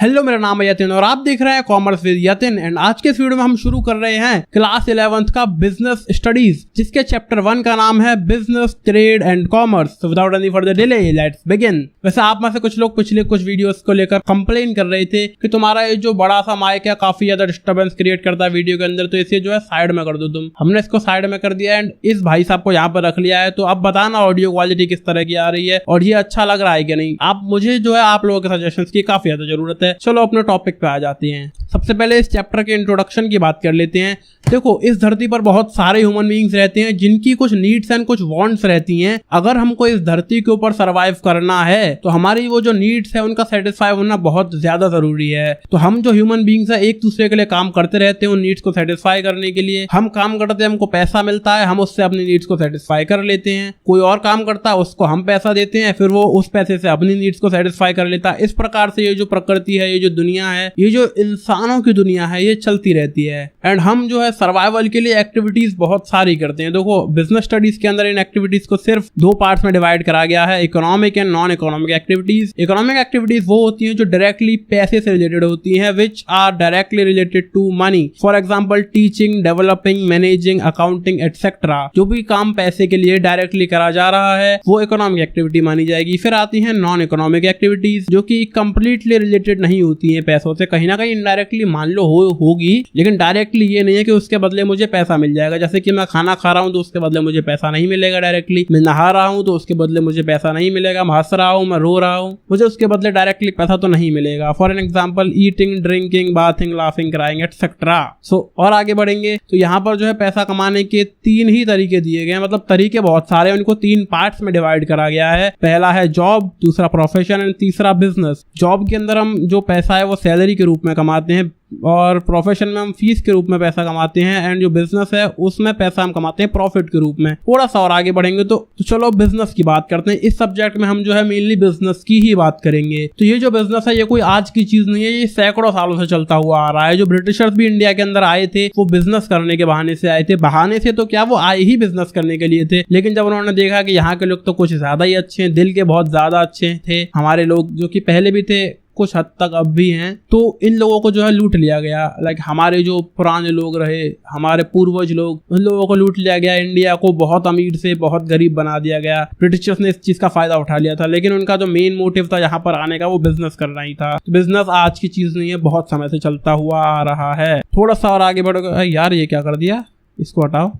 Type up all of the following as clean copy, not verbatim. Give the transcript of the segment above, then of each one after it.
Hello, मेरा नाम है यतिन और आप देख रहे हैं कॉमर्स विद यतिन। एंड आज के इस वीडियो में हम शुरू कर रहे हैं क्लास 11th का बिजनेस स्टडीज, जिसके चैप्टर 1 का नाम है business, trade and commerce. So without any further delay let's begin. वैसे आप में से कुछ लोग पिछले कुछ वीडियोस को लेकर कंप्लेन कर रहे थे कि तुम्हारा ये जो बड़ा सा माइक है काफी ज्यादा डिस्टर्बेंस क्रिएट करता है वीडियो के अंदर, तो इसे जो है साइड में कर दो तुम। हमने इसको साइड में कर दिया एंड इस भाई साहब को यहाँ पर रख लिया है। तो अब बताना ऑडियो क्वालिटी किस तरह की आ रही है और ये अच्छा लग रहा है कि नहीं। आप मुझे जो है आप लोगों के सजेशंस की काफी ज्यादा जरूरत है। चलो अपने टॉपिक पे आ जाते हैं। सबसे पहले इस चैप्टर के इंट्रोडक्शन की बात कर लेते हैं। देखो, इस धरती पर बहुत सारे ह्यूमन बीइंग्स रहते हैं जिनकी कुछ नीड्स एंड कुछ वांट्स रहती हैं। अगर हमको इस धरती के ऊपर सरवाइव करना है तो हमारी वो जो नीड्स है उनका सेटिस्फाई होना बहुत ज्यादा जरूरी है। तो हम जो ह्यूमन बीइंग्स है एक दूसरे के लिए काम करते रहते हैं उन नीड्स को सेटिस्फाई करने के लिए। हम काम करते हैं, हमको पैसा मिलता है, हम उससे अपनी नीड्स को सेटिस्फाई कर लेते हैं। कोई और काम करता है, उसको हम पैसा देते हैं, फिर वो उस पैसे से अपनी नीड्स को सेटिस्फाई कर लेता है। इस प्रकार से ये जो प्रकृति है, ये जो दुनिया है, ये जो इंसानों की दुनिया है, ये चलती रहती है। एंड हम जो है सर्वाइवल के लिए एक्टिविटीज बहुत सारी करते हैं। देखो, बिजनेस स्टडीज के अंदर इन एक्टिविटीज को सिर्फ 2 पार्ट्स में डिवाइड करा गया है, economic and non economic activities. Economic activities वो होती हैं जो डायरेक्टली पैसे से रिलेटेड होती हैं, which are directly related to money. For example teaching, developing, managing, accounting etcetera. जो भी काम पैसे के लिए डायरेक्टली करा जा रहा है वो इकोनॉमिक एक्टिविटी मानी जाएगी। फिर आती है नॉन इकोनॉमिक एक्टिविटीज, जो कि कंप्लीटली रिलेटेड नहीं होती है पैसों से। कहीं ना कहीं इनडायरेक्टली मान लो होगी, लेकिन डायरेक्टली ये नहीं है कि उसके बदले मुझे पैसा मिल जाएगा। जैसे कि मैं खाना खा रहा हूं तो उसके बदले मुझे पैसा नहीं मिलेगा डायरेक्टली। मैं नहा रहा हूं तो उसके बदले मुझे पैसा नहीं मिलेगा। मैं हंस रहा हूं, मैं रो रहा हूं, मुझे उसके बदले डायरेक्टली पैसा तो नहीं मिलेगा। For an example eating, drinking, bathing, laughing, crying etcetera. So और आगे बढ़ेंगे तो यहाँ पर जो है पैसा कमाने के 3 ही तरीके दिए गए, मतलब तरीके बहुत सारे, उनको 3 पार्ट्स में डिवाइड करा गया है। पहला है जॉब, दूसरा प्रोफेशन एंड तीसरा बिजनेस। जॉब के अंदर हम जो पैसा है वो सैलरी के रूप में कमाते हैं और प्रोफेशन में हम फीस के रूप में पैसा कमाते हैं, एंड जो बिजनेस है उसमें पैसा हम कमाते हैं प्रॉफिट के रूप में। थोड़ा सा और आगे बढ़ेंगे तो चलो बिजनेस की बात करते हैं। इस सब्जेक्ट में हम जो है मेनली बिजनेस की ही बात करेंगे। तो ये जो बिजनेस है ये कोई आज की चीज नहीं है, ये सैकड़ों सालों से चलता हुआ आ रहा है। जो ब्रिटिशर्स भी इंडिया के अंदर आए थे वो बिजनेस करने के बहाने से आए थे। बहाने से तो क्या, वो आए ही बिजनेस करने के लिए थे। लेकिन जब उन्होंने देखा कि यहाँ के लोग तो कुछ ज्यादा ही अच्छे हैं, दिल के बहुत ज्यादा अच्छे थे हमारे लोग, जो कि पहले भी थे कुछ हद तक अब भी हैं, तो इन लोगों को जो है लूट लिया गया। लाइक हमारे जो पुराने लोग रहे, हमारे पूर्वज लोग, उन लोगों को लूट लिया गया। इंडिया को बहुत अमीर से बहुत गरीब बना दिया गया। ब्रिटिशर्स ने इस चीज का फायदा उठा लिया था, लेकिन उनका जो मेन मोटिव था यहाँ पर आने का वो बिजनेस करना ही था। तो बिजनेस आज की चीज नहीं है, बहुत समय से चलता हुआ आ रहा है। थोड़ा सा और आगे बढ़ो। यार ये क्या कर दिया, इसको हटाओ,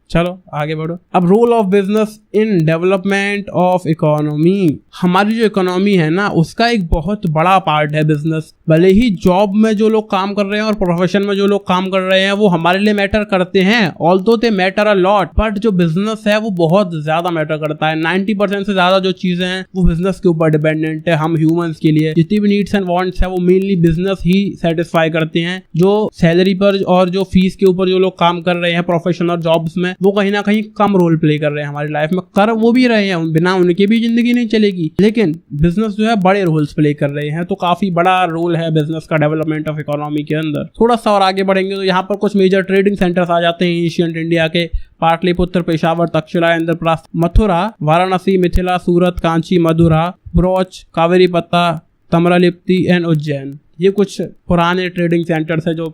चलो आगे बढ़ो। अब role of business in development of economy. हमारी जो इकोनॉमी है ना उसका एक बहुत बड़ा पार्ट है बिजनेस। भले ही जॉब में जो लोग काम कर रहे हैं और प्रोफेशन में जो लोग काम कर रहे हैं वो हमारे लिए मैटर करते हैं, although they matter a lot, but जो बिजनेस है वो बहुत ज्यादा मैटर करता है। 90% से ज्यादा जो चीजें हैं वो बिजनेस के ऊपर डिपेंडेंट है। हम ह्यूमंस के लिए जितनी भी नीड्स एंड वांट्स है वो मेनली बिजनेस ही सेटिस्फाई करते हैं। जो सैलरी पर और जो फीस के ऊपर जो लोग काम कर रहे हैं प्रोफेशन और जॉब्स में, वो कहीं ना कहीं कम रोल प्ले कर रहे हैं हमारी लाइफ में। कर वो भी रहे हैं, बिना उनके भी जिंदगी नहीं चलेगी, लेकिन बिजनेस जो है बड़े रोल्स प्ले कर रहे हैं। तो काफी बड़ा रोल है बिजनेस का डेवलपमेंट ऑफ इकोनॉमी के अंदर। थोड़ा सा और आगे बढ़ेंगे तो यहाँ पर कुछ मेजर ट्रेडिंग सेंटर्स आ जाते हैं एंशिएंट इंडिया के। पाटलिपुत्र, पेशावर, तक्षशिला, इंद्रप्रस्थ, मथुरा, वाराणसी, मिथिला, सूरत, कांची, मदुरा, ब्रोच, कावेरी पत्ता, तम्रलिप्ति एंड उज्जैन। ये कुछ पुराने ट्रेडिंग सेंटर्स है जो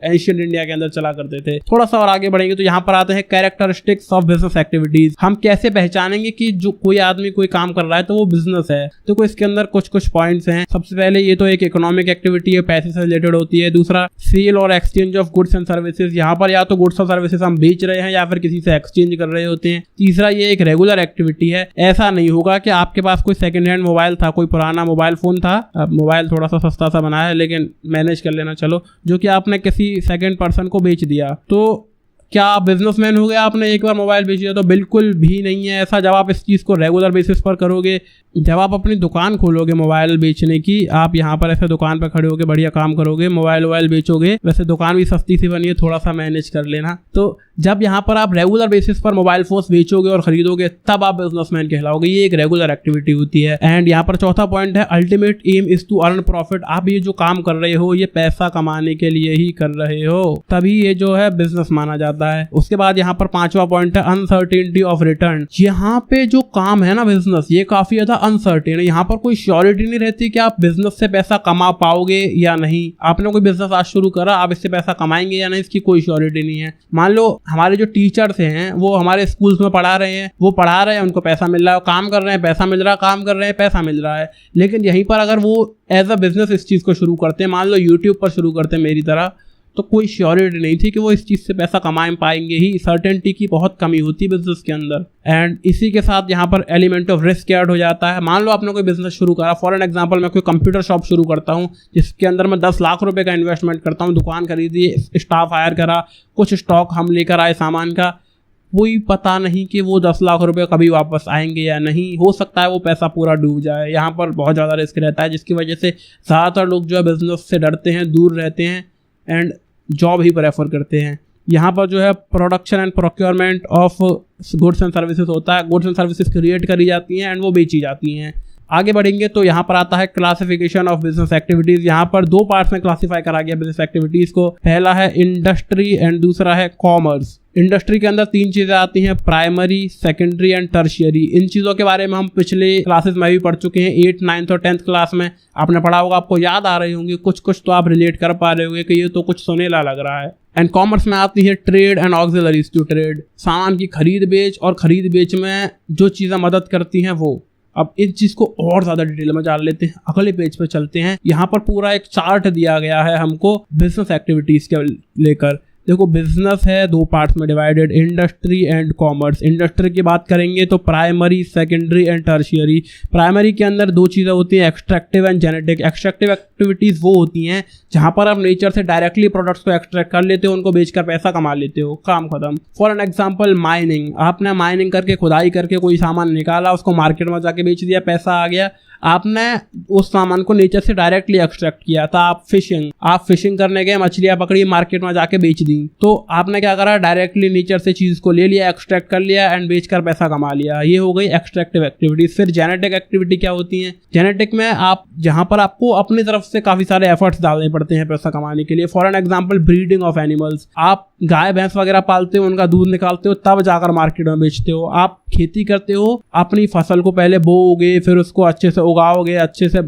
एंशिएंट इंडिया के अंदर चला करते थे। थोड़ा सा और आगे बढ़ेंगे तो यहाँ पर आते हैं कैरेक्टरिस्टिक्स ऑफ बिजनेस एक्टिविटीज। हम कैसे पहचानेंगे कि जो कोई आदमी कोई काम कर रहा है तो वो बिजनेस है। तो कोई इसके अंदर कुछ पॉइंट्स हैं। सबसे पहले ये तो एक इकोनॉमिक एक्टिविटी है, पैसे से रिलेटेड होती है। दूसरा सेल और exchange of goods and services. यहाँ पर या तो गुड्स और सर्विसेज हम बेच रहे हैं या फिर किसी से एक्सचेंज कर रहे होते हैं। तीसरा ये एक रेगुलर एक्टिविटी है। ऐसा नहीं होगा कि आपके पास कोई सेकेंड हैंड मोबाइल था, कोई पुराना मोबाइल फोन था, अब मोबाइल थोड़ा सा सस्ता सा बना है लेकिन मैनेज कर लेना चलो, जो कि आपने किसी सेकंड पर्सन को बेच दिया। तो क्या आप बिजनेसमैन हो गए, आपने एक बार मोबाइल बेच दिया? तो बिल्कुल भी नहीं है ऐसा। जब आप इस चीज़ को रेगुलर बेसिस पर करोगे, जब आप अपनी दुकान खोलोगे मोबाइल बेचने की, आप यहाँ पर ऐसे दुकान पर खड़े होकर बढ़िया काम करोगे, मोबाइल बेचोगे। वैसे दुकान भी सस्ती सी बनी है, थोड़ा सा मैनेज कर लेना। तो जब यहाँ पर आप रेगुलर बेसिस पर मोबाइल फोन्स बेचोगे और खरीदोगे तब आप बिजनेसमैन कहलाओगे। ये एक रेगुलर एक्टिविटी होती है। एंड यहाँ पर चौथा पॉइंट है ultimate aim is to earn profit. आप ये जो काम कर रहे हो ये पैसा कमाने के लिए ही कर रहे हो, तभी ये जो है बिजनेस माना जाता है। उसके बाद यहाँ पर 5वां पॉइंट है अनसर्टेनिटी ऑफ रिटर्न। यहाँ पे जो काम है ना बिजनेस, ये काफी ज्यादा अनसर्टेन, यहाँ पर कोई श्योरिटी नहीं रहती कि आप बिजनेस से पैसा कमा पाओगे या नहीं। आपने कोई बिजनेस आज शुरू करा, आप इससे पैसा कमाएंगे या नहीं, इसकी कोई श्योरिटी नहीं है। मान लो हमारे जो टीचर्स हैं वो हमारे स्कूल्स में पढ़ा रहे हैं, वो पढ़ा रहे हैं, उनको पैसा मिल रहा है, काम कर रहे हैं, पैसा मिल रहा है, काम कर रहे हैं, पैसा मिल रहा है। लेकिन यहीं पर अगर वो एज अ बिजनेस इस चीज़ को शुरू करते हैं, मान लो यूट्यूब पर शुरू करते हैं मेरी तरह, तो कोई श्योरिटी नहीं थी कि वो इस चीज़ से पैसा कमा पाएंगे ही। सर्टेनिटी की बहुत कमी होती है बिजनेस के अंदर। एंड इसी के साथ यहाँ पर एलिमेंट ऑफ रिस्क ऐड हो जाता है। मान लो आपने कोई बिजनेस शुरू करा, फॉर एन एग्जांपल मैं कोई कंप्यूटर शॉप शुरू करता हूँ जिसके अंदर मैं 10 लाख रुपए का इन्वेस्टमेंट करता हूँ, दुकान खरीदी, स्टाफ हायर करा, कुछ स्टॉक हम लेकर आए सामान का, कोई पता नहीं कि वो 10 लाख रुपए कभी वापस आएंगे या नहीं। हो सकता है वो पैसा पूरा डूब जाए। यहाँ पर बहुत ज़्यादा रिस्क रहता है, जिसकी वजह से ज़्यादातर लोग जो है बिजनेस से डरते हैं, दूर रहते हैं एंड जॉब ही प्रेफर करते हैं। यहाँ पर जो है production and procurement of goods and services होता है। गुड्स एंड सर्विसेज क्रिएट करी जाती हैं एंड वो बेची जाती हैं। आगे बढ़ेंगे तो यहाँ पर आता है क्लासिफिकेशन ऑफ बिजनेस एक्टिविटीज़। यहाँ पर दो पार्ट्स में क्लासिफाई करा गया बिजनेस एक्टिविटीज़ को। पहला है इंडस्ट्री एंड दूसरा है कॉमर्स। इंडस्ट्री के अंदर 3 चीज़ें आती हैं, प्राइमरी, सेकेंडरी एंड टर्शियरी। इन चीज़ों के बारे में हम पिछले क्लासेस में भी पढ़ चुके हैं। 8th, 9th और 10th क्लास में आपने पढ़ा होगा, आपको याद आ रही होंगी, कुछ कुछ तो आप रिलेट कर पा रहे होंगे कि ये तो कुछ सुनेला लग रहा है। एंड कॉमर्स में आती है trade and auxiliaries to trade. सामान की खरीद बेच और खरीद बेच में जो चीज़ें मदद करती हैं वो। अब इस चीज़ को और ज़्यादा डिटेल में जान लेते हैं, अगले पेज पे चलते हैं। यहाँ पर पूरा एक चार्ट दिया गया है हमको बिजनेस एक्टिविटीज़ के लेकर। देखो बिजनेस है 2 पार्ट्स में divided, industry and commerce. Industry की बात करेंगे तो primary, secondary and tertiary. Primary के अंदर 2 चीज़ें होती हैं, extractive and genetic. Extractive activities वो होती हैं जहाँ पर आप नेचर से डायरेक्टली प्रोडक्ट्स को एक्सट्रैक्ट कर लेते हो, उनको बेचकर पैसा कमा लेते हो, काम खत्म। For an example mining. आपने माइनिंग करके, खुदाई करके कोई सामान निकाला, उसको मार्केट में जाके बेच दिया, पैसा आ गया। आपने उस सामान को नेचर से डायरेक्टली एक्सट्रैक्ट किया था। आप फिशिंग करने गए, मछलियां पकड़ी, मार्केट में जाके बेच दी। तो आपने क्या करा, डायरेक्टली नेचर से चीज को ले लिया, एक्सट्रैक्ट कर लिया एंड बेचकर पैसा कमा लिया। ये हो गई एक्सट्रैक्टिव एक्टिविटीज। फिर जेनेटिक एक्टिविटी क्या होती है? जेनेटिक में आप जहां पर आपको अपनी तरफ से काफी सारे एफर्ट्स डालने पड़ते हैं पैसा कमाने के लिए। For an example breeding of animals. आप गाय भैंस वगैरह पालते हो, उनका दूध निकालते हो, तब जाकर मार्केट में बेचते हो। आप खेती करते हो, अपनी फसल को पहले बोओगे, फिर उसको अच्छे से उगाओगे, अच्छे से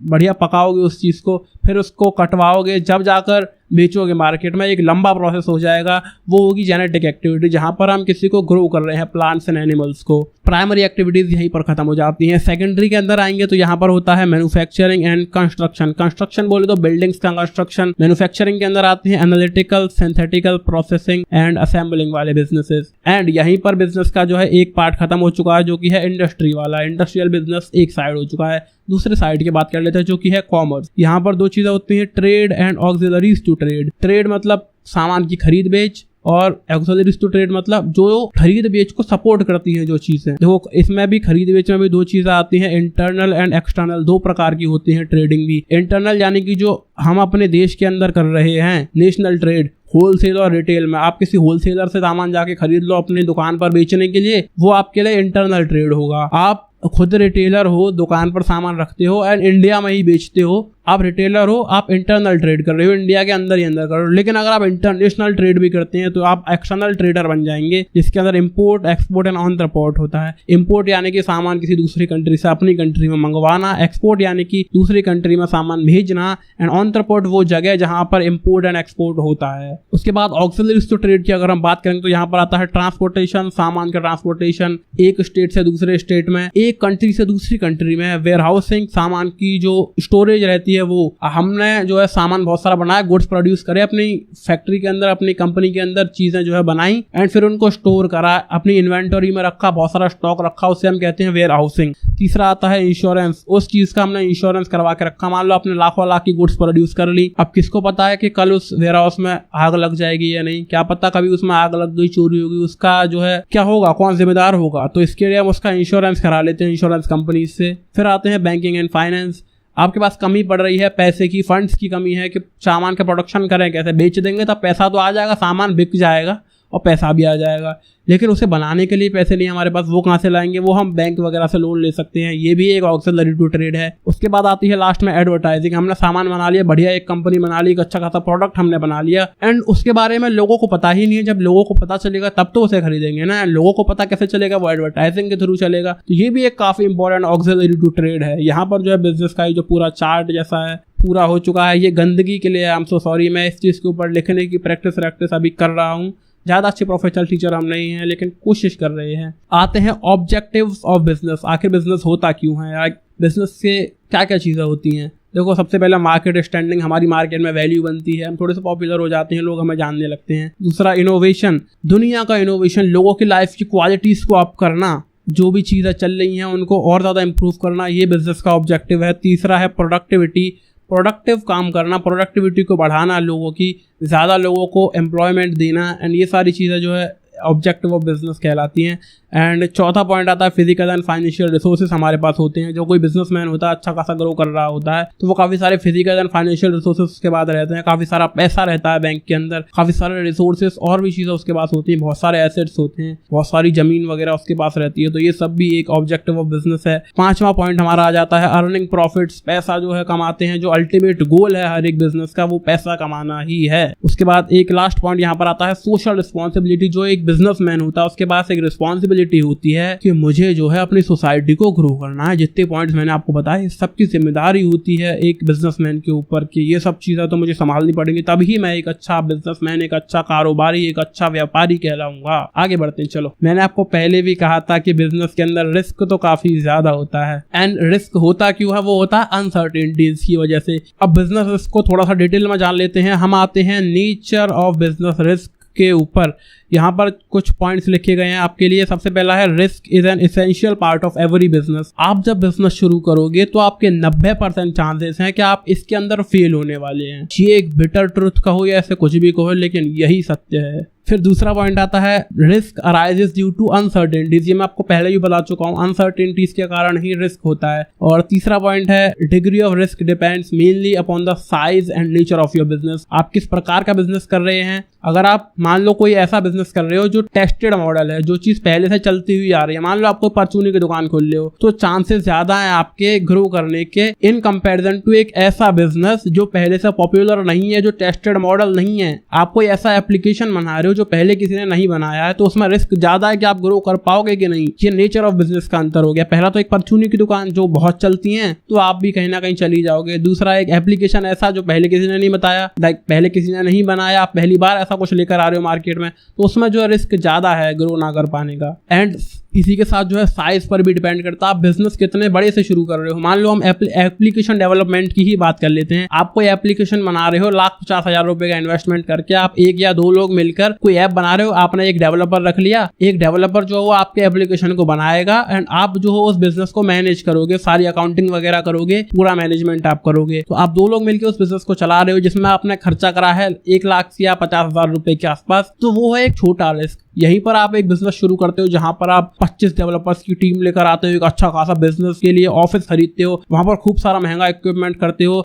बढ़िया पकाओगे उस चीज़ को, फिर उसको कटवाओगे, जब जाकर बेचोगे मार्केट में। एक लंबा प्रोसेस हो जाएगा, वो होगी जेनेटिक एक्टिविटी, जहाँ पर हम किसी को ग्रो कर रहे हैं, प्लांट्स एंड एनिमल्स को। प्राइमरी एक्टिविटीज़ यहीं पर खत्म हो जाती हैं। सेकेंडरी के अंदर आएंगे तो यहाँ पर होता है मैन्युफैक्चरिंग एंड कंस्ट्रक्शन। कंस्ट्रक्शन बोले तो बिल्डिंग्स का कंस्ट्रक्शन। मैन्युफैक्चरिंग के अंदर आते हैं analytical, synthetical, processing and assembling वाले बिजनेसेस। एंड यहीं पर बिजनेस का जो है एक पार्ट खत्म हो चुका है, जो कि है इंडस्ट्री वाला। इंडस्ट्रियल बिजनेस एक साइड हो चुका है। दूसरे साइड की बात कर लेते हैं, जो कि है कॉमर्स। यहाँ पर 2 चीज़ें होती हैं, trade and auxiliaries to trade. Trade मतलब सामान की खरीद बेच, और ऑक्सिलरीज टू ट्रेड मतलब जो खरीद बेच को सपोर्ट करती हैं जो चीज़ें। देखो इसमें भी खरीद बेच में भी 2 चीज़ें आती हैं, इंटरनल एंड एक्सटर्नल। 2 प्रकार की होती हैं ट्रेडिंग भी। इंटरनल यानी कि जो हम अपने देश के अंदर कर रहे हैं, नेशनल ट्रेड, होलसेल और रिटेल में। आप किसी होलसेलर से सामान जाके खरीद लो अपनी दुकान पर बेचने के लिए, वो आपके लिए इंटरनल ट्रेड होगा। आप खुद रिटेलर हो, दुकान पर सामान रखते हो एंड इंडिया में ही बेचते हो, आप रिटेलर हो, आप इंटरनल ट्रेड कर रहे हो, इंडिया के अंदर ही अंदर कर रहे हो। लेकिन अगर आप इंटरनेशनल ट्रेड भी करते हैं तो आप एक्सटर्नल ट्रेडर बन जाएंगे, जिसके अंदर इंपोर्ट, एक्सपोर्ट एंड ऑनट्रपोर्ट होता है। इंपोर्ट यानी कि सामान किसी दूसरी कंट्री से अपनी कंट्री में मंगवाना, एक्सपोर्ट यानी कि दूसरी कंट्री में सामान भेजना, एंड ऑनट्रपोर्ट वो जगह जहां पर इंपोर्ट एंड एक्सपोर्ट होता है। उसके बाद ऑक्सिलरीज टू ट्रेड की अगर हम बात करेंगे तो यहाँ पर आता है ट्रांसपोर्टेशन, सामान का ट्रांसपोर्टेशन एक स्टेट से दूसरे स्टेट में, एक कंट्री से दूसरी कंट्री में। वेयर हाउसिंग, सामान की जो स्टोरेज रहती है, वो हमने जो है सामान बहुत सारा बनाया, गुड्स प्रोड्यूस करे अपनी फैक्ट्री के अंदर, अपनी कंपनी के अंदर चीजें जो है बनाई एंड फिर उनको स्टोर करा, अपनी इन्वेंटरी में रखा, बहुत सारा स्टॉक रखा, उसे हम कहते हैं वेयर हाउसिंग। तीसरा आता है इंश्योरेंस। उस चीज का हमने इंश्योरेंस करवा के रखा। मान लो आपने लाखों लाख की गुड्स प्रोड्यूस कर ली, अब किसको पता है कि कल उस वेयर हाउस में आग लग जाएगी या नहीं? क्या पता कभी उसमें आग लग गई, चोरी होगी, उसका जो है क्या होगा, कौन जिम्मेदार होगा? तो इसके लिए हम उसका इंश्योरेंस करा लेते हैं इंश्योरेंस कंपनी से। फिर आते हैं बैंकिंग एंड फाइनेंस। आपके पास कमी पड़ रही है पैसे की, फंड्स की कमी है कि सामान का प्रोडक्शन करें कैसे, बेच देंगे तब पैसा तो आ जाएगा, सामान बिक जाएगा और पैसा भी आ जाएगा। लेकिन उसे बनाने के लिए पैसे नहीं हमारे पास, वो कहाँ से लाएंगे? वो हम बैंक वगैरह से लोन ले सकते हैं। ये भी एक ऑक्सिलरी टू ट्रेड है। उसके बाद आती है लास्ट में एडवर्टाइजिंग। हमने सामान बना लिया, बढ़िया एक कंपनी बना ली, एक अच्छा खासा प्रोडक्ट हमने बना लिया, एंड उसके बारे में लोगों को पता ही नहीं है। जब लोगों को पता चलेगा तब तो उसे खरीदेंगे ना। लोगों को पता कैसे चलेगा? वो एडवर्टाइजिंग के थ्रू चलेगा। तो ये भी एक काफी इंपॉर्टेंट ऑक्सिलरी टू ट्रेड है। यहाँ पर जो है बिजनेस का जो पूरा चार्ट जैसा है पूरा हो चुका है। ये गंदगी के लिए आई एम सो सॉरी, मैं इस चीज़ के ऊपर लिखने की प्रैक्टिस अभी कर रहा हूँ। ज़्यादा अच्छे प्रोफेशनल टीचर हम नहीं हैं, लेकिन कोशिश कर रहे हैं। आते हैं ऑब्जेक्टिव्स ऑफ बिजनेस। आखिर बिजनेस होता क्यों है या बिजनेस से क्या क्या चीज़ें होती हैं? देखो, सबसे पहला मार्केट स्टैंडिंग, हमारी मार्केट में वैल्यू बनती है, हम थोड़े से पॉपुलर हो जाते हैं, लोग हमें जानने लगते हैं। दूसरा इनोवेशन, दुनिया का इनोवेशन, लोगों की लाइफ की क्वालिटीज़ को अप करना, जो भी चीज़ें चल रही हैं उनको और ज़्यादा इंप्रूव करना, ये बिजनेस का ऑब्जेक्टिव है। तीसरा है प्रोडक्टिविटी, प्रोडक्टिव काम करना, प्रोडक्टिविटी को बढ़ाना, लोगों की ज़्यादा लोगों को एम्प्लॉयमेंट देना, एंड ये सारी चीज़ें जो है ऑब्जेक्टिव ऑफ बिजनेस कहलाती हैं। एंड चौथा पॉइंट आता है फिजिकल एंड फाइनेंशियल रिसोर्सेज हमारे पास होते हैं। जो कोई बिजनेसमैन होता है, अच्छा खासा ग्रो कर रहा होता है, तो वो काफ़ी सारे फिजिकल एंड फाइनेंशियल रिसोर्सेज उसके बाद रहते हैं। काफ़ी सारा पैसा रहता है बैंक के अंदर, काफ़ी सारे रिसोर्सेज और भी चीज़ें उसके पास होती हैं, बहुत सारे एसेट्स होते हैं, बहुत सारी जमीन वगैरह उसके पास रहती है। तो ये सब भी एक ऑब्जेक्टिव ऑफ बिजनेस है। पांचवा पॉइंट हमारा आ जाता है अर्निंग प्रॉफिट्स, पैसा जो है कमाते हैं। जो अल्टीमेट गोल है हर एक बिजनेस का, वो पैसा कमाना ही है। उसके बाद एक लास्ट पॉइंट यहाँ पर आता है सोशल रिस्पॉन्सिबिलिटी। जो एक बिजनेसमैन होता है उसके पास एक रिस्पॉन्सिबिलिटी होती है कि मुझे जो है अपनी सोसाइटी को ग्रो करना है। जितने पॉइंट्स मैंने आपको बताए, सबकी जिम्मेदारी होती है एक बिजनेसमैन के ऊपर कि ये सब चीज़ें तो मुझे संभालनी पड़ेंगी, तभी मैं एक अच्छा बिजनेसमैन, एक अच्छा कारोबारी, एक अच्छा व्यापारी कहलाऊंगा। आगे बढ़ते हैं। चलो, मैंने आपको पहले भी कहा था कि बिजनेस के अंदर रिस्क तो काफी ज्यादा होता है। एंड रिस्क होता क्यों है? वो होता है अनसर्टेनिटीज की वजह से। अब बिजनेस रिस्क को थोड़ा सा डिटेल में जान लेते हैं। हम आते हैं नेचर ऑफ बिजनेस रिस्क के ऊपर। यहाँ पर कुछ पॉइंट्स लिखे गए हैं आपके लिए। सबसे पहला है risk is an essential part of every business. आप जब बिजनेस शुरू करोगे तो आपके 90% चांसेस हैं कि आप इसके अंदर फेल होने वाले हैं। ये एक बिटर ट्रुथ कहो या ऐसे कुछ भी कहो, लेकिन यही सत्य है। फिर दूसरा पॉइंट आता है risk arises due to uncertainties. ये मैं आपको पहले ही बता चुका हूँ, अनसर्टेनिटीज के कारण ही रिस्क होता है। और तीसरा पॉइंट है degree of risk depends mainly upon the size and nature of your business. आप किस प्रकार का बिजनेस कर रहे हैं। अगर आप मान लो कोई ऐसा बिजनेस कर रहे हो जो टेस्टेड मॉडल है, जो चीज पहले से चलती हुई आ रही है, मान लो आपको परचूनी की दुकान खोल रहे हो, तो चांसेस ज्यादा है आपके ग्रो करने के इन कंपैरिजन टू एक ऐसा बिजनेस जो पहले से पॉपुलर नहीं है, जो टेस्टेड मॉडल नहीं है। आप कोई ऐसा एप्लीकेशन बना रहे हो जो पहले किसी ने नहीं बनाया है, तो उसमें रिस्क ज्यादा है कि आप ग्रो कर पाओगे कि नहीं। ये नेचर ऑफ बिजनेस का अंतर हो गया। पहला तो एक परचूनी की दुकान जो बहुत चलती है, तो आप भी कहीं ना कहीं चली जाओगे। दूसरा एक एप्लीकेशन ऐसा जो पहले किसी ने नहीं बताया, लाइक पहले किसी ने नहीं बनाया, आप पहली बार ऐसा कुछ लेकर आ रहे हो मार्केट में, तो उसमें जो रिस्क ज्यादा है ग्रो ना कर पाने का। एंड इसी के साथ जो है साइज पर भी डिपेंड करता है, आप बिजनेस कितने बड़े से शुरू कर रहे हो। मान लो हम एप्लीकेशन डेवलपमेंट की ही बात कर लेते हैं। आप कोई एप्लीकेशन बना रहे हो, 1,50,000 रुपए का इन्वेस्टमेंट करके आप 1 या 2 लोग मिलकर कोई ऐप बना रहे हो। आपने एक डेवलपर रख लिया, एक डेवलपर जो है वो आपके एप्लीकेशन को बनाएगा, एंड आप जो हो उस बिजनेस को मैनेज करोगे, सारी अकाउंटिंग वगैरह करोगे, पूरा मैनेजमेंट आप करोगे। तो आप 2 लोग मिलकर उस बिजनेस को चला रहे हो, जिसमें आपने खर्चा करा है 1 लाख या 50,000 रुपए के आसपास, तो वो है एक छोटा रिस्क। यहीं पर आप एक बिजनेस शुरू करते हो जहां पर आप 25 डेवलपर्स की टीम लेकर आते हो, एक अच्छा खासा बिजनेस के लिए ऑफिस खरीदते हो, वहां पर खूब सारा महंगा इक्विपमेंट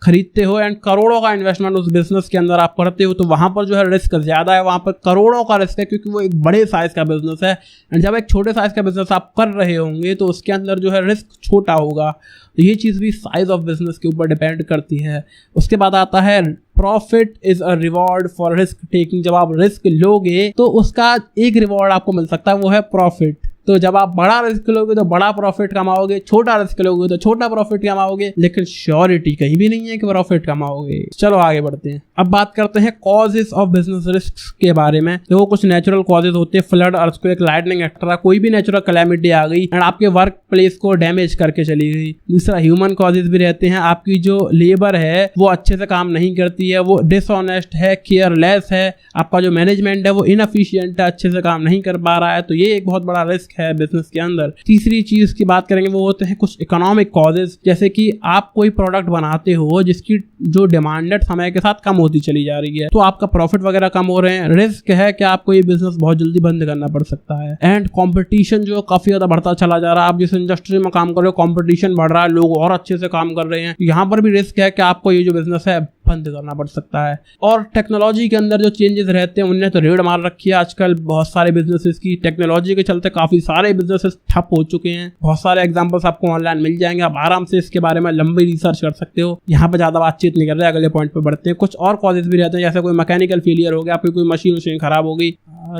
खरीदते हो, एंड करोड़ों का इन्वेस्टमेंट उस बिजनेस के अंदर आप करते हो। तो वहां पर जो है रिस्क ज्यादा है, वहां पर करोड़ों का रिस्क है, क्योंकि वो एक बड़े साइज का बिजनेस है। एंड जब एक छोटे साइज का बिजनेस आप कर रहे होंगे तो उसके अंदर जो है रिस्क छोटा होगा। तो ये चीज भी साइज ऑफ बिजनेस के ऊपर डिपेंड करती है। उसके बाद आता है profit is a reward for risk taking. जब आप रिस्क लोगे तो उसका एक रिवॉर्ड आपको मिल सकता है, वो है प्रॉफिट। तो जब आप बड़ा रिस्क लोगे तो बड़ा प्रॉफिट कमाओगे, छोटा रिस्क लोगे तो छोटा प्रॉफिट कमाओगे, लेकिन श्योरिटी कहीं भी नहीं है कि प्रॉफिट कमाओगे। चलो आगे बढ़ते हैं। अब बात करते हैं कॉजेस ऑफ बिजनेस रिस्क के बारे में। देखो, कुछ नेचुरल कॉजेस होते हैं, फ्लड, अर्थक्वेक, लाइटनिंग एक्सेट्रा। कोई भी नेचुरल कैलेमिटी आ गई एंड आपके वर्क प्लेस को डैमेज करके चली गई। दूसरा ह्यूमन कॉजेस भी रहते हैं, आपकी जो लेबर है वो अच्छे से काम नहीं करती है, वो डिसऑनेस्ट है, केयरलेस है, आपका जो मैनेजमेंट है वो इनएफिशिएंट है, अच्छे से काम नहीं कर पा रहा है। तो ये एक बहुत बड़ा रिस्क है बिजनेस के अंदर। तीसरी चीज की बात करेंगे वो होते हैं कुछ इकोनॉमिक कॉजेज, जैसे कि आप कोई प्रोडक्ट बनाते हो जिसकी जो डिमांडेड समय के साथ कम होती चली जा रही है, तो आपका प्रॉफिट वगैरह कम हो रहे हैं। रिस्क है कि आपको ये बिजनेस बहुत जल्दी बंद करना पड़ सकता है। एंड कंपटीशन जो काफी ज्यादा बढ़ता चला जा रहा है। आप जिस इंडस्ट्री में काम कर रहे हो, कंपटीशन बढ़ रहा है, लोग और अच्छे से काम कर रहे हैं। यहाँ पर भी रिस्क है कि आपको ये जो बिजनेस है बंद करना पड़ सकता है। और टेक्नोलॉजी के अंदर जो चेंजेस रहते हैं उनने तो रेड मार रखी है आजकल बहुत सारे बिजनेसेस की। टेक्नोलॉजी के चलते काफी सारे बिजनेसेस ठप हो चुके हैं। बहुत सारे एग्जांपल्स आपको ऑनलाइन मिल जाएंगे, आप आराम से इसके बारे में लंबी रिसर्च कर सकते हो। यहाँ पे ज्यादा बातचीत नहीं कर रहे, अगले पॉइंट पे बढ़ते हैं। कुछ और कॉजेज भी रहते हैं, जैसे कोई मैकेनिकल फेलियर हो गया, आपकी कोई मशीन खराब हो गई,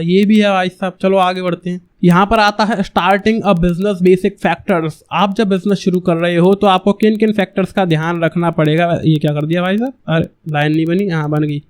ये भी है भाई साहब। चलो आगे बढ़ते हैं। यहाँ पर आता है starting a business basic factors. आप जब बिजनेस शुरू कर रहे हो तो आपको किन किन फैक्टर्स का ध्यान रखना पड़ेगा। ये क्या कर दिया भाई साहब, अरे लाइन नहीं बनी, हाँ बन गई,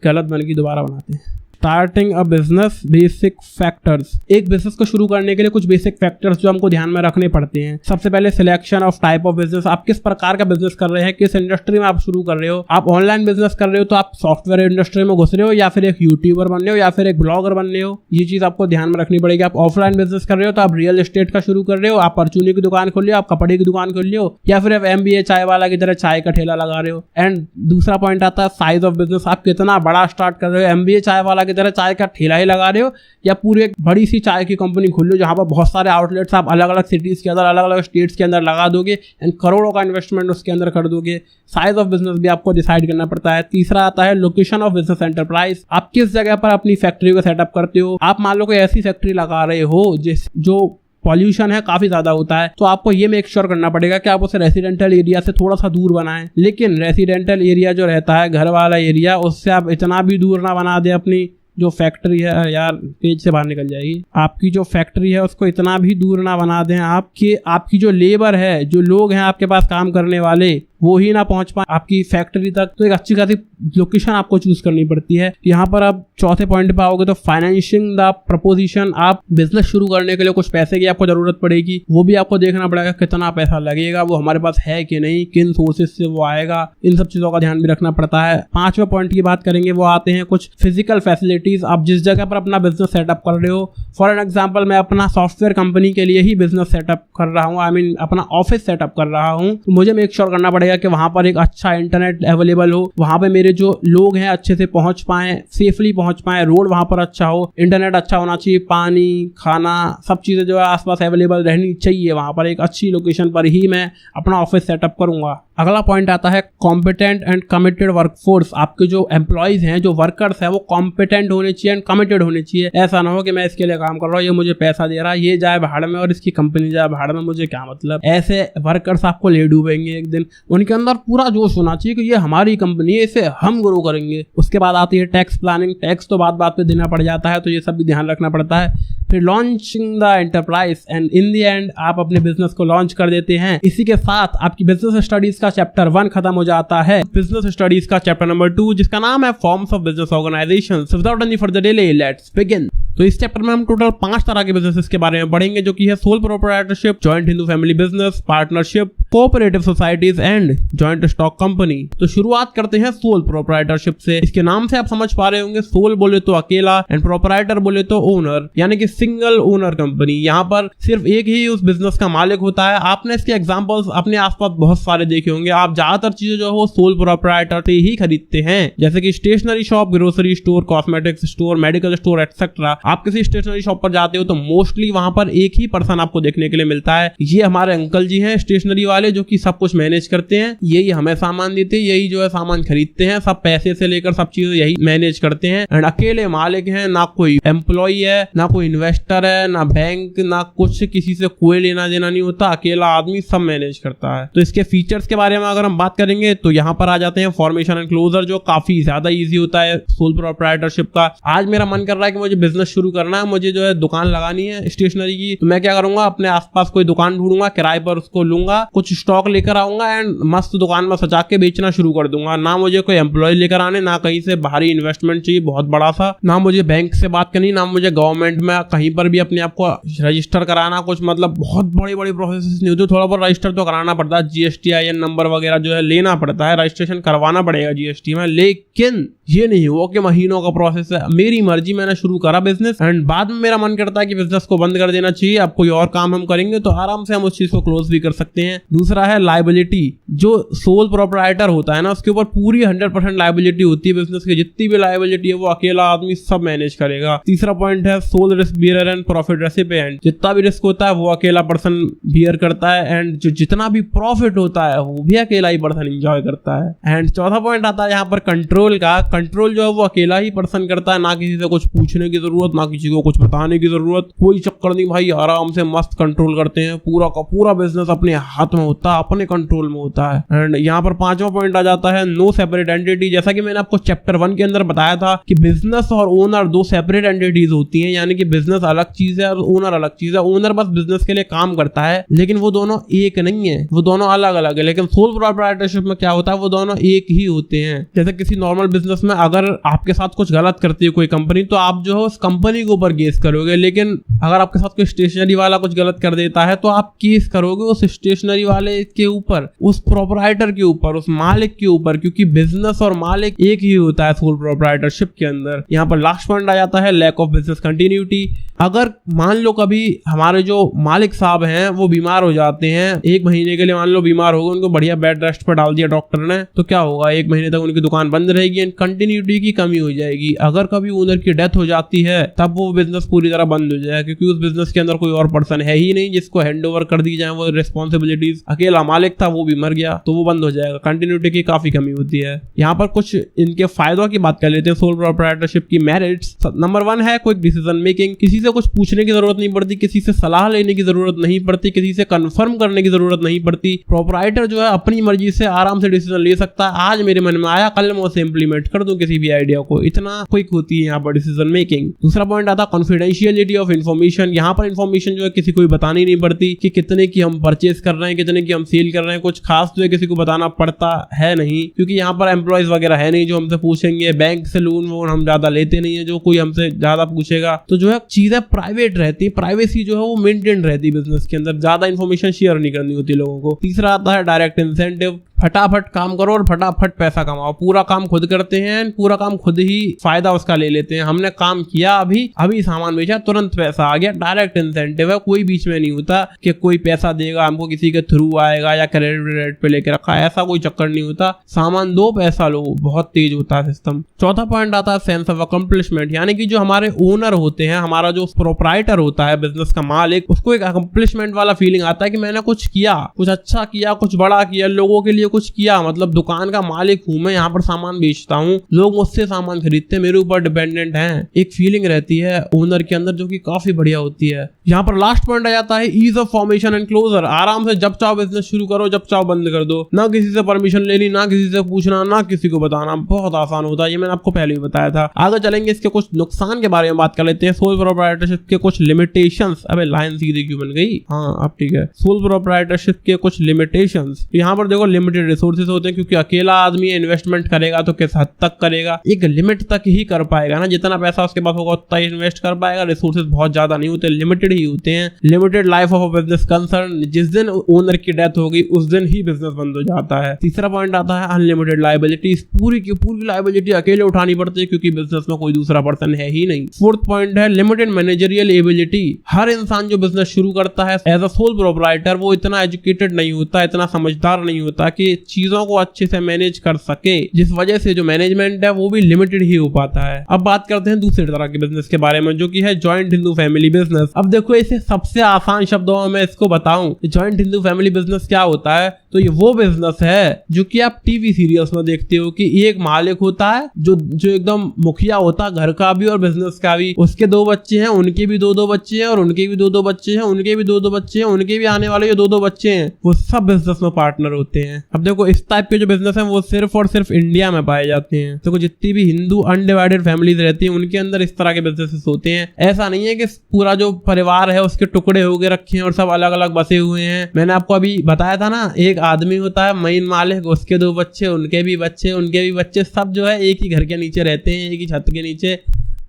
गलत बन गई, दोबारा बनाते हैं। Starting a business basic factors. एक बिजनेस को शुरू करने के लिए कुछ बेसिक फैक्टर्स जो हमको ध्यान में रखने पड़ते हैं। सबसे पहले selection of type of business. आप किस प्रकार का बिजनेस कर रहे हैं, किस इंडस्ट्री में आप शुरू कर रहे हो। आप ऑनलाइन बिजनेस कर रहे हो तो आप सॉफ्टवेयर इंडस्ट्री में घुस रहे हो, या फिर एक यूट्यूबर बन रहे हो, या फिर एक ब्लॉगर बन रहे हो। ये चीज आपको ध्यान में रखनी पड़ेगी। आप ऑफलाइन बिजनेस कर रहे हो तो आप रियल एस्टेट का शुरू कर रहे हो, आप परचूनी की दुकान खोल रहे हो, आप कपड़े की दुकान खोल रहे हो, या फिर आप MBA चाय वाला की तरह चाय का ठेला लगा रहे हो। एंड दूसरा पॉइंट आता है साइज ऑफ बिजनेस। आप कितना बड़ा स्टार्ट कर रहे हो, MBA चाय वाला की तरह चाय का ठेला ही लगा रहे हो, या पूरी एक बड़ी सी चाय की कंपनी खोल लो जहां पर बहुत सारे आउटलेट्स आप अलग अलग सिटीज के अंदर, अलग अलग स्टेट्स के अंदर लगा दोगे एंड करोड़ों का इन्वेस्टमेंट उसके अंदर कर दोगे। साइज ऑफ बिजनेस भी आपको डिसाइड करना पड़ता है। तीसरा आता है लोकेशन ऑफ बिजनेस एंटरप्राइज। आप किस जगह पर अपनी फैक्ट्री को सेटअप करते हो। आप मान लो कोई ऐसी फैक्ट्री लगा रहे हो जो पॉल्यूशन है काफी ज्यादा होता है, तो आपको ये मेक श्योर करना पड़ेगा कि आप उसे रेसिडेंशियल एरिया से थोड़ा सा दूर बनाएं। लेकिन रेसिडेंशियल एरिया जो रहता है, घर वाला एरिया, उससे आप इतना भी दूर ना बना दे अपनी जो फैक्ट्री है, यार पेज से बाहर निकल जाएगी। आपकी जो फैक्ट्री है उसको इतना भी दूर ना बना दें आपकी जो लेबर है, जो लोग हैं आपके पास काम करने वाले, वो ही ना पहुंच पाए आपकी फैक्ट्री तक। तो एक अच्छी खासी लोकेशन आपको चूज करनी पड़ती है। यहाँ पर आप चौथे पॉइंट पे आओगे तो फाइनेंशिंग द प्रपोजिशन। आप बिजनेस शुरू करने के लिए कुछ पैसे की आपको जरूरत पड़ेगी, वो भी आपको देखना पड़ेगा कितना पैसा लगेगा, वो हमारे पास है कि नहीं, किन सोर्सेज से वो आएगा, इन सब चीजों का ध्यान भी रखना पड़ता है। पांचवें पॉइंट की बात करेंगे, वो आते हैं कुछ फिजिकल फैसिलिटीज। आप जिस जगह पर अपना बिजनेस सेटअप कर रहे हो, फॉर एन एग्जाम्पल मैं अपना सॉफ्टवेयर कंपनी के लिए ही बिजनेस सेटअप कर रहा हूँ, आई मीन अपना ऑफिस सेटअप कर रहा हूँ, तो मुझे मेक श्योर करना पड़ेगा कि वहां पर एक अच्छा इंटरनेट अवेलेबल हो, वहां पे मेरे जो लोग हैं अच्छे से पहुंच पाएं, सेफली पहुंच पाएं, रोड वहां पर अच्छा हो, इंटरनेट अच्छा होना चाहिए, पानी, खाना, सब चीजें जो है आसपास अवेलेबल रहनी चाहिए। वहां पर एक अच्छी लोकेशन पर ही मैं अपना ऑफिस सेटअप करूंगा। अगला पॉइंट आता है कॉम्पिटेंट एंड कमिटेड वर्कफोर्स। आपके जो एम्प्लॉयज हैं, जो वर्कर्स हैं, वो कॉम्पिटेंट होने चाहिए एंड कमिटेड होने चाहिए। ऐसा ना हो कि मैं इसके लिए काम कर रहा हूँ, ये मुझे पैसा दे रहा है, ये जाए भाड़ में और इसकी कंपनी जाए भाड़ में, मुझे क्या मतलब। ऐसे वर्कर्स आपको ले डूबेंगे एक दिन। उनके अंदर पूरा जोश होना चाहिए कि ये हमारी कंपनी है, इसे हम ग्रो करेंगे। उसके बाद आती है टैक्स प्लानिंग। टैक्स तो बात बात पे देना पड़ जाता है, तो ये सब भी ध्यान रखना पड़ता है। फिर launching the enterprise and in the end आप अपने बिजनेस को लॉन्च कर देते हैं। इसी के साथ आपकी बिजनेस स्टडीज का चैप्टर 1 खत्म हो जाता है। बिजनेस स्टडीज का चैप्टर नंबर 2, जिसका नाम है forms of business organisation. Without any further delay, let's begin. तो इस चैप्टर में हम टोटल 5 तरह के बिजनेसेस के बारे में पढ़ेंगे, जो कि है sole proprietorship, joint Hindu family business, partnership, cooperative societies and joint stock company. तो शुरुआत करते हैं सोल प्रोप्राइटरशिप से। इसके नाम से आप समझ पा रहे होंगे, सोल बोले तो अकेला एंड प्रोप्राइटर बोले तो ओनर, यानी कि सिंगल ओनर कंपनी। यहाँ पर सिर्फ एक ही उस बिजनेस का मालिक होता है। आपने इसके एग्जांपल्स अपने आसपास बहुत सारे देखे होंगे। आप ज्यादातर चीजें जो है वो सोल प्रोप्राइटर से ही खरीदते हैं, जैसे कि stationery shop, grocery store, cosmetics store, medical store etcetera. आप किसी स्टेशनरी शॉप पर जाते हो तो मोस्टली वहां पर एक ही पर्सन आपको देखने के लिए मिलता है। ये हमारे अंकल जी हैं स्टेशनरी वाले, जो कि सब कुछ मैनेज करते हैं। यही हमें सामान देते हैं, यही जो है सामान खरीदते हैं, सब पैसे से लेकर सब चीजें यही मैनेज करते हैं। एंड अकेले मालिक हैं, ना कोई एम्प्लॉय है, ना कोई इन्वेस्टर है, ना बैंक, ना कुछ, किसी से कोई लेना देना नहीं होता। अकेला आदमी सब मैनेज करता है। तो इसके फीचर्स के बारे में अगर हम बात करेंगे तो यहाँ पर आ जाते हैं फॉर्मेशन एंड क्लोजर, जो काफी ज्यादा इजी होता है सोल प्रोप्राइटरशिप का। आज मेरा मन कर रहा है कि मुझे बिजनेस शुरू करना है, मुझे जो है दुकान लगानी है स्टेशनरी की, तो मैं क्या करूंगा, अपने आसपास कोई दुकान ढूंढूंगा, किराए पर उसको लूंगा, कुछ स्टॉक लेकर आऊंगा एंड मस्त दुकान में सजा के बेचना शुरू कर दूंगा। ना मुझे कोई एम्प्लॉय लेकर आने, ना कहीं से बाहरी इन्वेस्टमेंट चाहिए बहुत बड़ा सा, ना मुझे बैंक से बात करनी, ना मुझे गवर्नमेंट में कहीं पर भी अपने आप को रजिस्टर कराना। कुछ मतलब बहुत बड़ी बड़ी प्रोसेस नहीं होती, थोड़ा बहुत रजिस्टर तो कराना पड़ता है, GSTIN नंबर वगैरह जो है लेना पड़ता है, रजिस्ट्रेशन करवाना पड़ेगा GST में। लेकिन ये नहीं हो कि महीनों का प्रोसेस है। मेरी मर्जी, मैंने शुरू करा बिजनेस, बिजनेस एंड बाद में मेरा मन करता है कि बिजनेस को बंद कर देना चाहिए, अब कोई और काम हम करेंगे, तो आराम से हम उस चीज को क्लोज भी कर सकते हैं। दूसरा है लायबिलिटी। जो सोल प्रोप्राइटर होता है ना, उसके ऊपर पूरी 100% लायबिलिटी होती है। बिजनेस की जितनी भी लायबिलिटी है वो अकेला आदमी सब मैनेज करेगा। तीसरा पॉइंट है sole risk bearer and profit recipient. जितना भी रिस्क होता है वो अकेला पर्सन बियर करता है एंड जो जितना भी प्रॉफिट होता है वो भी अकेला ही पर्सन एंजॉय करता है। एंड चौथा पॉइंट आता है यहाँ पर कंट्रोल का। कंट्रोल जो है वो अकेला ही पर्सन करता है, ना किसी से कुछ पूछने की जरूरत, ना किसी को कुछ बताने की जरूरत, कोई चक्कर नहीं भाई, आराम से मस्त कंट्रोल करते हैं। पूरा का पूरा बिजनेस अपने हाथ में होता है, अपने कंट्रोल में होता है। एंड यहाँ पर पांचवा पॉइंट आ जाता है नो सेपरेट एंटिटी। जैसा कि मैंने आपको चैप्टर 1 के अंदर बताया था कि बिजनेस और ओनर दो सेपरेट एंटिटीज होती हैं, यानी कि बिजनेस अलग चीज है और ओनर अलग चीज है। ओनर बस बिजनेस के लिए काम करता है, लेकिन वो दोनों एक नहीं है, वो दोनों अलग अलग है। लेकिन सोल प्रोप्राइटरशिप में क्या होता है, वो दोनों एक ही होते हैं। जैसे किसी नॉर्मल बिजनेस में अगर आपके साथ कुछ गलत करती है कोई कंपनी, तो आप जो है उस कंपनी के ऊपर केस करोगे, लेकिन अगर आपके साथ कोई स्टेशनरी वाला कुछ गलत कर देता है तो आप केस करोगे उस स्टेशनरी वाले के ऊपर, उस प्रोप्राइटर के ऊपर, उस मालिक के ऊपर, क्योंकि बिजनेस और मालिक एक ही होता है सोल प्रोप्राइटरशिप के अंदर। यहाँ पर लास्ट पॉइंट आ जाता है लैक ऑफ बिजनेस कंटिन्यूटी। अगर मान लो कभी हमारे जो मालिक साहब हैं वो बीमार हो जाते हैं, 1 महीने के लिए मान लो बीमार हो गए, उनको बढ़िया बेड रेस्ट पर डाल दिया डॉक्टर ने, तो क्या होगा, 1 महीने तक उनकी दुकान बंद रहेगी एंड कंटिन्यूटी की कमी हो जाएगी। अगर कभी ओनर की डेथ हो जाती है तब वो बिजनेस पूरी तरह बंद हो जाएगा, क्योंकि उस बिजनेस के अंदर कोई और पर्सन है ही नहीं जिसको हैंड ओवर कर दी जाए वो रिस्पॉन्सिबिलिटीज। अकेला मालिक था, वो भी मर गया, तो वो बंद हो जाएगा। कंटिन्यूटी की काफी कमी होती है। यहाँ पर कुछ इनके फायदों की बात कर लेते हैं सोल प्रोप्राइटरशिप की मेरिट्स। नंबर 1 है क्विक डिसीजन मेकिंग। किसी से कुछ पूछने की जरूरत नहीं पड़ती, किसी से सलाह लेने की जरूरत नहीं पड़ती, किसी से कंफर्म करने की जरूरत नहीं पड़ती। प्रोप्राइटर जो है अपनी मर्जी से आराम से डिसीजन ले सकता है। आज मेरे मन में आया, कल मैं उसे इंप्लीमेंट कर दूं किसी भी आइडिया को। इतना क्विक होती है यहाँ पर डिसीजन मेकिंग। दूसरा पॉइंट आता है कॉन्फिडेंशियलिटी ऑफ इन्फॉर्मेशन। यहाँ पर इन्फॉर्मेशन जो है किसी को भी बतानी नहीं पड़ती कि कितने की हम परचेज कर रहे हैं, कितने की हम सेल कर रहे हैं। कुछ खास जो है किसी को बताना पड़ता है नहीं, क्योंकि यहाँ पर एम्प्लॉयज वगैरह है नहीं जो हमसे पूछेंगे। बैंक से लोन वोन हम ज्यादा लेते नहीं है, जो कोई हमसे ज्यादा पूछेगा। तो जो है चीजें प्राइवेट रहती है, प्राइवेसी जो है वो मेंटेन रहती है बिजनेस के अंदर, ज्यादा इन्फॉर्मेशन शेयर नहीं करनी होती लोगों को। तीसरा आता है डायरेक्ट इंसेंटिव। फटाफट काम करो और फटाफट पैसा कमाओ। पूरा काम खुद करते हैं, पूरा काम खुद ही फायदा उसका ले लेते हैं। हमने काम किया, अभी सामान बेचा, तुरंत पैसा आ गया। डायरेक्ट इंसेंटिव है, कोई बीच में नहीं होता कि कोई पैसा देगा हमको किसी के थ्रू आएगा या क्रेडिट पे लेके रखा है, ऐसा कोई चक्कर नहीं होता। सामान दो, पैसा लो, बहुत तेज होता है सिस्टम। चौथा पॉइंट आता है सेंस ऑफ अकम्प्लिशमेंट, यानी कि जो हमारे ओनर होते हैं, हमारा जो प्रोप्राइटर होता है बिजनेस का मालिक, उसको एक अकम्प्लिशमेंट वाला फीलिंग आता है कि मैंने कुछ किया, कुछ अच्छा किया, कुछ बड़ा किया, लोगों के लिए कुछ किया। मतलब दुकान का मालिक हूं मैं, यहाँ पर सामान बेचता हूँ, लोग मुझसे सामान खरीदते हैं, मेरे ऊपर डिपेंडेंट हैं। एक फीलिंग रहती है ओनर के अंदर जो कि काफी बढ़िया होती है। यहाँ पर लास्ट पॉइंट आ जाता है ease of formation and closure. आराम से जब चाहो बिजनेस शुरू करो, जब चाहो बंद कर दो, ना किसी से परमिशन लेनी, ना किसी से पूछना, ना किसी को बताना। बहुत आसान होता है, ये मैंने आपको पहले भी बताया था। आगे चलेंगे, इसके कुछ नुकसान के बारे में बात कर लेते हैं। सोल प्रोप्राइटरशिप के कुछ लिमिटेशंस। अबे लाइन सीधी क्यों बन गई? हाँ अब ठीक है। सोल प्रोप्राइटरशिप के कुछ लिमिटेशंस। यहाँ पर देखो लिमिटेड रिसोर्सेज होते हैं, क्योंकि अकेला आदमी इन्वेस्टमेंट करेगा तो किस हद तक करेगा, एक लिमिट तक ही कर पाएगा ना, जितना पैसा उसके पास होगा उतना ही इन्वेस्ट कर पाएगा। रिसोर्सेज बहुत ज्यादा नहीं होते, लिमिटेड ही होते हैं। Limited life of a business concern, जिस दिन ओनर की डेथ होगी उस दिन ही बिजनेस बंद हो जाता है। तीसरा पॉइंट आता है अनलिमिटेड लायबिलिटीज। पूरी की पूरी लायबिलिटी अकेले उठानी पड़ती है, क्योंकि बिजनेस में कोई दूसरा पर्सन है ही नहीं। फोर्थ पॉइंट है लिमिटेड मैनेजरियल एबिलिटी। हर इंसान जो बिजनेस शुरू करता है एज अ सोल प्रोप्राइटर, वो इतना एजुकेटेड नहीं होता, इतना समझदार नहीं होता कि चीजों को अच्छे से मैनेज कर सके, जिस वजह से जो मैनेजमेंट है वो भी लिमिटेड ही हो पाता है। अब बात करते हैं दूसरे तरह के बिजनेस के बारे में, जो कि है जॉइंट हिंदू फैमिली बिजनेस। अब देखो, इसे सबसे आसान शब्दों में मैं इसको बताऊं, जॉइंट हिंदू फैमिली बिजनेस क्या होता है, तो ये वो बिजनेस है जो कि आप टीवी सीरियल्स में देखते हो कि एक मालिक होता है जो एकदम मुखिया होता है, घर का भी और बिजनेस का भी। उसके 2 बच्चे हैं, उनके भी 2-2 बच्चे हैं, और उनके भी 2-2 बच्चे हैं, उनके भी 2-2 बच्चे हैं, उनके भी आने वाले जो 2-2 बच्चे हैं, वो सब बिजनेस में पार्टनर होते हैं। अब देखो, इस टाइप के जो बिजनेस है वो सिर्फ और सिर्फ इंडिया में पाए जाते हैं। देखो, जितनी भी हिंदू अनडिवाइडेड फैमिलीज रहती हैं उनके अंदर इस तरह के बिजनेसेस होते हैं। ऐसा नहीं है कि पूरा जो परिवार है उसके टुकड़े हो गए रखे हैं और सब अलग अलग बसे हुए हैं। मैंने आपको अभी बताया था ना, एक आदमी होता है मेन मालिक, उसके 2 बच्चे, उनके भी बच्चे, उनके भी बच्चे, सब जो है एक ही घर के नीचे रहते हैं, एक ही छत के नीचे।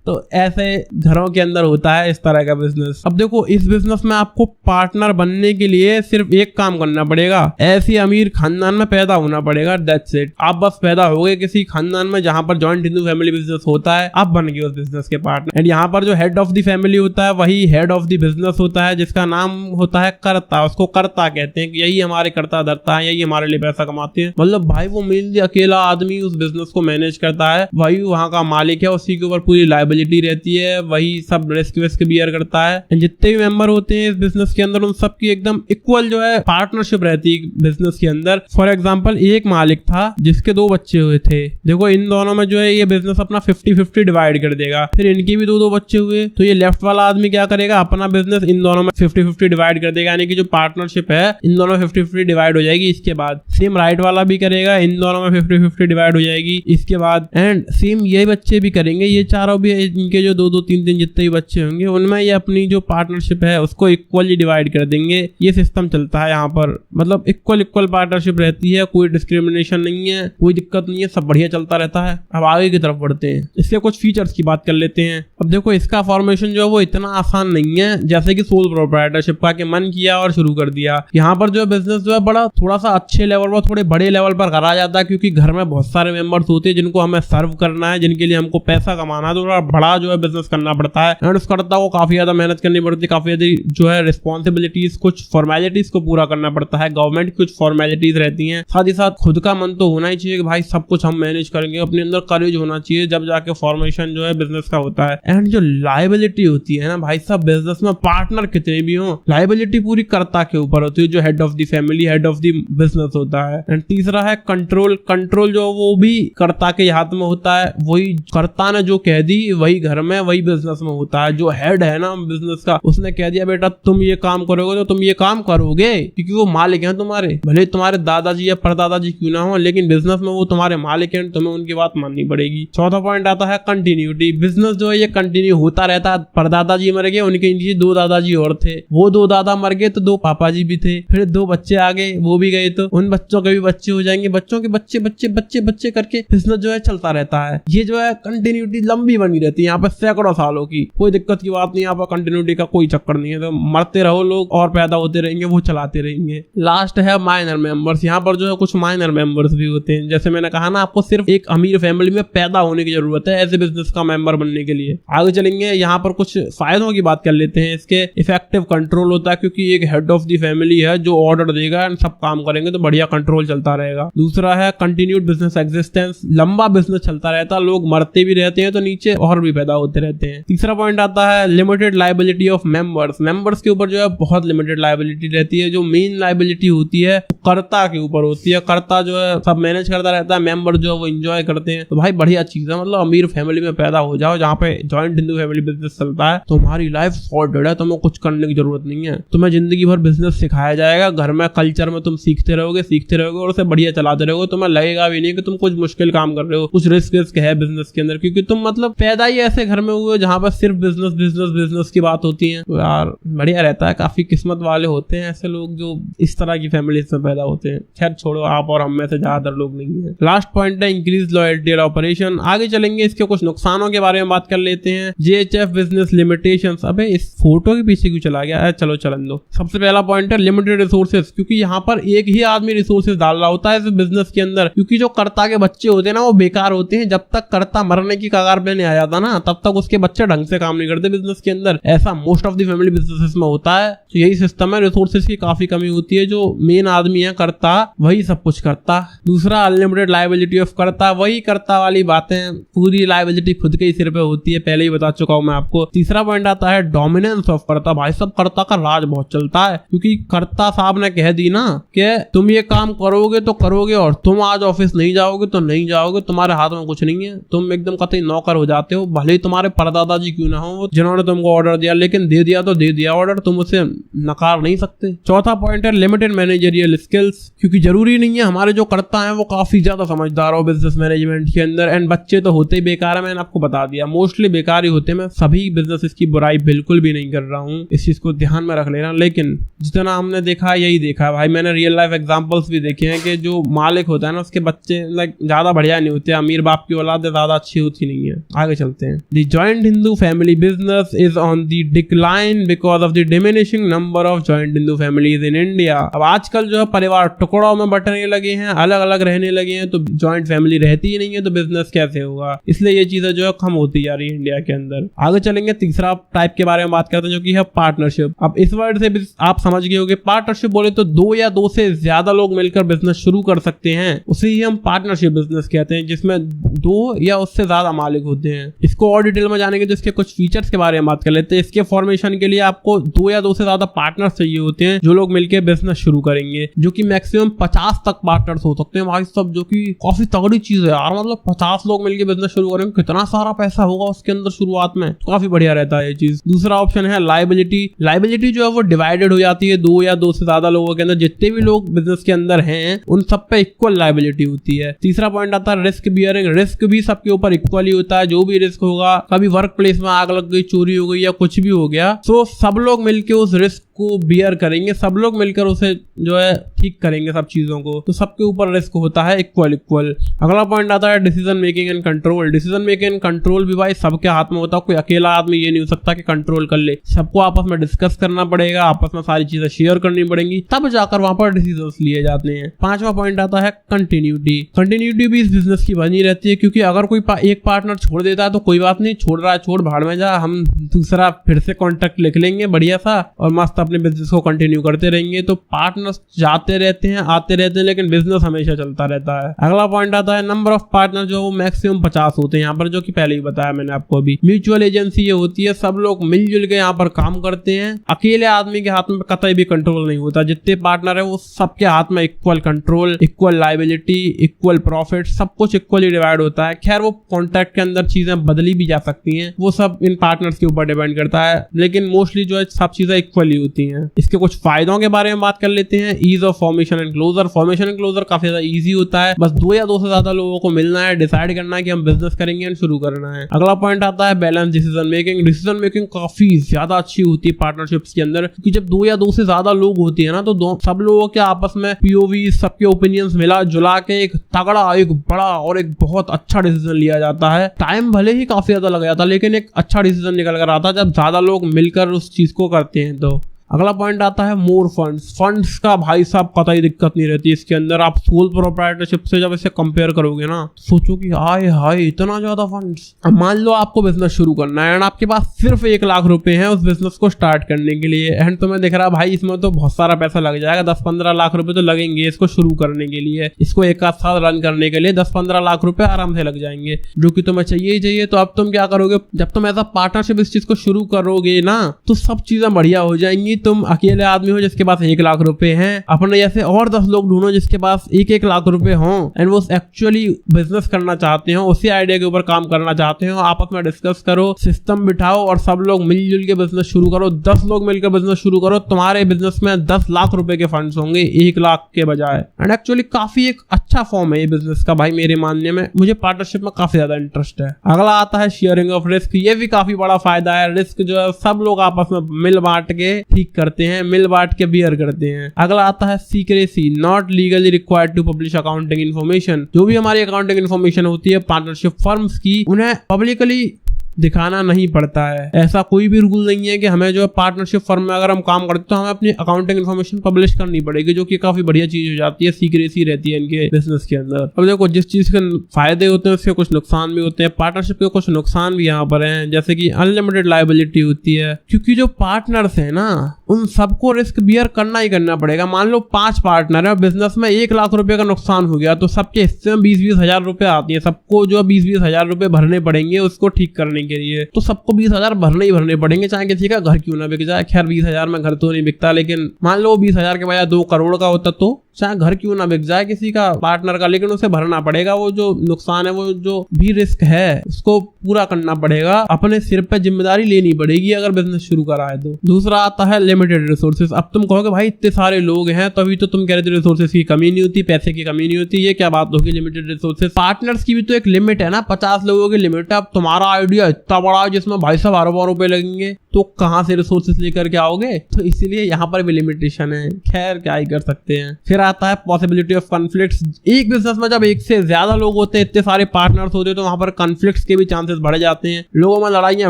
तो ऐसे घरों के अंदर होता है इस तरह का बिजनेस। अब देखो इस बिजनेस में आपको पार्टनर बनने के लिए सिर्फ एक काम करना पड़ेगा, ऐसी अमीर खानदान में पैदा होना पड़ेगा, दैट्स इट। आप बस पैदा हो गए किसी खानदान में जहां पर जॉइंट हिंदू फैमिली बिजनेस होता है, आप बन गए उस बिजनेस के पार्टनर। एंड यहाँ पर जो हेड ऑफ द फैमिली होता है वही हेड ऑफ द बिजनेस होता है, जिसका नाम होता है कर्ता। उसको कर्ता कहते हैं कि यही हमारे कर्ता धर्ता है, यही हमारे लिए पैसा कमाते हैं। मतलब भाई वो मेनली अकेला आदमी उस बिजनेस को मैनेज करता है, वही वहां का मालिक है, उसी के ऊपर पूरी लायबिलिटी रहती है, वही सब रिस्क विस्क बियर करता है। जितने भी मेंबर होते हैं इस बिजनेस के अंदर उन सबकी एकदम इक्वल जो है पार्टनरशिप रहती है बिजनेस के अंदर। फॉर एग्जांपल एक मालिक था जिसके 2 बच्चे हुए थे, देखो इन दोनों में जो है ये बिजनेस अपना 50-50 डिवाइड कर देगा। फिर इनके भी 2 बच्चे हुए तो ये लेफ्ट वाला आदमी क्या करेगा, अपना बिजनेस इन दोनों में 50-50 डिवाइड कर देगा, यानी कि जो पार्टनरशिप है इन दोनों में 50-50 डिवाइड हो जाएगी। इसके बाद सेम राइट वाला भी करेगा, इन दोनों में 50-50 डिवाइड हो जाएगी इसके बाद। एंड सेम ये बच्चे भी करेंगे, ये चारों भी इनके जो 2-2 3-3 जितने भी बच्चे होंगे उनमें ये अपनी जो पार्टनरशिप है उसको इक्वली डिवाइड कर देंगे। ये सिस्टम चलता है यहाँ पर, मतलब इक्वल पार्टनरशिप रहती है, कोई डिस्क्रिमिनेशन नहीं है, कोई दिक्कत नहीं है, सब बढ़िया चलता रहता है। अब आगे की तरफ बढ़ते हैं, इसके कुछ फीचर्स की बात कर लेते हैं। अब देखो इसका फॉर्मेशन जो है वो इतना आसान नहीं है जैसे कि सोल प्रोप्राइटरशिप का, कि मन किया और शुरू कर दिया। यहाँ पर जो है बिजनेस जो है बड़ा थोड़ा सा अच्छे लेवल पर, थोड़े बड़े लेवल पर करा जाता है, क्योंकि घर में बहुत सारे मेंबर्स होते हैं जिनको हमें सर्व करना है, जिनके लिए हमको पैसा कमाना है, तो थोड़ा बड़ा जो है बिजनेस करना पड़ता है। एंड उस कर्ता को काफी ज्यादा मेहनत करनी पड़ती है, काफी ज्यादा जो है रिस्पॉन्सिबिलिटीज, कुछ फॉर्मेलिटीज को पूरा करना पड़ता है, गवर्नमेंट की कुछ फॉर्मेलिटीज रहती हैं, साथ ही साथ खुद का मन तो होना ही चाहिए कि भाई सब कुछ हम मैनेज करेंगे, अपने अंदर करेज होना चाहिए, जब जाके फॉर्मेशन जो है बिजनेस का होता है। एंड जो लायबिलिटी होती है ना भाई साहब बिजनेस में, पार्टनर कितने भी हो, लायबिलिटी पूरी कर्ता के ऊपर होती है, जो head of the family, head of the business होता है। एंड तीसरा है कंट्रोल। कंट्रोल जो वो भी कर्ता के हाथ में होता है, वही कर्ता ने जो कह दी वही घर में वही बिजनेस में होता है। जो हेड है ना बिजनेस का, उसने कह दिया बेटा तुम ये काम करोगे तो तुम ये काम करोगे, क्योंकि वो मालिक हैं तुम्हारे, भले तुम्हारे दादाजी या परदादाजी क्यों ना हो, लेकिन बिजनेस में वो तुम्हारे मालिक हैं, तुम्हें उनकी बात माननी पड़ेगी। चौथा पॉइंट आता है कंटिन्यूटी। बिजनेस जो है ये कंटिन्यू होता रहता है। परदादाजी मर गए, उनके नीचे 2 दादाजी और थे, वो 2 दादा मर गए तो 2 पापाजी भी थे, फिर 2 बच्चे आ गए, वो भी गए, तो उन बच्चों के भी बच्चे हो जाएंगे, बच्चों के बच्चे बच्चे बच्चे बच्चे करके बिजनेस जो है चलता रहता है। ये जो है कंटिन्यूटी लंबी बनी रहती है यहाँ पे, सैकड़ों सालों की, कोई दिक्कत की बात नहीं, यहाँ पर कंटिन्यूटी का कोई चक्कर नहीं है। तो मरते रहो लोग और पैदा होते रहेंगे, वो चलाते रहेंगे। लास्ट है माइनर मेंबर्स। यहाँ पर जो है कुछ माइनर मेंबर्स भी होते हैं, जैसे मैंने कहा ना आपको सिर्फ एक अमीर फैमिली में पैदा होने की जरूरत है ऐसे बिजनेस का मेंबर बनने के लिए। आगे चलेंगे, यहाँ पर कुछ फायदों की बात कर लेते हैं। इसके इफेक्टिव कंट्रोल होता है, क्योंकि एक हेड ऑफ द फैमिली है जो ऑर्डर देगा एंड सब काम करेंगे तो बढ़िया कंट्रोल चलता रहेगा। दूसरा है कंटिन्यूड बिजनेस एग्जिस्टेंस। लंबा बिजनेस चलता रहता है, लोग मरते भी रहते हैं तो नीचे और भी पैदा होते रहते हैं। तीसरा पॉइंट आता है limited liability of members. Members के ऊपर जो है बहुत लिमिटेड लायबिलिटी रहती है। जो मेन लायबिलिटी होती है कर्ता के ऊपर होती है। कर्ता जो है सब मैनेज करता रहता है, मेंबर जो है वो एंजॉय करते हैं। तो भाई बढ़िया चीज है, मतलब अमीर फैमिली में पैदा हो जाओ जहाँ पे जॉइंट हिंदू फैमिली बिजनेस चलता है, तो हमारी लाइफ सॉर्टेड है, तुम्हें कुछ करने की जरूरत नहीं है। तुम्हें जिंदगी भर बिजनेस सिखाया जाएगा, घर में कल्चर में तुम सीखते रहोगे और उसे बढ़िया चलाते रहोगे। तुम्हें लगेगा भी नहीं कि तुम कुछ मुश्किल काम कर रहे हो, कुछ रिस्क है बिजनेस के अंदर, क्योंकि तुम मतलब पैदा ही ऐसे घर में हुए जहाँ पर सिर्फ बिजनेस बिजनेस बिजनेस की बात होती है। तो यार बढ़िया रहता है, काफी किस्मत वाले होते हैं ऐसे लोग जो इस तरह की फैमिली में पैदा होते हैं। खैर छोड़ो, आप और हम में से ज्यादातर लोग नहीं है। लास्ट पॉइंट है इंक्रीज लॉयल्टी और ऑपरेशन। आगे चलेंगे, इसके कुछ नुकसानों के बारे में बात कर लेते हैं। JHF business limitations. अबे इस फोटो के पीछे क्यों चला गया? चलो चलन दो। सबसे पहला पॉइंट है लिमिटेड रिसोर्सेज, क्योंकि यहाँ पर एक ही आदमी रिसोर्सेज डाल रहा होता है इस बिजनेस के अंदर, क्योंकि जो कर्ता के बच्चे होते हैं ना वो बेकार होते हैं। जब तक कर्ता मरने की कगार पे नहीं आ जाता ना तब तक उसके बच्चे ढंग से काम नहीं करते बिजनेस के अंदर। ऐसा most of the family businesses में होता है। तो यही सिस्टम है, रिसोर्सेज की काफी कमी होती है। जो मेन आदमी है कर्ता, वही सब कुछ करता। दूसरा अनलिमिटेड लायबिलिटी ऑफ कर्ता। वही कर्ता वाली बातें, पूरी लायबिलिटी खुद के ही सिर पे होती है, पहले ही बता चुका हूं मैं आपको। तीसरा पॉइंट आता है डोमिनेंस ऑफ कर्ता। भाई सब कर्ता का राज बहुत चलता है, क्योंकि कर्ता साहब ने कह दी ना कि तुम ये काम करोगे तो करोगे, और तुम आज ऑफिस नहीं जाओगे तो नहीं जाओगे, तुम्हारे हाथ में कुछ नहीं है, तुम एकदम कतई नौकर हो जाते हो। भले ही तुम्हारे परदादाजी क्यों ना हो जिन्होंने तुमको ऑर्डर दिया, लेकिन दे दिया तो दे दिया ऑर्डर, तुम उसे नकार नहीं सकते। चौथा पॉइंट है लिमिटेड मैनेजरियल स्किल्स, क्योंकि जरूरी नहीं है हमारे जो कर्ता है वो काफी ज्यादा समझदार हो बिजनेस मैनेजमेंट के अंदर। एंड बच्चे तो होते ही बेकार है, मैंने आपको बता दिया, मोस्टली बेकार ही होते हैं। मैं सभी बिजनेस की बुराई बिल्कुल भी नहीं कर रहा हूँ, इस चीज को ध्यान में रख लेना। लेकिन जितना हमने देखा यही देखा है भाई, मैंने रियल लाइफ एग्जांपल्स भी देखे हैं कि जो मालिक होता है ना उसके बच्चे लाइक ज्यादा बढ़िया नहीं होते, अमीर बाप की औलाद ज्यादा अच्छी होती नहीं है। आगे चलते जानते हैं। The joint Hindu family business is on the decline because of the diminishing number of joint Hindu families in India. अब आजकल जो है परिवार टुकड़ों में बंटने लगे हैं, अलग अलग रहने लगे हैं, तो जॉइंट फैमिली रहती ही नहीं है, तो बिजनेस कैसे होगा। इसलिए ये चीजें जो है कम होती जा रही है इंडिया के अंदर। आगे चलेंगे, तीसरा टाइप के बारे में बात करते हैं जो कि है पार्टनरशिप। अब इस वर्ड से भी आप समझ गए होंगे, पार्टनरशिप बोले तो दो या दो से ज्यादा लोग मिलकर बिजनेस शुरू कर सकते हैं, उसे ही हम पार्टनरशिप बिजनेस कहते हैं, जिसमें दो या उससे ज्यादा मालिक होते हैं। इसको और डिटेल में जानेंगे तो इसके कुछ फीचर्स के बारे में बात कर लेते हैं। इसके फॉर्मेशन के लिए आपको दो या दो से ज्यादा पार्टनर्स चाहिए होते हैं जो लोग मिलकर बिजनेस शुरू करेंगे, जो कि मैक्सिमम 50 तक पार्टनर्स हो सकते हैं भाई सब, जो कि काफी तगड़ी चीज है यार। मतलब 50 लोग मिलकर बिजनेस शुरू करेंगे, कितना सारा पैसा होगा उसके अंदर शुरुआत में, तो काफी बढ़िया रहता है ये चीज। दूसरा ऑप्शन है लायबिलिटी। लायबिलिटी जो है वो डिवाइडेड हो जाती है दो या दो से ज्यादा लोगों के अंदर, जितने भी लोग बिजनेस के अंदर हैं उन सब पे इक्वल लायबिलिटी होती है। तीसरा पॉइंट आता है रिस्क बियरिंग। रिस्क भी सबके ऊपर इक्वली होता है, जो भी रिस्क होगा, कभी वर्क प्लेस में आग लग गई, चोरी हो गई या कुछ भी हो गया, तो सब लोग मिलकर उस रिस्क को बियर करेंगे, सब लोग मिलकर उसे जो है ठीक करेंगे सब चीजों को, तो सबके ऊपर रिस्क होता है इक्वल। अगला पॉइंट आता है decision making and control. Decision making and control भी भाई सबके हाथ में होता है, कोई अकेला आदमी ये नहीं हो सकता कि कंट्रोल कर ले, सबको आपस में डिस्कस करना पड़ेगा, आपस में सारी चीजें शेयर करनी पड़ेंगी, तब जाकर वहां पर डिसीजन लिए जाते हैं। पांचवा पॉइंट आता है कंटिन्यूटी। कंटिन्यूटी भी इस बिजनेस की बनी रहती है, क्योंकि अगर कोई एक पार्टनर छोड़ देता है तो कोई बात नहीं, छोड़ रहा है छोड़, भाड़ में जा, हम दूसरा फिर से कॉन्ट्रैक्ट लिख लेंगे बढ़िया सा और मस्त अपने बिजनेस को कंटिन्यू करते रहेंगे। तो पार्टनर्स जाते रहते हैं आते रहते हैं, लेकिन बिजनेस हमेशा चलता रहता है। अगला पॉइंट आता है नंबर ऑफ पार्टनर, जो मैक्सिमम 50 होते हैं यहाँ पर, जो कि पहले ही बताया मैंने आपको अभी। म्यूचुअल एजेंसी ये होती है, सब लोग मिलजुल के यहाँ पर काम करते हैं, अकेले आदमी के हाथ में कतई भी कंट्रोल नहीं होता। जितने पार्टनर है वो सबके हाथ में equal control, equal liability, equal profit, सब कुछ इक्वली डिवाइड होता है। खैर वो कॉन्ट्रैक्ट के अंदर चीजें बदली भी जा सकती हैं, वो सब इन पार्टनर्स के ऊपर डिपेंड करता है, लेकिन मोस्टली जो है सब चीजें इक्वली होती हैं। इसके कुछ फायदों के बारे में बात कर लेते हैं। Ease of formation and closure. Formation and closure काफी ज्यादा ईजी होता है, बस दो या दो से ज्यादा लोगों को मिलना है, डिसाइड करना है कि हम बिजनेस करेंगे एंड शुरू करना है। अगला पॉइंट आता है balance decision making. Decision making काफी ज्यादा अच्छी होती है पार्टनरशिप्स के अंदर, क्योंकि जब दो या दो से ज्यादा लोग होते हैं ना, तो सब लोगों के आपस में पीओवी, सबके ओपिनियंस मिला जुला के एक तगड़ा, एक बड़ा और एक बहुत अच्छा डिसीजन लिया जाता है। टाइम भले ही काफी ज्यादा लग जाता है, लेकिन एक अच्छा डिसीजन निकल कर आता है जब ज्यादा लोग मिलकर उस चीज को करते हैं। तो अगला पॉइंट आता है मोर फंड्स। फंड्स का भाई साहब कतई दिक्कत नहीं रहती इसके अंदर। आप सोल प्रोप्राइटरशिप से जब इसे कंपेयर करोगे ना, सोचो कि हाय हाय इतना ज्यादा फंड्स। अब मान लो आपको बिजनेस शुरू करना है एंड आपके पास सिर्फ 1 लाख रुपए हैं उस बिजनेस को स्टार्ट करने के लिए, एंड तुम्हें दिख रहा भाई इसमें तो बहुत सारा पैसा लग जाएगा, 10-15 लाख रुपए तो लगेंगे इसको शुरू करने के लिए, इसको एक आध साल रन करने के लिए 10-15 लाख रुपए आराम से लग जाएंगे, जो कि तुम्हें चाहिए ही चाहिए। तो अब तुम क्या करोगे, जब तुम ऐसा पार्टनरशिप इस चीज को शुरू करोगे ना, तो सब चीजें बढ़िया हो जाएंगी। तुम अकेले आदमी हो जिसके पास 1 लाख रुपए हैं, अपने जैसे और 10 लोग ढूंढो जिसके पास 1-1 लाख रुपए हों एंड वो एक्चुअली बिजनेस करना चाहते हो, उसी आइडिया के ऊपर काम करना चाहते हो, आपस में डिस्कस करो, सिस्टम बिठाओ और सब लोग मिलजुल के बिजनेस शुरू करो। 10 लोग मिलकर बिजनेस शुरू करो, तुम्हारे बिजनेस में 10 लाख रुपए के फंड्स होंगे 1 लाख के बजाय। एंड एक्चुअली काफी एक अच्छा फॉर्म है ये बिजनेस का भाई, मेरे मानने में। मुझे पार्टनरशिप में काफी ज्यादा इंटरेस्ट है। अगला आता है शेयरिंग ऑफ रिस्क। ये भी काफी बड़ा फायदा है। रिस्क जो है सब लोग आपस में मिल बांट के ठीक करते हैं, मिल बांट के बियर करते हैं। अगला आता है secrecy. Not legally required to publish accounting information. जो भी हमारी अकाउंटिंग इन्फॉर्मेशन होती है पार्टनरशिप फर्म्स की, उन्हें पब्लिकली दिखाना नहीं पड़ता है। ऐसा कोई भी रूल नहीं है कि हमें जो पार्टनरशिप फर्म में अगर हम काम करते हैं तो हमें अपनी अकाउंटिंग इन्फॉर्मेशन पब्लिश करनी पड़ेगी, जो कि काफी बढ़िया चीज हो जाती है, सीक्रेसी रहती है इनके बिजनेस के अंदर। अब देखो जिस चीज के फायदे होते हैं उसके कुछ नुकसान भी होते हैं। पार्टनरशिप के कुछ नुकसान भी यहाँ पर हैं, जैसे कि अनलिमिटेड लायबिलिटी होती है, क्योंकि जो पार्टनर्स है ना उन सबको रिस्क बियर करना ही करना पड़ेगा। मान लो 5 पार्टनर है बिजनेस में, 1 लाख रुपए का नुकसान हो गया तो सबके हिस्से में 20-20 हजार रुपए आती है, सबको जो 20-20 हजार रुपए भरने पड़ेंगे उसको ठीक करने के लिए। तो सबको 20 हजार भरने ही भरने पड़ेंगे, चाहे किसी का घर क्यों ना बिक जाए। खैर 20 हजार में घर तो नहीं बिकता, लेकिन मान लो 20 हजार के बजाय 2 करोड़ का होता तो चाहे घर क्यों ना बिक जाए किसी का पार्टनर का, लेकिन उसे भरना पड़ेगा। वो जो नुकसान है, वो जो भी रिस्क है उसको पूरा करना पड़ेगा, अपने सिर पे जिम्मेदारी लेनी पड़ेगी अगर बिजनेस शुरू करा है तो। दूसरा आता है लिमिटेड रिसोर्सेज। अब तुम कहोगे भाई इतने सारे लोग हैं तभी तो तुम कह रहे थे रिसोर्सेज की कमी नहीं होती, पैसे की कमी नहीं होती, ये क्या बात होगी लिमिटेड रिसोर्सेज। पार्टनर्स की भी तो एक लिमिट है ना, 50 लोगों की लिमिट है। अब तुम्हारा आइडिया इतना बड़ा है जिसमें भाई साहब अरबों रुपए लगेंगे, तो कहाँ से रिसोर्सेज लेकर के आओगे? तो इसीलिए यहाँ पर भी लिमिटेशन है। खैर क्या ही कर सकते हैं। फिर आता है पॉसिबिलिटी ऑफ कॉन्फ्लिक्ट्स। एक बिजनेस में जब एक से ज्यादा लोग होते हैं, इतने सारे पार्टनर्स होते हैं, तो वहां पर कॉन्फ्लिक्ट्स के भी चांसेस बढ़ जाते हैं। लोगों में लड़ाइयां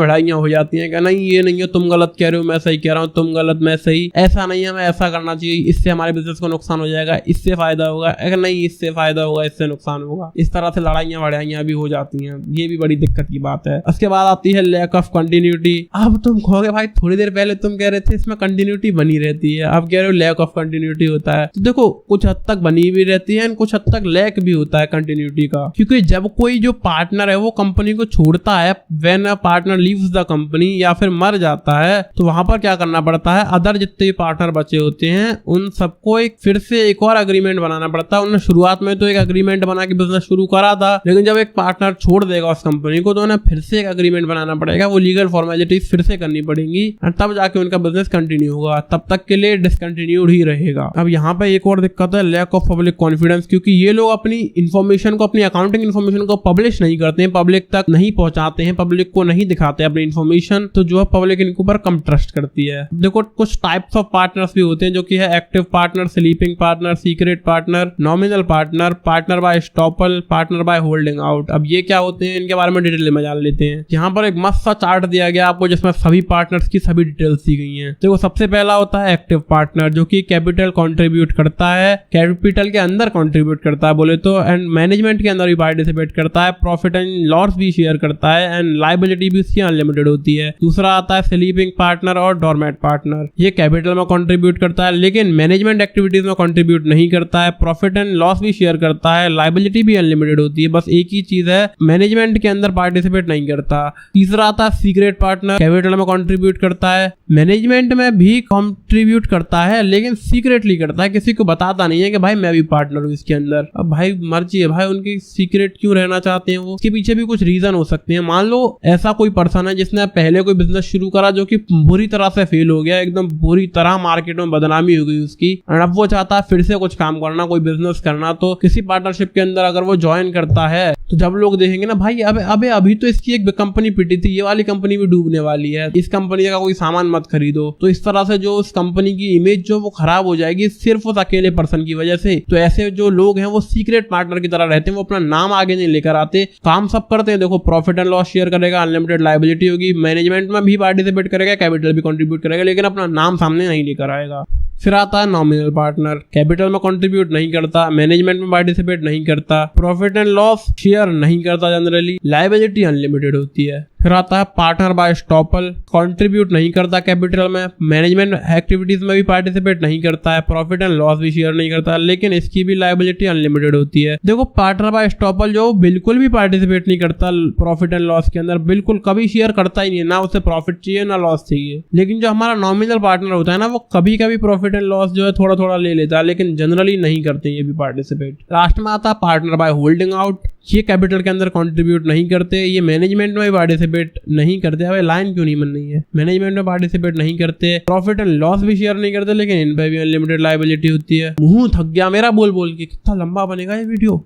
भिड़ाइयां हो जाती हैं कि नहीं ये नहीं है, तुम गलत कह रहे हो, मैं सही कह रहा हूँ, तुम गलत मैं सही, ऐसा नहीं है, मैं ऐसा करना चाहिए, इससे हमारे बिजनेस को नुकसान हो जाएगा, इससे फायदा होगा, अगर नहीं इससे फायदा होगा, इससे नुकसान होगा। इस तरह से लड़ाइयां भड़ाइयां भी हो जाती हैं। ये भी बड़ी दिक्कत की बात है। उसके बाद आती है लैक ऑफ कंटिन्यूटी। अब तुम कहोगे भाई थोड़ी देर पहले तुम कह रहे थे इसमें कंटिन्यूटी बनी रहती है, अब कह रहे हो लैक ऑफ कंटिन्यूटी होता है। तो देखो कुछ हद तक बनी भी रहती है, कुछ हद तक लैक भी होता है कंटिन्यूटी का, क्योंकि जब कोई जो पार्टनर है वो कंपनी को छोड़ता है, when a partner leaves the company या फिर मर जाता है, तो वहां पर क्या करना पड़ता है, अदर जितने भी पार्टनर बचे होते हैं उन सबको फिर से एक और अग्रीमेंट बनाना पड़ता है। उन्होंने शुरुआत में तो एक अग्रीमेंट बना के बिजनेस शुरू करा था, लेकिन जब एक पार्टनर छोड़ देगा उस कंपनी को तो उन्हें फिर से एक अग्रीमेंट बनाना पड़ेगा, वो लीगल फॉर्मेलिटीज फिर से करनी पड़ेंगी और तब जाके उनका बिजनेस कंटिन्यू होगा। तब तक के लिए डिसकंटिन्यूड ही रहेगा। अब यहाँ पे एक और दिक्कत है लैक ऑफ पब्लिक कॉन्फिडेंस, क्योंकि ये लोग अपनी इन्फॉर्मेशन को, अपनी अकाउंटिंग इन्फॉर्मेशन को पब्लिश नहीं करते हैं, पब्लिक तक नहीं पहुंचाते हैं, पब्लिक को नहीं दिखाते अपनी इन्फॉर्मेशन, तो जो है पब्लिक इनके ऊपर कम ट्रस्ट करती है। देखो कुछ टाइप्स ऑफ पार्टनर्स भी होते हैं जो कि है active partner, sleeping partner, secret partner, nominal partner, partner by estoppel, partner by holding out. अब ये क्या होते हैं इनके बारे में डिटेल में जान लेते हैं। यहाँ पर एक मस्त सा चार्ट दिया गया आपको जिसमें सभी पार्टनर्स की सभी डिटेल्स दी गई हैं। देखो सबसे पहला होता है एक्टिव पार्टनर जो कि कैपिटल कंट्रीब्यूट करता है, कैपिटल के अंदर कंट्रीब्यूट करता है बोले तो, एंड मैनेजमेंट के अंदर भी पार्टिसिपेट करता है, प्रॉफिट एंड लॉस भी शेयर करता है, एंड लायबिलिटी भी उसकी अनलिमिटेड होती है। दूसरा आता है स्लीपिंग पार्टनर और डोरमेट पार्टनर। ये कैपिटल में कंट्रीब्यूट करता है लेकिन मैनेजमेंट एक्टिविटीज में कंट्रीब्यूट नहीं करता है, प्रॉफिट एंड लॉस भी शेयर करता है, लायबिलिटी भी अनलिमिटेड होती है। बस एक ही चीज है, मैनेजमेंट के अंदर पार्टिसिपेट नहीं करता। तीसरा आता है सीक्रेट पार्टनर, कैपिटल में कंट्रीब्यूट करता है, मैनेजमेंट में भी कंट्रीब्यूट करता है लेकिन सीक्रेटली करता है, किसी को बताता नहीं है कि भाई मैं भी पार्टनर हूँ इसके अंदर। अब भाई मर्जी है भाई उनकी सीक्रेट क्यों रहना चाहते हैं वो, उसके पीछे भी कुछ रीजन हो सकते हैं। मान लो ऐसा कोई पर्सन है जिसने पहले कोई बिजनेस शुरू करा जो कि बुरी तरह से फेल हो गया, एकदम बुरी तरह मार्केट में बदनामी हो गई उसकी, और अब वो चाहता है फिर से कुछ काम करना, कोई बिजनेस करना, तो किसी पार्टनरशिप के अंदर अगर वो ज्वाइन करता है तो जब लोग देखेंगे ना भाई अबे अभी तो इसकी एक कंपनी पिटी थी, ये वाली कंपनी भी डूबने वाली है, इस कंपनी का कोई सामान मत खरीदो, तो इस तरह से जो उस कंपनी की इमेज जो वो खराब हो जाएगी सिर्फ उस अकेले पर्सन की वजह से। तो ऐसे जो लोग हैं वो सीक्रेट पार्टनर की तरह रहते हैं, वो अपना नाम आगे नहीं लेकर आते, काम सब करते हैं। देखो प्रॉफिट एंड लॉस शेयर करेगा, अनलिमिटेड लायबिलिटी होगी, मैनेजमेंट में भी पार्टिसिपेट करेगा, कैपिटल भी कंट्रीब्यूट करेगा, लेकिन अपना नाम सामने नहीं लेकर आएगा। फिर आता है नॉमिनल पार्टनर, कैपिटल में कंट्रीब्यूट नहीं करता, मैनेजमेंट में पार्टिसिपेट नहीं करता, प्रॉफिट एंड लॉस शेयर नहीं करता, जनरली लायबिलिटी अनलिमिटेड होती है। फिर आता है पार्टनर बाय स्टॉपल, कंट्रीब्यूट नहीं करता कैपिटल में, मैनेजमेंट एक्टिविटीज में भी पार्टिसिपेट नहीं करता है, प्रॉफिट एंड लॉस भी शेयर नहीं करता, लेकिन इसकी भी लायबिलिटी अनलिमिटेड होती है। देखो पार्टनर बाय स्टॉपल जो बिल्कुल भी पार्टिसिपेट नहीं करता प्रॉफिट एंड लॉस के अंदर, बिल्कुल कभी शेयर करता ही नहीं है, ना उसे प्रॉफिट चाहिए ना लॉस चाहिए। लेकिन जो हमारा नॉमिनल पार्टनर होता है ना वो कभी कभी प्रॉफिट एंड लॉस जो है थोड़ा थोड़ा ले लेता है, लेकिन जनरली नहीं करते ये भी पार्टिसिपेट। लास्ट में आता है पार्टनर बाय होल्डिंग आउट, ये कैपिटल के अंदर कंट्रीब्यूट नहीं करते, ये मैनेजमेंट में पार्टिसिपेट नहीं करते। अब लाइन क्यों नहीं बन रही है, मैनेजमेंट में पार्टिसिपेट नहीं करते, प्रॉफिट एंड लॉस भी शेयर नहीं करते, लेकिन इन पे भी अनलिमिटेड लायबिलिटी होती है। मुंह थक गया मेरा बोल बोल के, कितना लंबा बनेगा ये वीडियो।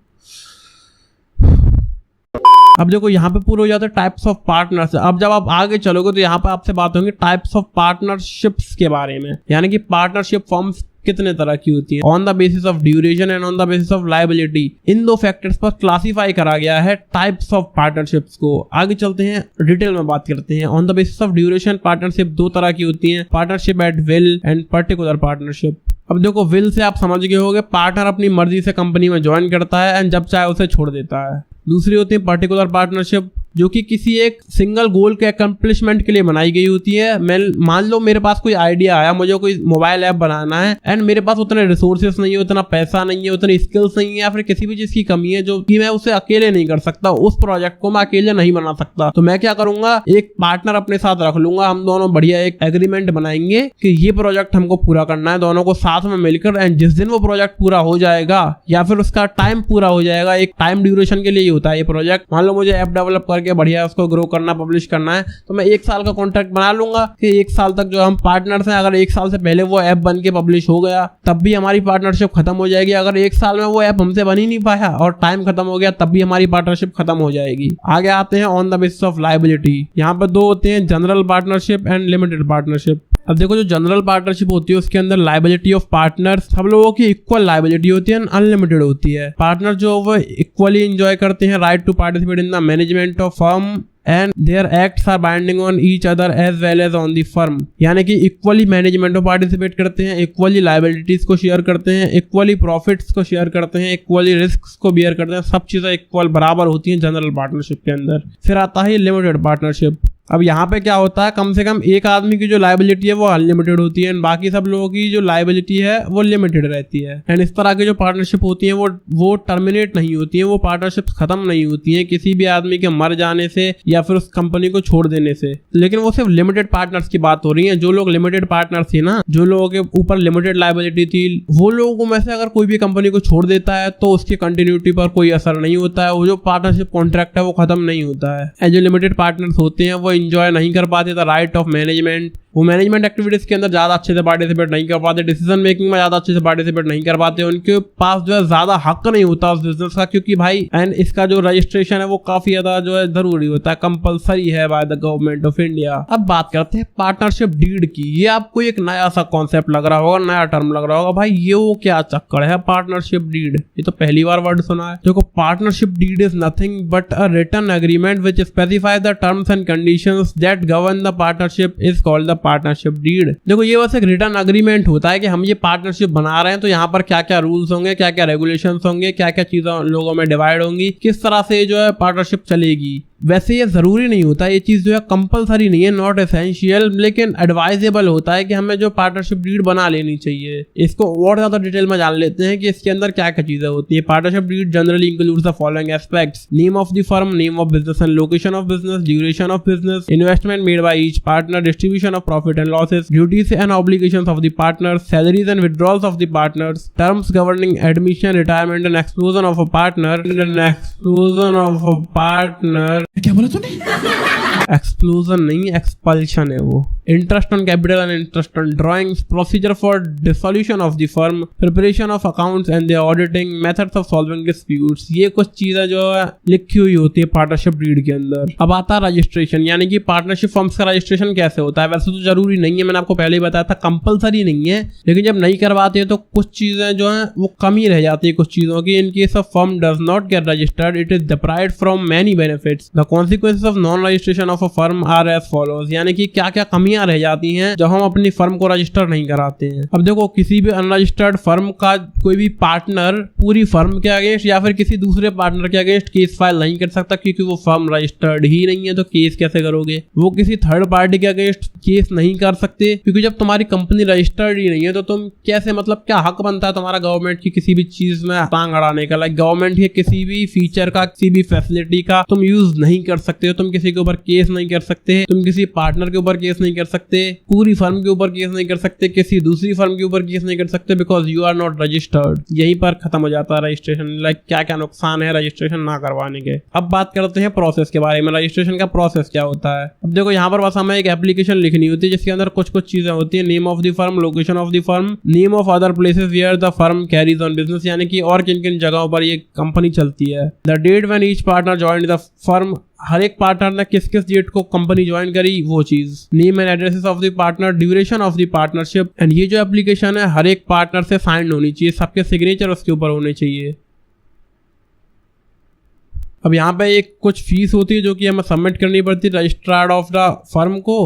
अब देखो यहाँ पे पूरा हो जाता है टाइप्स ऑफ पार्टनर्स। अब जब आप आगे चलोगे तो यहाँ पे आपसे बात होंगी टाइप्स ऑफ पार्टनरशिप्स के बारे में, यानी कि पार्टनरशिप फॉर्म्स कितने तरह की होती है, on the basis of duration and on the basis of liability. इन दो फैक्टर्स पर क्लासिफाई करा गया है टाइप्स ऑफ पार्टनरशिप्स को। आगे चलते हैं डिटेल में बात करते हैं। On the basis of duration partnership दो तरह की होती है, partnership at will and particular partnership. अब देखो विल से आप समझ गए होंगे, पार्टनर अपनी मर्जी से कंपनी में ज्वाइन करता है एंड जब चाहे उसे छोड़ देता है। दूसरी होती है पर्टिकुलर पार्टनरशिप जो कि किसी एक सिंगल गोल के अकम्प्लिशमेंट के लिए बनाई गई होती है। मैं मान लो मेरे पास कोई आइडिया आया, मुझे कोई मोबाइल ऐप बनाना है एंड मेरे पास उतने रिसोर्सेस नहीं है, उतना पैसा नहीं है, उतनी स्किल्स नहीं है, या फिर किसी भी चीज की कमी है जो कि मैं उसे अकेले नहीं कर सकता, उस प्रोजेक्ट को मैं अकेले नहीं बना सकता। तो मैं क्या करूंगा, एक पार्टनर अपने साथ रख लूंगा, हम दोनों बढ़िया एक एग्रीमेंट बनाएंगे कि ये प्रोजेक्ट हमको पूरा करना है दोनों को साथ में मिलकर, एंड जिस दिन वो प्रोजेक्ट पूरा हो जाएगा या फिर उसका टाइम पूरा हो जाएगा, एक टाइम ड्यूरेशन के लिए ही होता है ये प्रोजेक्ट। मान लो मुझे ऐप डेवलप करके बढ़िया उसको ग्रो करना, पब्लिश करना है, तो मैं 1 साल का कॉन्ट्रैक्ट बना लूंगा कि 1 साल तक जो हम पार्टनर्स हैं, अगर 1 साल से पहले वो ऐप बन के पब्लिश हो गया तब भी हमारी पार्टनरशिप खत्म हो जाएगी। अगर 1 साल में वो ऐप हमसे बन ही नहीं पाया और टाइम खत्म हो गया तब भी हमारी पार्टनरशिप खत्म हो जाएगी। आगे आते हैं on the basis of liability. यहाँ पर 2 होते हैं, general partnership and limited partnership. अब देखो जो जनरल पार्टनरशिप होती है उसके अंदर लायबिलिटी ऑफ पार्टनर्स सब लोगों की इक्वल लायबिलिटी होती है, अनलिमिटेड होती है। पार्टनर जो वो इक्वली एंजॉय करते हैं right to participate in the management of firm and their acts are binding on each other as well as on the firm. यानी कि इक्वली मैनेजमेंट में पार्टिसिपेट करते हैं, इक्वली लायबिलिटीज को शेयर करते हैं, इक्वली प्रॉफिट्स को शेयर करते हैं, इक्वली रिस्क को बियर करते हैं, सब चीजें इक्वल बराबर होती हैं जनरल पार्टनरशिप के अंदर। फिर आता है लिमिटेड पार्टनरशिप। अब यहाँ पे क्या होता है, कम से कम एक आदमी की जो लायबिलिटी है वो अनलिमिटेड होती है, बाकी सब लोगों की जो लायबिलिटी है वो लिमिटेड रहती है। एंड इस तरह की जो पार्टनरशिप होती है वो टर्मिनेट नहीं होती है, वो पार्टनरशिप खत्म नहीं होती है किसी भी आदमी के मर जाने से या फिर उस कंपनी को छोड़ देने से। लेकिन वो सिर्फ लिमिटेड पार्टनर्स की बात हो रही है। जो लोग लिमिटेड पार्टनर थे ना, जो लोगों के ऊपर लिमिटेड लायबिलिटी थी, वो लोगों में से अगर कोई भी कंपनी को छोड़ देता है तो उसकी कंटिन्यूटी पर कोई असर नहीं होता है, वो जो पार्टनरशिप कॉन्ट्रैक्ट है वो खत्म नहीं होता है। एंड जो लिमिटेड पार्टनर्स होते हैं वो एंजॉय नहीं कर पाते द राइट ऑफ मैनेजमेंट। वो मैनेजमेंट एक्टिविटीज के अंदर ज्यादा अच्छे से पार्टिसिपेट नहीं कर पाते, डिसीजन मेकिंग में ज्यादा अच्छे से पार्टिसिपेट नहीं कर पाते, उनके पास जो है ज्यादा हक नहीं होता उस बिजनेस का, क्योंकि भाई एंड इसका जो रजिस्ट्रेशन है वो काफी ज्यादा जो है जरूरी होता है, कंपलसरी है by the government of India. अब बात करते हैं पार्टनरशिप डीड की। ये आपको एक नया सा कॉन्सेप्ट लग रहा होगा, नया टर्म लग रहा होगा, भाई ये वो क्या चक्कर है पार्टनरशिप डीड, ये तो पहली बार वर्ड सुना है। देखो partnership deed is nothing but a written agreement which specify the terms and conditions that govern the partnership is called the partnership deed. देखो ये बस एक रिटर्न अग्रीमेंट होता है कि हम ये पार्टनरशिप बना रहे हैं तो यहाँ पर क्या क्या रूल्स होंगे, क्या क्या रेगुलेशंस होंगे, क्या क्या चीजें लोगों में डिवाइड होंगी, किस तरह से जो है पार्टनरशिप चलेगी। वैसे ये जरूरी नहीं होता, ये चीज जो है कंपलसरी नहीं है, नॉट एसेंशियल, लेकिन एडवाइजेबल होता है कि हमें जो पार्टनरशिप डीड बना लेनी चाहिए। इसको और ज्यादा डिटेल में जान लेते हैं कि इसके अंदर क्या क्या चीजें होती है। Partnership deed generally includes the following aspects: name of the firm, name of business and location of business, duration of business, investment made by each partner, distribution of profit and losses, duties and obligations of the partners, salaries and withdrawals of the partners, terms governing admission, retirement and exclusion of a partner, क्या बोला तूने? Exclusion नहीं, expulsion है वो। Interest on capital and interest on drawings, procedure for dissolution of the firm, preparation of accounts and the auditing, methods of solving disputes. ये कुछ चीजें जो है लिखी हुई होती है पार्टनरशिप डीड के अंदर। अब आता है रजिस्ट्रेशन, यानी कि पार्टनरशिप फर्म्स का रजिस्ट्रेशन कैसे होता है। वैसे तो जरूरी नहीं है, मैंने आपको पहले ही बताया था, कंपलसरी नहीं है, लेकिन जब नहीं करवाते हैं तो कुछ चीजें जो है वो कमी रह जाती है कुछ चीजों की। In case of firm does not get registered it is deprived from many benefits. The consequences of non registration of a firm are as follows, यानी कि क्या क्या कमियां रह जाती हैं जब हम अपनी फर्म को रजिस्टर नहीं कराते हैं। अब देखो किसी भी अनरजिस्टर्ड फर्म का कोई भी पार्टनर पूरी फर्म के अगेंस्ट या फिर किसी दूसरे पार्टनर के अगेंस्ट केस फाइल नहीं कर सकता, क्योंकि वो फर्म रजिस्टर्ड ही नहीं है, तो केस कैसे करोगे। वो किसी थर्ड पार्टी के अगेंस्ट केस नहीं कर सकते, क्योंकि जब तुम्हारी कंपनी रजिस्टर्ड ही नहीं है तो तुम कैसे, मतलब क्या हक बनता है तुम्हारा गवर्नमेंट की किसी भी चीज में टांग अड़ाने का। लाइक गवर्नमेंट के किसी भी फीचर का, किसी भी फैसिलिटी का तुम यूज नहीं कर सकते हो, तुम किसी के ऊपर केस नहीं कर सकते, तुम किसी पार्टनर के ऊपर केस नहीं कर सकते, पूरी फर्म के ऊपर केस नहीं कर सकते, किसी दूसरी फर्म के ऊपर केस नहीं कर सकते, because you are not registered. यहीं पर खत्म हो जाता है रजिस्ट्रेशन। लाइक क्या क्या नुकसान है रजिस्ट्रेशन ना करवाने के। अब बात करते हैं प्रोसेस के बारे में, रजिस्ट्रेशन का प्रोसेस क्या होता है। अब देखो यहाँ पर बस हमें एक एप्लीकेशन लिखनी होती है जिसके अंदर कुछ कुछ चीजें होती है। Name of the firm, location of the firm, name of other places where the firm carries on business, यानी कि और किन किन जगहों पर ये कंपनी चलती है। The date when each partner joined the firm, हर एक पार्टनर ने किस किस डेट को कंपनी ज्वाइन करी वो चीज। Name and addresses of the partner, duration of the partnership. And ये जो एप्लीकेशन है हर एक पार्टनर से साइन होनी चाहिए, सबके सिग्नेचर उसके ऊपर होने चाहिए। अब यहाँ पे एक कुछ फीस होती है जो कि हमें सबमिट करनी पड़ती है रजिस्ट्रार ऑफ द फर्म को।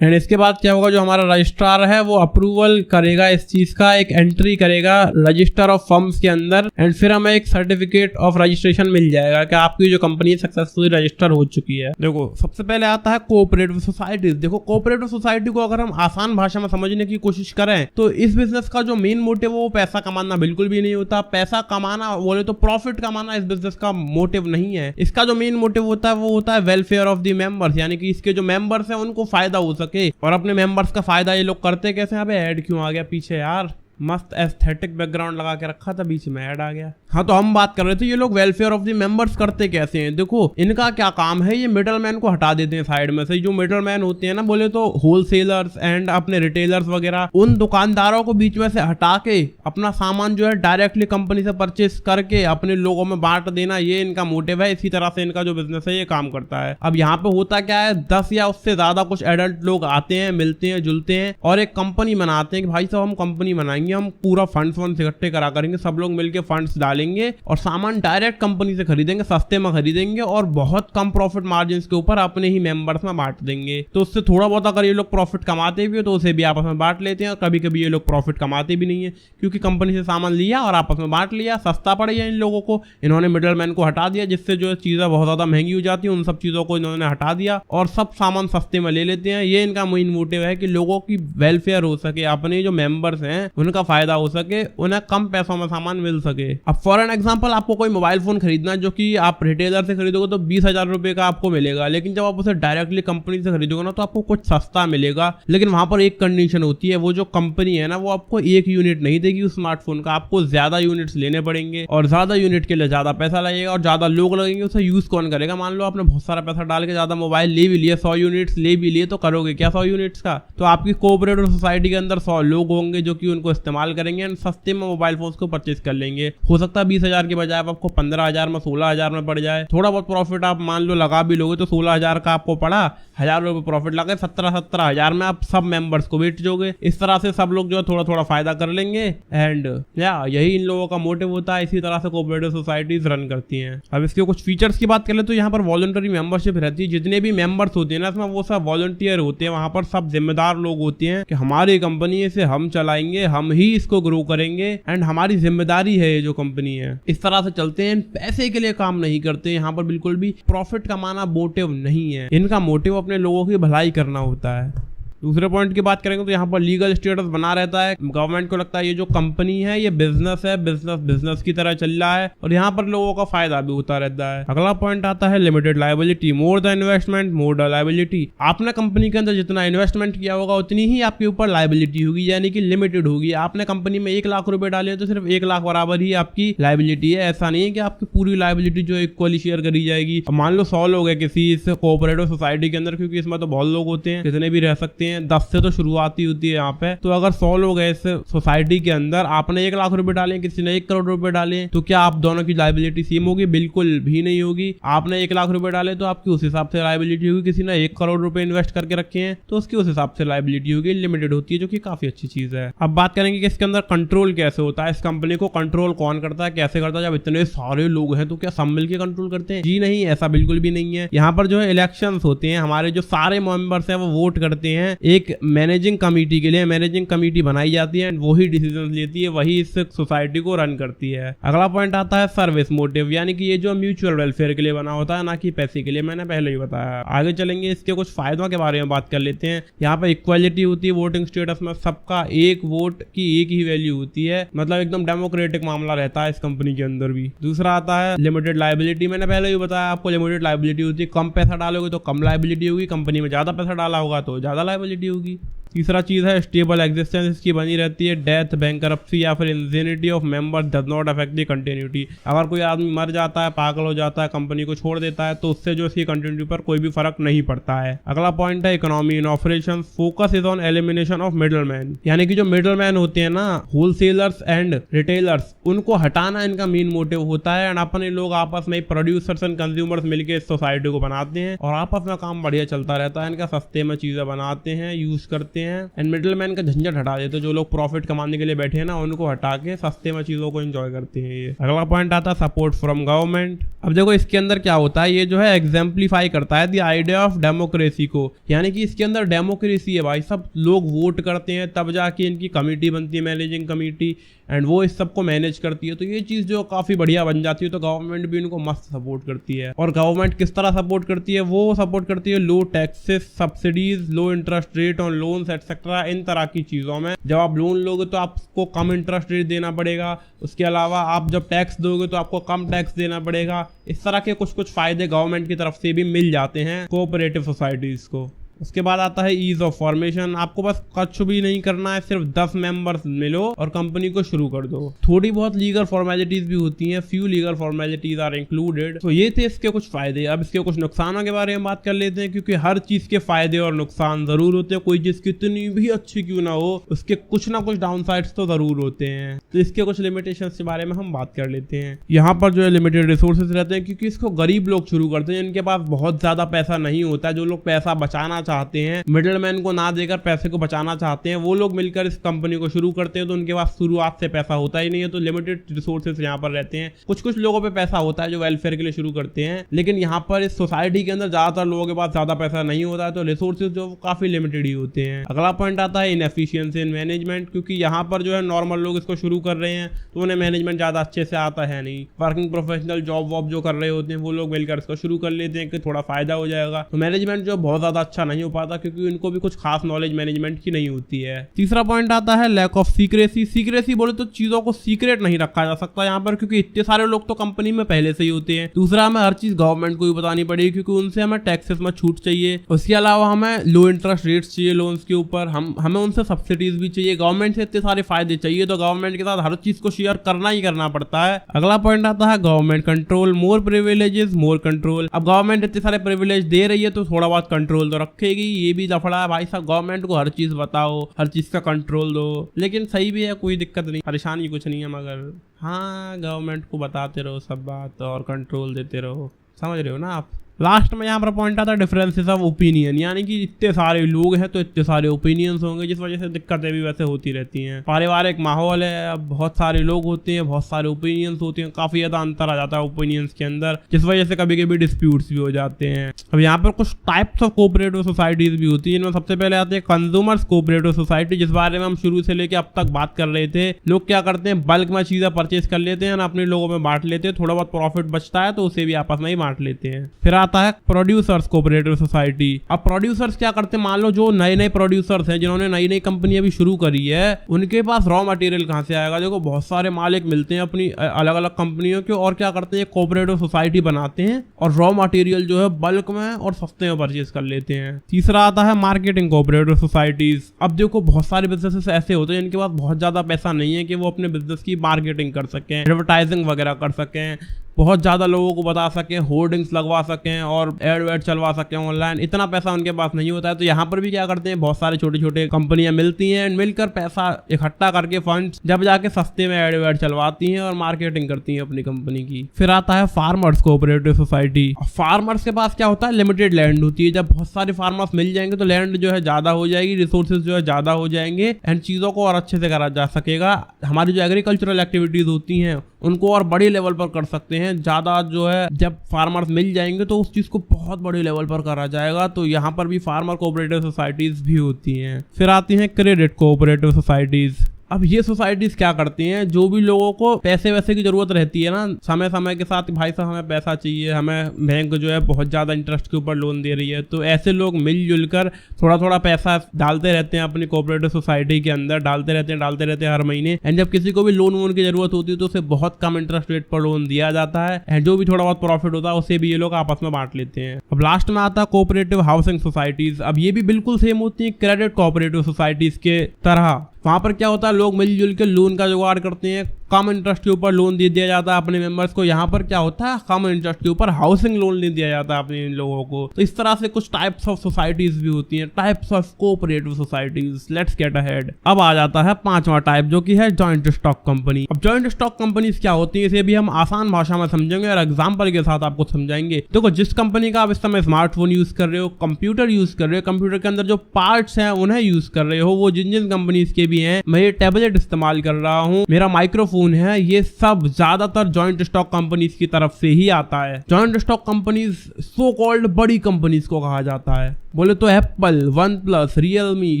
एंड इसके बाद क्या होगा, जो हमारा रजिस्ट्रार है वो अप्रूवल करेगा इस चीज का, एक एंट्री करेगा रजिस्टर ऑफ फर्म्स के अंदर, एंड फिर हमें एक सर्टिफिकेट ऑफ रजिस्ट्रेशन मिल जाएगा कि आपकी जो कंपनी सक्सेसफुली रजिस्टर हो चुकी है। देखो सबसे पहले आता है कोऑपरेटिव सोसाइटीज। देखो कोऑपरेटिव सोसाइटी को अगर हम आसान भाषा में समझने की कोशिश करें तो इस बिजनेस का जो मेन मोटिव है वो पैसा कमाना बिल्कुल भी नहीं होता। पैसा कमाना बोले तो प्रॉफिट कमाना इस बिजनेस का मोटिव नहीं है। इसका जो मेन मोटिव होता है वो होता है वेलफेयर ऑफ द मेंबर्स, यानी कि इसके जो मेंबर्स हैं उनको फायदा हो सके। और अपने मेंबर्स का फायदा ये लोग करते कैसे। यहाँ पे ऐड क्यों आ गया पीछे यार, मस्त एस्थेटिक बैकग्राउंड लगा के रखा था, बीच में ऐड आ गया। हाँ, तो हम बात कर रहे थे ये लोग वेलफेयर ऑफ द मेंबर्स करते कैसे हैं। देखो इनका क्या काम है, ये मिडल मैन को हटा देते हैं साइड में से। जो मिडल मैन होते हैं ना, बोले तो होलसेलर्स एंड अपने रिटेलर्स वगैरह, उन दुकानदारों को बीच में से हटा के अपना सामान जो है डायरेक्टली कंपनी से परचेस करके अपने लोगों में बांट देना, ये इनका मोटिव है। इसी तरह से इनका जो बिजनेस है ये काम करता है। अब यहाँ पे होता क्या है, 10 या उससे ज्यादा कुछ एडल्ट लोग आते हैं, मिलते हैं, जुलते हैं और एक कंपनी बनाते हैं कि भाई साहब हम कंपनी बनाएंगे, हम पूरा फंड्स इकट्ठे करा करेंगे, सब लोग मिलकर फंड्स डालेंगे और सामान डायरेक्ट कंपनी से खरीदेंगे, सस्ते में खरीदेंगे और बहुत कम प्रॉफिट मार्जिन के ऊपर अपने ही मेंबर्स में बांट देंगे। तो उससे थोड़ा बहुत अगर ये लोग प्रॉफिट कमाते भी हो तो उसे भी आपस में बांट लेते हैं। और कभी कभी ये लोग प्रॉफिट कमाते भी नहीं है, क्योंकि कंपनी से सामान लिया और आपस में बांट लिया, सस्ता पड़ गया इन लोगों को। इन्होंने मिडल मैन को हटा दिया, जिससे जो चीजें बहुत ज्यादा महंगी हो जाती है, उन सब चीजों को इन्होंने हटा दिया और सब सामान सस्ते में ले लेते हैं। ये इनका मेन मोटिव है कि लोगों की वेलफेयर हो सके, अपने जो मेंबर्स हैं उनका फायदा हो सके, उन्हें कम पैसों में सामान मिल सके। अब फॉर एन एग्जांपल, आपको कोई मोबाइल फोन खरीदना है जो कि आप रिटेलर से खरीदोगे तो 20,000 रुपए का आपको मिलेगा, लेकिन जब आप उसे डायरेक्टली कंपनी से खरीदोगे ना तो आपको कुछ सस्ता मिलेगा। लेकिन वहां पर एक कंडीशन होती है, वो जो कंपनी है ना वो आपको एक यूनिट नहीं देगी उस स्मार्टफोन का, आपको ज्यादा यूनिट्स लेने पड़ेंगे और ज्यादा यूनिट के लिए ज्यादा पैसा लगेगा और ज्यादा लोग लगेंगे। उसे यूज कौन करेगा? मान लो आपने बहुत सारा पैसा डाल के ज्यादा मोबाइल ले भी लिए, 100 यूनिट्स ले भी लिए, तो करोगे क्या 100 यूनिट्स का? तो आपकी कोऑपरेटिव सोसाइटी के अंदर 100 लोग होंगे जो कि उनको इस्तेमाल करेंगे एंड सस्ते में मोबाइल फोन को परचेज कर लेंगे। हो सकता है 20,000 के बजाय आपको 15,000 में 16,000 में पड़ जाए। थोड़ा बहुत प्रॉफिट आप मान लो लगा भी लोगे तो 16,000 का आपको पड़ा, 1,000 रुपए प्रॉफिट लगे, 17,000 में आप सब मेंबर्स को बेच दोगे। इस तरह से सब लोग जो है थोड़ा थोड़ा फायदा कर लेंगे एंड यही इन लोगों का मोटिव होता है। इसी तरह से कोऑपरेटिव सोसाइटीज रन करती हैं। अब इसके कुछ फीचर्स की बात कर ले तो यहाँ पर वॉलंटरी मेंबरशिप रहती है। जितने भी मेंबर्स होते हैं ना इसमें, वो सब वॉलंटियर होते हैं। वहां पर सब जिम्मेदार लोग होते हैं कि हमारी कंपनी से हम चलाएंगे, हम ही इसको ग्रो करेंगे एंड हमारी जिम्मेदारी है ये जो कंपनी है। इस तरह से चलते हैं, पैसे के लिए काम नहीं करते। यहाँ पर बिल्कुल भी प्रॉफिट कमाना मोटिव नहीं है, इनका मोटिव अपने लोगों की भलाई करना होता है। दूसरे पॉइंट की बात करेंगे तो यहाँ पर लीगल स्टेटस बना रहता है। गवर्नमेंट को लगता है ये जो कंपनी है ये बिजनेस है, बिजनेस की तरह चल रहा है और यहाँ पर लोगों का फायदा भी होता रहता है। अगला पॉइंट आता है limited liability, more the investment more the liability. आपने कंपनी के अंदर जितना इन्वेस्टमेंट किया होगा उतनी ही आपके ऊपर लायबिलिटी होगी, यानी कि लिमिटेड होगी। आपने कंपनी में 1 लाख रुपए डाले तो सिर्फ 1 लाख बराबर ही आपकी लायबिलिटी है। ऐसा नहीं है कि आपकी पूरी लायबिलिटी जो इक्वली शेयर करी जाएगी। मान लो 100 लोग है किसी इस कोऑपरेटिव सोसाइटी के अंदर, क्योंकि इसमें तो बहुत लोग होते हैं, कितने भी रह सकते हैं, 10 से तो शुरुआत ही होती है यहाँ पे। तो अगर 100 लोग हैं इस सोसाइटी के अंदर, आपने 1 लाख रुपए डाले, किसी ने 1 करोड़ रुपए डाले, तो क्या आप दोनों की लायबिलिटी सेम होगी? बिल्कुल भी नहीं होगी। आपने 1 लाख रुपए डाले तो आपकी उस हिसाब से लायबिलिटी होगी, किसी ने 1 करोड़ रुपए इन्वेस्ट करके रखे हैं तो उसकी उस हिसाब से लायबिलिटी होगी, लिमिटेड होती है, जो कि काफी अच्छी चीज है। अब बात करेंगे कि इसके अंदर कंट्रोल कैसे होता है, इस कंपनी को कंट्रोल कौन करता है, कैसे करता है? जब इतने सारे लोग हैं तो क्या सब मिलकर कंट्रोल करते हैं? जी नहीं, ऐसा बिल्कुल भी नहीं है। यहाँ पर जो है इलेक्शंस होते हैं, हमारे जो सारे मेंबर्स हैं वो वोट करते हैं। एक मैनेजिंग कमेटी के लिए मैनेजिंग कमेटी बनाई जाती है, वही डिसीजन लेती है, वही इस सोसाइटी को रन करती है। अगला पॉइंट आता है सर्विस मोटिव, यानी कि ये जो म्यूचुअल वेलफेयर के लिए बना होता है, ना कि पैसे के लिए। मैंने पहले ही बताया। आगे चलेंगे, इसके कुछ फायदों के बारे में बात कर लेते हैं। यहाँ पर इक्वालिटी होती है वोटिंग स्टेटस में, सबका एक वोट की एक ही वैल्यू होती है, मतलब एकदम डेमोक्रेटिक मामला रहता है इस कंपनी के अंदर भी। दूसरा आता है लिमिटेड लायबिलिटी। मैंने पहले ही बताया आपको, लिमिटेड लायबिलिटी होती है। कम पैसा डालोगे तो कम लायबिलिटी होगी, कंपनी में ज्यादा पैसा डाला होगा तो ज्यादा लायबिलिटी होगी। तीसरा चीज है स्टेबल एग्जिस्टेंस, इसकी बनी रहती है। डेथ, बैंकरप्सी या फिर Ingenuity of members does not affect the continuity. अगर कोई आदमी मर जाता है, पागल हो जाता है, कंपनी को छोड़ देता है, तो उससे जो इसकी कंटिन्यूटी पर कोई भी फर्क नहीं पड़ता है। अगला पॉइंट है economy in operation, focus is on elimination of middle man, यानी कि जो मिडल मैन होते हैं ना, होलसेलर्स एंड रिटेलर्स, उनको हटाना इनका मेन मोटिव होता है। एंड अपने लोग आपस में प्रोड्यूसर्स एंड कंज्यूमर्स मिलकर इस सोसाइटी को बनाते हैं और आपस में काम बढ़िया चलता रहता है। इनका सस्ते में चीजें बनाते हैं, यूज करते हैं एंड मिडल मैन का झंझट हटा देते हैं। जो लोग प्रॉफिट कमाने के लिए बैठे हैं ना, उनको हटा के सस्ते में चीजों को एंजॉय करते हैं ये। अगला पॉइंट आता है सपोर्ट फ्रॉम गवर्नमेंट। अब देखो इसके अंदर क्या होता है, ये जो है एग्जाम्पलीफाई करता है द आइडिया ऑफ डेमोक्रेसी को, यानी कि इसके अंदर डेमोक्रेसी है भाई। सब लोग वोट करते हैं तब जाके इनकी कमेटी बनती है, मैनेजिंग कमेटी, एंड वो इस सबको मैनेज करती है। तो ये चीज जो काफी बढ़िया बन जाती है, तो गवर्नमेंट भी इनको मस्त सपोर्ट करती है। और गवर्नमेंट किस तरह सपोर्ट करती है? वो सपोर्ट करती है low taxes, subsidies, low interest rate on loans etcetera, इन तरह की चीजों में। जब आप लोन लोगे तो आपको कम इंटरेस्ट रेट देना पड़ेगा, उसके अलावा आप जब टैक्स दोगे तो आपको कम टैक्स देना पड़ेगा। इस तरह के कुछ कुछ फायदे गवर्नमेंट की तरफ से भी मिल जाते हैं कोऑपरेटिव सोसाइटीज को। उसके बाद आता है ईज ऑफ फॉर्मेशन। आपको बस कुछ भी नहीं करना है, सिर्फ 10 मेंबर्स मिलो और कंपनी को शुरू कर दो। थोड़ी बहुत लीगल फॉर्मेलिटीज भी होती हैं, few legal formalities are included. तो ये थे इसके कुछ फायदे। अब इसके कुछ नुकसानों के बारे में बात कर लेते हैं, क्योंकि हर चीज के फायदे और नुकसान जरूर होते हैं। कोई चीज कितनी भी अच्छी क्यों ना हो, उसके कुछ ना कुछ डाउन साइड्स तो जरूर होते हैं। तो इसके कुछ लिमिटेशंस के बारे में हम बात कर लेते हैं। यहाँ पर जो है लिमिटेड रिसोर्सेज रहते हैं, क्योंकि इसको गरीब लोग शुरू करते हैं जिनके पास बहुत ज्यादा पैसा नहीं होता। जो लोग पैसा बचाना चाहते हैं, मिडिलमैन को ना देकर पैसे को बचाना चाहते हैं, वो लोग मिलकर इस कंपनी को शुरू करते हैं। तो उनके पास शुरुआत से पैसा होता ही नहीं है, तो लिमिटेड रिसोर्सेज यहाँ पर रहते हैं। कुछ कुछ लोगों पे पैसा होता है जो वेलफेयर के लिए शुरू करते हैं, लेकिन यहाँ पर इस सोसाइटी के अंदर ज्यादातर लोगों के पास ज्यादा पैसा नहीं होता है, तो रिसोर्सेज जो काफी लिमिटेड ही होते हैं। अगला पॉइंट आता है इनएफिशिएंसी इन मैनेजमेंट, क्योंकि यहाँ पर जो है नॉर्मल लोग इसको शुरू कर रहे हैं तो उन्हें मैनेजमेंट ज्यादा अच्छे से आता है नहीं। वर्किंग प्रोफेशनल जॉब वॉब जो कर रहे होते हैं वो लोग मिलकर इसको शुरू कर लेते हैं कि थोड़ा फायदा हो जाएगा। तो मैनेजमेंट जो बहुत ज्यादा अच्छा नहीं हो पाता, क्योंकि उनको भी कुछ खास नॉलेज मैनेजमेंट की नहीं होती है। तीसरा पॉइंट आता है लैक ऑफ सीक्रेसी। सीक्रेसी बोले तो चीजों को सीक्रेट नहीं रखा जा सकता यहाँ पर, क्योंकि इतने सारे लोग तो कंपनी में पहले से ही होते हैं। दूसरा, हमें हर चीज गवर्नमेंट को भी बतानी पड़ेगी, क्योंकि उनसे हमें टैक्सेस में छूट चाहिए। उसके अलावा हमें लो इंटरेस्ट रेट्स चाहिए लोन्स के ऊपर, हमें उनसे सब्सिडीज भी चाहिए। गवर्नमेंट से इतने सारे फायदे चाहिए, तो गवर्नमेंट के साथ हर चीज को शेयर करना ही करना पड़ता है। अगला पॉइंट आता है गवर्नमेंट कंट्रोल। मोर प्रिविलेजेस मोर कंट्रोल। अब गवर्नमेंट इतने सारे प्रिविलेज दे रही है तो थोड़ा बहुत कंट्रोल तो रखेगी। ये भी लफड़ा है भाई साहब, गवर्नमेंट को हर चीज बताओ, हर चीज का कंट्रोल दो। लेकिन सही भी है, कोई दिक्कत नहीं, परेशानी कुछ नहीं है, मगर हाँ गवर्नमेंट को बताते रहो सब बात और कंट्रोल देते रहो। समझ रहे हो ना आप। लास्ट में यहाँ पर पॉइंट आता है डिफरेंसेस ऑफ ओपिनियन, यानी कि इतने सारे लोग हैं तो इतने सारे ओपिनियंस होंगे, जिस वजह से दिक्कतें भी वैसे होती रहती हैं। पारिवारिक माहौल है, अब बहुत सारे लोग होते हैं, बहुत सारे ओपिनियंस होते हैं, काफी ज्यादा अंतर आ जाता है ओपिनियंस के अंदर, जिस वजह से कभी कभी डिस्प्यूट्स भी हो जाते हैं। अब यहाँ पर कुछ टाइप्स ऑफ कोऑपरेटिव सोसाइटीज भी होती है, जिनमें सबसे पहले आते हैं कंज्यूमर्स कोऑपरेटिव सोसाइटी, जिस बारे में हम शुरू से लेकर अब तक बात कर रहे थे। लोग क्या करते हैं, बल्क में चीजें परचेज कर लेते हैं, अपने लोगों में बांट लेते हैं, थोड़ा बहुत प्रॉफिट बचता है तो उसे भी आपस में ही बांट लेते हैं। फिर आता है प्रोड्यूसर्स कोऑपरेटिव सोसाइटी। अब प्रोड्यूसर्स क्या करते हैं, मान लो जो नए नए प्रोड्यूसर्स हैं, जिन्होंने नई नई कंपनी अभी शुरू करी है, उनके पास रॉ मटेरियल कहाँ से आएगा। देखो बहुत सारे मालिक मिलते हैं अपनी अलग अलग कंपनियों के, और क्या करते हैं, कोऑपरेटिव सोसाइटी बनाते हैं और रॉ मटेरियल जो है बल्क में और सस्ते में परचेज कर लेते हैं। तीसरा आता है मार्केटिंग कोऑपरेटिव सोसाइटीज। अब देखो बहुत सारे बिजनेसेस ऐसे होते हैं जिनके पास बहुत ज्यादा पैसा नहीं है कि वो अपने बिजनेस की मार्केटिंग कर सकें, एडवर्टाइजिंग वगैरह कर सकें, बहुत ज्यादा लोगों को बता सकें, होर्डिंग्स लगवा सकें और एड वेड चलवा सकें ऑनलाइन। इतना पैसा उनके पास नहीं होता है, तो यहाँ पर भी क्या करते हैं, बहुत सारे छोटे छोटे कंपनियां मिलती हैं, मिलकर पैसा इकट्ठा करके फंड्स जब जाके सस्ते में एड वेड चलवाती हैं और मार्केटिंग करती हैं अपनी कंपनी की। फिर आता है फार्मर्स कोऑपरेटिव सोसाइटी। फार्मर्स के पास क्या होता है, लिमिटेड लैंड होती है। जब बहुत सारे फार्मर्स मिल जाएंगे तो लैंड जो है ज्यादा हो जाएगी, रिसोर्सेज जो है ज्यादा हो जाएंगे एंड चीजों को और अच्छे से करा जा सकेगा। हमारी जो एग्रीकल्चरल एक्टिविटीज होती हैं उनको और बड़ी लेवल पर कर सकते हैं। ज्यादा जो है जब फार्मर्स मिल जाएंगे तो उस चीज को बहुत बड़ी लेवल पर करा जाएगा। तो यहाँ पर भी फार्मर कोऑपरेटिव सोसाइटीज भी होती हैं। फिर आती हैं क्रेडिट कोऑपरेटिव सोसाइटीज। अब ये सोसाइटीज क्या करती हैं, जो भी लोगों को पैसे वैसे की जरूरत रहती है ना समय समय के साथ, भाई साहब हमें पैसा चाहिए, हमें बैंक जो है बहुत ज्यादा इंटरेस्ट के ऊपर लोन दे रही है, तो ऐसे लोग मिलजुल कर थोड़ा थोड़ा पैसा डालते रहते हैं अपनी कोऑपरेटिव सोसाइटी के अंदर, डालते रहते हैं हर महीने। एंड जब किसी को भी लोन वोन की जरूरत होती है तो उसे बहुत कम इंटरेस्ट रेट पर लोन दिया जाता है, एंड जो भी थोड़ा बहुत प्रॉफिट होता है उसे भी ये लोग आपस में बांट लेते हैं। अब लास्ट में आता है कोऑपरेटिव हाउसिंग सोसाइटीज। अब ये भी बिल्कुल सेम होती है क्रेडिट कोऑपरेटिव सोसाइटीज के तरह। वहां पर क्या होता है, लोग मिलजुल के लोन का जुगाड़ करते हैं, कम इंटरेस्ट के ऊपर लोन दे दिया जाता है अपने मेंबर्स को। यहाँ पर क्या होता है, कम इंटरेस्ट के ऊपर हाउसिंग लोन दे दिया जाता है अपने लोगों को। तो इस तरह से कुछ टाइप्स ऑफ सोसाइटीज भी होती हैं, types of cooperative societies. Let's get ahead. अब आ जाता है पांचवा टाइप, जो कि है जॉइंट स्टॉक कंपनी। अब जॉइंट स्टॉक कंपनीज क्या होती है, इसे भी हम आसान भाषा में समझेंगे और एग्जाम्पल के साथ आपको समझाएंगे। देखो जिस कंपनी का आप इस समय स्मार्टफोन यूज कर रहे हो, कंप्यूटर यूज कर रहे हो, कंप्यूटर के अंदर जो पार्ट्स हैं उन्हें यूज कर रहे हो, वो जिन जिन कंपनीज के भी हैं, मैं ये टैबलेट इस्तेमाल कर रहा हूँ, मेरा माइक्रोफोन है, ये सब ज्यादातर जॉइंट स्टॉक कंपनीज की तरफ से ही आता है। Joint stock companies so called बड़ी कंपनीज को कहा जाता है। बोले तो Apple, one plus, Realme,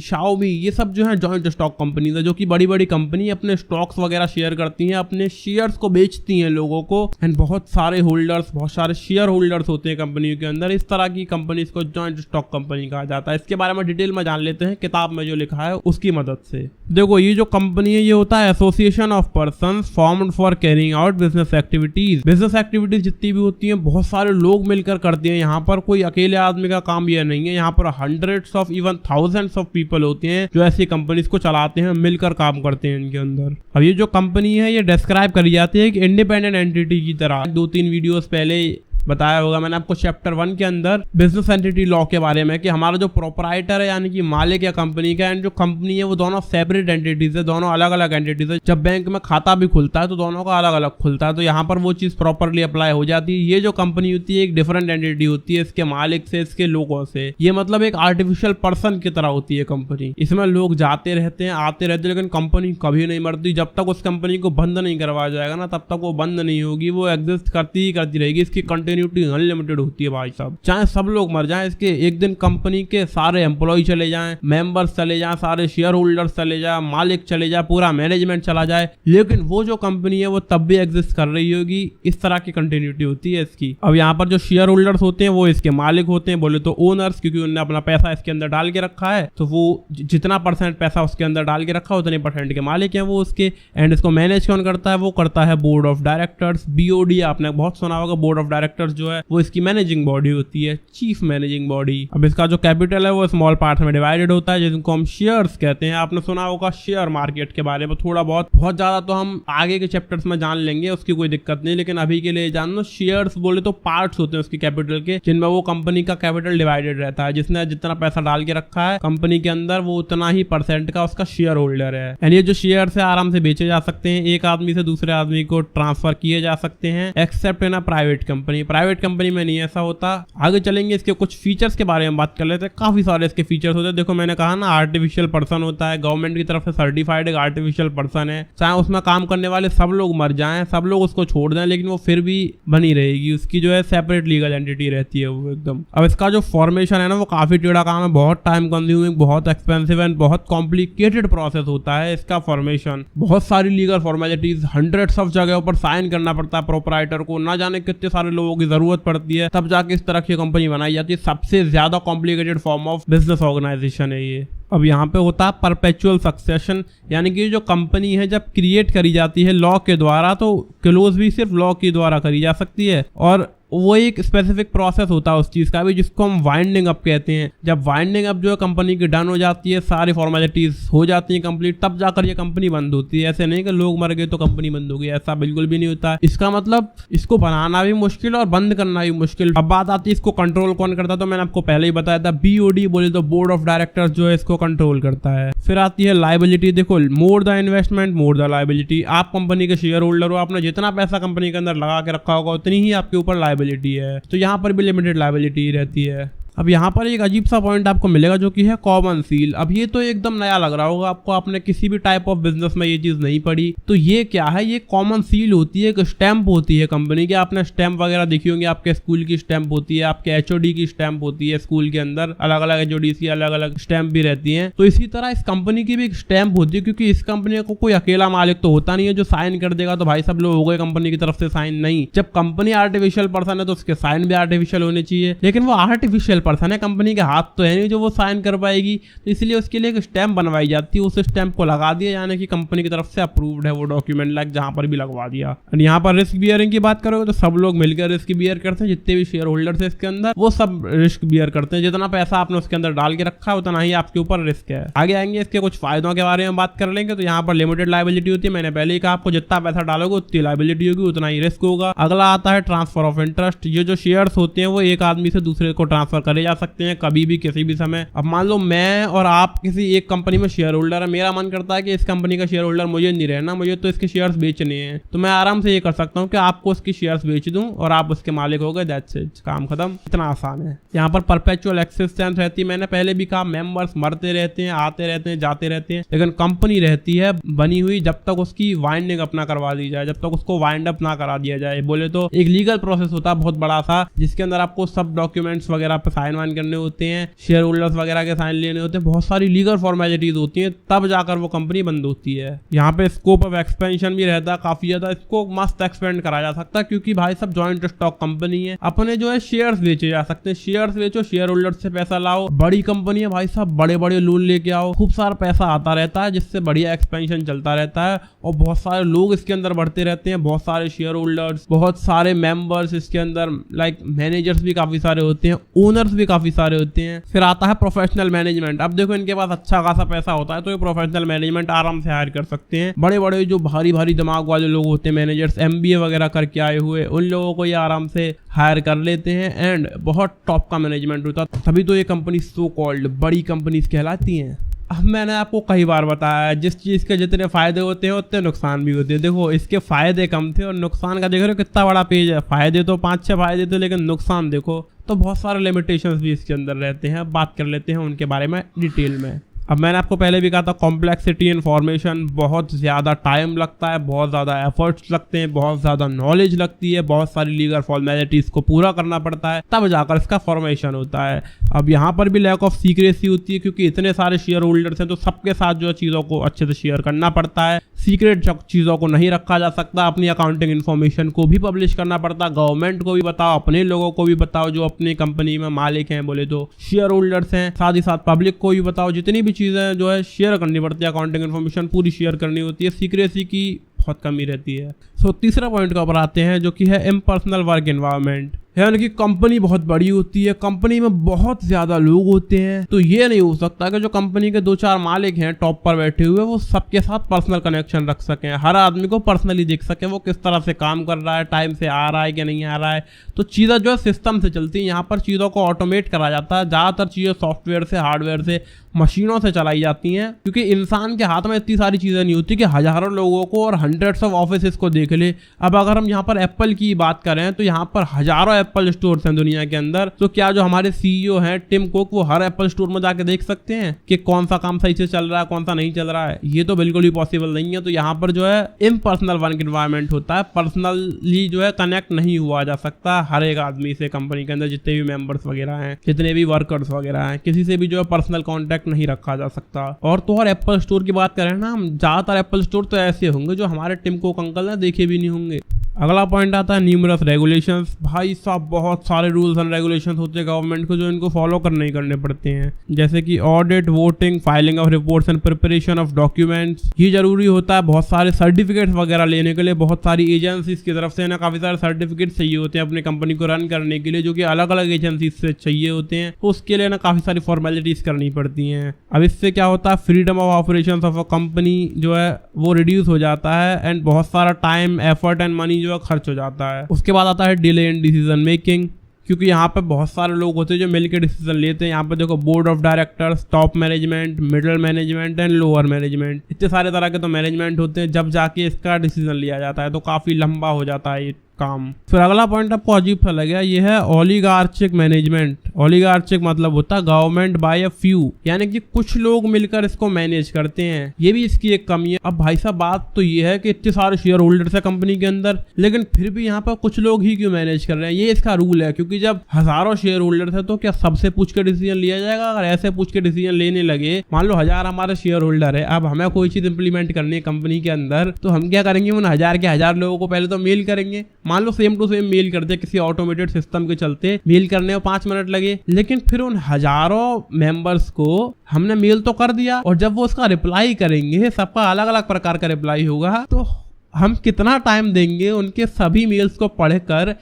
Xiaomi, ये सब जो है जॉइंट स्टॉक कंपनीज है, जो कि बड़ी बड़ी कंपनी अपने स्टॉक्स वगैरह शेयर करती हैं, अपने शेयर्स को बेचती हैं लोगों को, एंड बहुत सारे होल्डर्स, बहुत सारे शेयर होल्डर्स होते हैं कंपनी के अंदर। इस तरह की कंपनीज को जॉइंट स्टॉक कंपनी कहा जाता है। इसके बारे में डिटेल में जान लेते हैं किताब में जो लिखा है उसकी मदद से। देखो ये जो कंपनी है ये होता है association of person persons formed for carrying out business activities. Business activities जितनी भी होती हैं बहुत सारे लोग मिलकर करते हैं। यहाँ पर कोई अकेले आदमी का काम यह नहीं है, यहाँ पर hundreds of even thousands of people होते हैं जो ऐसी कंपनीज को चलाते हैं, मिलकर काम करते हैं इनके अंदर। अब ये जो कंपनी है ये डिस्क्राइब करी जाती है एक इंडिपेंडेंट एंटिटी की तरह। 2-3 वीडियोस पहले बताया होगा मैंने आपको चैप्टर 1 के अंदर बिजनेस एंटिटी लॉ के बारे में कि हमारा जो प्रोपराइटर है यानी कि मालिक या कंपनी का एंड जो कंपनी है वो दोनों सेपरेट एंटिटीज है, दोनों अलग अलग एंटिटीज है। जब बैंक में खाता भी खुलता है तो दोनों का अलग अलग खुलता है, तो यहाँ पर वो चीज प्रॉपरली अप्लाई हो जाती है। ये जो कंपनी होती है एक डिफरेंट एंटिटी होती है इसके मालिक से, इसके लोगों से। ये मतलब एक आर्टिफिशियल पर्सन की तरह होती है कंपनी। इसमें लोग जाते रहते हैं आते रहते हैं, लेकिन कंपनी कभी नहीं मरती। जब तक उस कंपनी को बंद नहीं करवाया जाएगा ना तब तक वो बंद नहीं होगी, वो एग्जिस्ट करती ही करती रहेगी। इसकी कंटिन्यूटी अनलिमिटेड होती है भाई साहब। चाहे सब लोग मर जाएं, इसके एक दिन कंपनी के सारे एम्प्लॉय चले जाएं, मेंबर्स चले जाएं, सारे शेयर होल्डर्स चले जाएं, मालिक चले जाए, पूरा मैनेजमेंट चला जाए, लेकिन वो जो कंपनी है वो तब भी एग्जिस्ट कर रही होगी। इस तरह की कंटिन्यूटी होती है इसकी। अब यहाँ पर जो शेयर होल्डर्स होते हैं वो इसके मालिक होते हैं, बोले तो ओनर्स, क्योंकि उन्होंने अपना पैसा इसके अंदर डाल के रखा है, तो वो जितना % पैसा उसके अंदर डाल के रखा है उतने % के मालिक है वो उसके। एंड इसको मैनेज कौन करता है? वो करता है बोर्ड ऑफ डायरेक्टर्स, BOD। आपने बहुत सुना होगा, बोर्ड ऑफ डायरेक्टर्स जो है वो इसकी मैनेजिंग बॉडी होती है, चीफ मैनेजिंग बॉडी। अब इसका जो कैपिटल है वो स्मॉल पार्ट्स में डिवाइडेड होता है जिनको हम शेयर्स कहते हैं। आपने सुना होगा शेयर मार्केट के बारे में थोड़ा बहुत ज्यादा, तो हम आगे के चैप्टर्स में जान लेंगे, उसकी कोई दिक्कत नहीं, लेकिन अभी के लिए जान लो शेयर्स बोले तो पार्ट्स होते हैं उसकी कैपिटल के, जिनमें वो कंपनी का कैपिटल डिवाइडेड रहता है। जिसने जितना पैसा डाल के रखा है कंपनी के अंदर वो उतना ही % का उसका शेयर होल्डर है। एंड ये जो शेयर है आराम से बेचे जा सकते हैं, एक आदमी से दूसरे आदमी को ट्रांसफर किए जा सकते हैं, accept in a private company. Private company में नहीं ऐसा होता। आगे चलेंगे इसके कुछ फीचर्स के बारे में बात कर लेते हैं। काफी सारे इसके फीचर्स होते हैं। देखो मैंने कहा ना आर्टिफिशियल पर्सन होता है, गवर्नमेंट की तरफ से सर्टिफाइड एक आर्टिफिशियल पर्सन है। चाहे उसमें काम करने वाले सब लोग मर जाएं, सब लोग उसको छोड़ दें, लेकिन वो फिर भी बनी रहेगी, उसकी जो है सेपरेट लीगल एंटिटी रहती है वो एकदम। अब इसका जो फॉर्मेशन है ना वो काफी टेढ़ा काम है, बहुत टाइम कंज्यूमिंग, बहुत एक्सपेंसिव एंड बहुत कॉम्प्लिकेटेड प्रोसेस होता है इसका फॉर्मेशन। बहुत सारी लीगल फॉर्मेलिटीज, हंड्रेड्स ऑफ जगह पर साइन करना पड़ता है प्रोपराइटर को, ना जाने कितने सारे लोगों की जरूरत पड़ती है तब जाके इस तरह की कंपनी बनाई जाती है। सबसे ज्यादा complicated form of business organisation है ये। अब यहाँ पे होता है परपेचुअल सक्सेशन, यानी कि जो कंपनी है जब क्रिएट करी जाती है लॉ के द्वारा तो क्लोज भी सिर्फ लॉ के द्वारा करी जा सकती है, और वो एक स्पेसिफिक प्रोसेस होता है उस चीज का भी जिसको हम वाइंडिंग अप कहते हैं। जब वाइंडिंग अप जो है कंपनी की डन हो जाती है, सारी फॉर्मेलिटीज हो जाती है कंप्लीट, तब जाकर ये कंपनी बंद होती है। ऐसे नहीं कि लोग मर गए तो कंपनी बंद हो गई, ऐसा बिल्कुल भी नहीं होता। इसका मतलब इसको बनाना भी मुश्किल और बंद करना भी मुश्किल। अब बात आती है इसको कंट्रोल कौन करता है, तो मैंने आपको पहले ही बताया था BOD बोले तो बोर्ड ऑफ डायरेक्टर्स जो है इसको कंट्रोल करता है। फिर आती है लायबिलिटी। देखो more the investment more the liability. आप कंपनी के शेयर होल्डर हो, आपने जितना पैसा कंपनी के अंदर लगा के रखा होगा उतनी ही आपके ऊपर लायबिलिटी है, तो यहाँ पर भी लिमिटेड लायबिलिटी रहती है। अब यहाँ पर एक अजीब सा पॉइंट आपको मिलेगा जो कि है कॉमन सील। अब ये तो एकदम नया लग रहा होगा आपको, आपने किसी भी टाइप ऑफ बिजनेस में ये चीज नहीं पढ़ी। तो ये क्या है? ये कॉमन सील होती है, एक स्टैंप होती है कंपनी की। आपने स्टैंप वगैरह देखी होंगी, आपके स्कूल की स्टैंप होती है, आपके HOD की स्टैंप होती है, स्कूल के अंदर अलग अलग HOD की अलग अलग स्टैंप भी रहती है। तो इसी तरह इस कंपनी की भी एक स्टैंप होती है, क्योंकि इस कंपनी को कोई अकेला मालिक तो होता नहीं है जो साइन कर देगा तो भाई सब लोग हो गए कंपनी की तरफ से साइन। नहीं, जब कंपनी आर्टिफिशियल पर्सन है तो उसके साइन भी आर्टिफिशियल होने चाहिए, लेकिन वो आर्टिफिशियल पर्सन है, कंपनी हाथ तो है नहीं जो वो साइन कर पाएगी, तो इसलिए उसके लिए एक स्टैंप बनवाई जाती है। उस स्टैंप को लगा दिया यानी कि कंपनी की तरफ से अप्रूव्ड है वो डॉक्यूमेंट, लाइक जहां पर भी लगवा दिया। यहाँ पर रिस्क बियरिंग की बात करोगे तो सब लोग मिलकर रिस्क बियर करते हैं, जितने भी शेयर होल्डर्स है इसके अंदर वो सब रिस्क बियर करते हैं। जितना पैसा आपने उसके अंदर डाल के रखा है उतना ही आपके ऊपर रिस्क है। आगे आएंगे इसके कुछ फायदों के बारे में बात कर लेंगे। तो यहाँ पर लिमिटेड लायबिलिटी होती है, मैंने पहले ही कहा आपको जितना पैसा डालोगे उतनी लायबिलिटी होगी, उतना ही रिस्क होगा। अगला आता है ट्रांसफर ऑफ इंटरेस्ट। ये जो शेयर्स होते हैं वो एक आदमी से दूसरे को ट्रांसफर करे जा सकते हैं कभी भी किसी भी समय। अब मान लो मैं और आप किसी एक कंपनी में शेयर होल्डर है, मेरा मन करता है कि इस कंपनी का शेयर होल्डर मुझे नहीं रहना, मुझे तो इसके शेयर्स बेचने हैं, तो मैं आराम से ये कर सकता हूँ कि आपको उसकी शेयर्स बेच दूं और आप उसके मालिक हो गए, दैट्स इट, काम खत्म। इतना आसान है। यहाँ पर परपेचुअल एक्सिस्टेंस रहती है, मैंने पहले भी कहा मेंबर्स मरते रहते हैं, आते रहते हैं, जाते रहते हैं, लेकिन कंपनी रहती है बनी हुई जब तक उसकी वाइंडिंग अप ना करवा दी जाए, जब तक उसको वाइंड अप ना करा दिया जाए। बोले तो एक लीगल प्रोसेस होता है बहुत बड़ा सा, जिसके अंदर आपको सब डॉक्यूमेंट्स वगैरह पे साइन वाइन करने होते हैं, शेयर होल्डर्स वगैरह के साइन लेने होते हैं, बहुत सारी लीगल फॉर्मेलिटीज होती हैं, तब जाकर वो कंपनी बंद होती है। यहाँ पे स्कोप ऑफ एक्सपेंशन भी रहता है काफी ज्यादा, इसको मस्त एक्सपेंड करा जा सकता है क्योंकि भाई सब जॉइंट स्टॉक कंपनी है, अपने जो है शेयर्स बेचे जा सकते हैं, शेयर्स बेचो, शेयर होल्डर से पैसा लाओ, बड़ी कंपनी है भाई साहब, बड़े बड़े लोन लेके आओ, खूब सारा पैसा आता रहता है जिससे बढ़िया एक्सपेंशन चलता रहता है और बहुत सारे लोग इसके अंदर बढ़ते रहते हैं, बहुत सारे शेयर होल्डर्स, बहुत सारे मेंबर्स इसके अंदर, लाइक मैनेजर्स भी काफी सारे होते हैं, ओनर्स भी काफी सारे होते हैं। फिर आता है प्रोफेशनल मैनेजमेंट। अब देखो इनके पास अच्छा खासा पैसा होता है तो ये प्रोफेशनल मैनेजमेंट आराम से हायर कर सकते हैं। बड़े बड़े जो भारी भारी दिमाग वाले लोग होते हैं, मैनेजर्स, MBA वगैरह करके आए हुए, उन लोगों को ये आराम से हायर कर लेते हैं एंड बहुत टॉप का मैनेजमेंट होता है, तभी तो ये कंपनी सो कॉल्ड बड़ी कंपनीज कहलाती हैं। अब मैंने आपको कई बार बताया है, जिस चीज़ के जितने फायदे होते हैं उतने नुकसान भी होते हैं। देखो इसके फायदे कम थे और नुकसान का देख रहे हो कितना बड़ा पेज है, फायदे तो 5-6 फायदे थे लेकिन नुकसान देखो तो बहुत सारे लिमिटेशंस भी इसके अंदर रहते हैं। बात कर लेते हैं उनके बारे में डिटेल में। अब मैंने आपको पहले भी कहा था कॉम्प्लेक्सिटी इन फॉर्मेशन, बहुत ज़्यादा टाइम लगता है, बहुत ज़्यादा एफर्ट्स लगते हैं, बहुत ज़्यादा नॉलेज लगती है, बहुत सारी लीगल फॉर्मेलिटीज़ को पूरा करना पड़ता है, तब जाकर इसका फॉर्मेशन होता है। अब यहाँ पर भी लैक ऑफ सीक्रेसी होती है क्योंकि इतने सारे शेयर होल्डर्स हैं तो सबके साथ जो चीज़ों को अच्छे से शेयर करना पड़ता है, सीक्रेट चीज़ों को नहीं रखा जा सकता, अपनी अकाउंटिंग इन्फॉर्मेशन को भी पब्लिश करना पड़ता है, गवर्नमेंट को भी बताओ, अपने लोगों को भी बताओ जो अपनी कंपनी में मालिक हैं, बोले तो शेयर होल्डर्स हैं, साथ ही साथ पब्लिक को भी बताओ, जितनी भी चीज़ें जो है शेयर करनी पड़ती है, अकाउंटिंग इन्फॉर्मेशन पूरी शेयर करनी होती है, सीक्रेसी की बहुत कमी रहती है। सो तीसरा पॉइंट का ऊपर आते हैं जो कि है इम्पर्सनल वर्क एनवायरनमेंट, यानी कि कंपनी बहुत बड़ी होती है, कंपनी में बहुत ज्यादा लोग होते हैं, तो ये नहीं हो सकता कि जो कंपनी के 2-4 मालिक हैं टॉप पर बैठे हुए वो सबके साथ पर्सनल कनेक्शन रख सकें, हर आदमी को पर्सनली देख सकें वो किस तरह से काम कर रहा है, टाइम से आ रहा है कि नहीं आ रहा है। तो चीज़ें जो है सिस्टम से चलती हैं, यहाँ पर चीज़ों को ऑटोमेट करा जाता है, ज़्यादातर चीज़ें सॉफ्टवेयर से, हार्डवेयर से, मशीनों से चलाई जाती हैं क्योंकि इंसान के हाथ में इतनी सारी चीज़ें नहीं होती कि हज़ारों लोगों को और हंड्रेड्स ऑफ ऑफिस को देख ले। अब अगर हम यहाँ पर एप्पल की बात करें तो यहाँ पर हज़ारों एप्पल स्टोर्स हैं दुनिया के अंदर, तो क्या जो हमारे CEO हैं टिम कुक वो हर एप्पल स्टोर में जाके देख सकते हैं कि कौन सा काम सही से चल रहा है, कौन सा नहीं चल रहा है? ये तो बिल्कुल भी पॉसिबल नहीं है। तो यहाँ पर जो है इम्पर्सनल वर्क एनवायरनमेंट होता है, पर्सनली जो है कनेक्ट नहीं हुआ जा सकता हर एक आदमी से, कंपनी के अंदर जितने भी मेंबर्स वगैरह हैं, जितने भी वर्कर्स वगैरह हैं, किसी से भी जो है पर्सनल कॉन्टैक्ट नहीं रखा जा सकता। और तो और एप्पल स्टोर की बात करें ना, हम ज्यादातर एप्पल स्टोर तो ऐसे होंगे जो हमारे टिम कुक अंकल ने देखे भी नहीं होंगे। अगला पॉइंट आता है न्यूमरस रेगुलेशंस। भाई साहब बहुत सारे रूल्स एंड रेगुलेशंस होते हैं गवर्नमेंट को जो इनको फॉलो करने ही करने पड़ते हैं, जैसे कि audit, voting, filing of reports and preparation of documents. ये जरूरी होता है बहुत सारे सर्टिफिकेट्स वगैरह लेने के लिए, बहुत सारी एजेंसीज की तरफ से ना काफी सारे सर्टिफिकेट चाहिए होते हैं अपनी कंपनी को रन करने के लिए, जो कि अलग अलग एजेंसीज से चाहिए होते हैं, तो उसके लिए ना काफी सारी फॉर्मेलिटीज करनी पड़ती हैं। अब इससे क्या होता है, freedom of operation of a company जो है वो रिड्यूस हो जाता है एंड बहुत सारा टाइम, एफर्ट एंड मनी जो है खर्च हो जाता है। उसके बाद आता है डिले इन डिसीजन मेकिंग, क्योंकि यहाँ पे बहुत सारे लोग होते हैं जो मिलकर डिसीजन लेते हैं। यहाँ पे देखो board of directors, top management, middle management and lower management, इतने सारे तरह के तो मैनेजमेंट होते हैं, जब जाके इसका डिसीजन लिया जाता है तो काफी लंबा हो जाता है ये काम। फिर अगला पॉइंट आपको अजीब सा लगेगा, ये है ओलिगार्चिक मैनेजमेंट। ओलिगार्चिक मतलब होता है गवर्नमेंट बाय अ फ्यू, यानी कि कुछ लोग मिलकर इसको मैनेज करते हैं, ये भी इसकी एक कमी है। अब भाई साहब बात तो ये है कि इतने सारे शेयर होल्डर्स है कंपनी के अंदर, लेकिन फिर भी यहाँ पर कुछ लोग ही क्यों मैनेज कर रहे हैं? ये इसका रूल है, क्योंकि जब हजारों शेयर होल्डर्स है तो क्या सबसे पूछ के डिसीजन लिया जाएगा? अगर ऐसे पूछ के डिसीजन लेने लगे, मान लो 1000 हमारे शेयर होल्डर है, अब हमें कोई चीज इंप्लीमेंट करनी है कंपनी के अंदर, तो हम क्या करेंगे, उन 1000 के 1000 लोगों को पहले तो मेल करेंगे। मान लो सेम टू सेम मेल करते, किसी ऑटोमेटेड सिस्टम के चलते मेल करने में 5 मिनट लगे, लेकिन फिर उन हजारों मेंबर्स को हमने मेल तो कर दिया, और जब वो उसका रिप्लाई करेंगे, सबका अलग अलग प्रकार का रिप्लाई होगा, तो हम कितना टाइम देंगे उनके सभी मेल्स को पढ़कर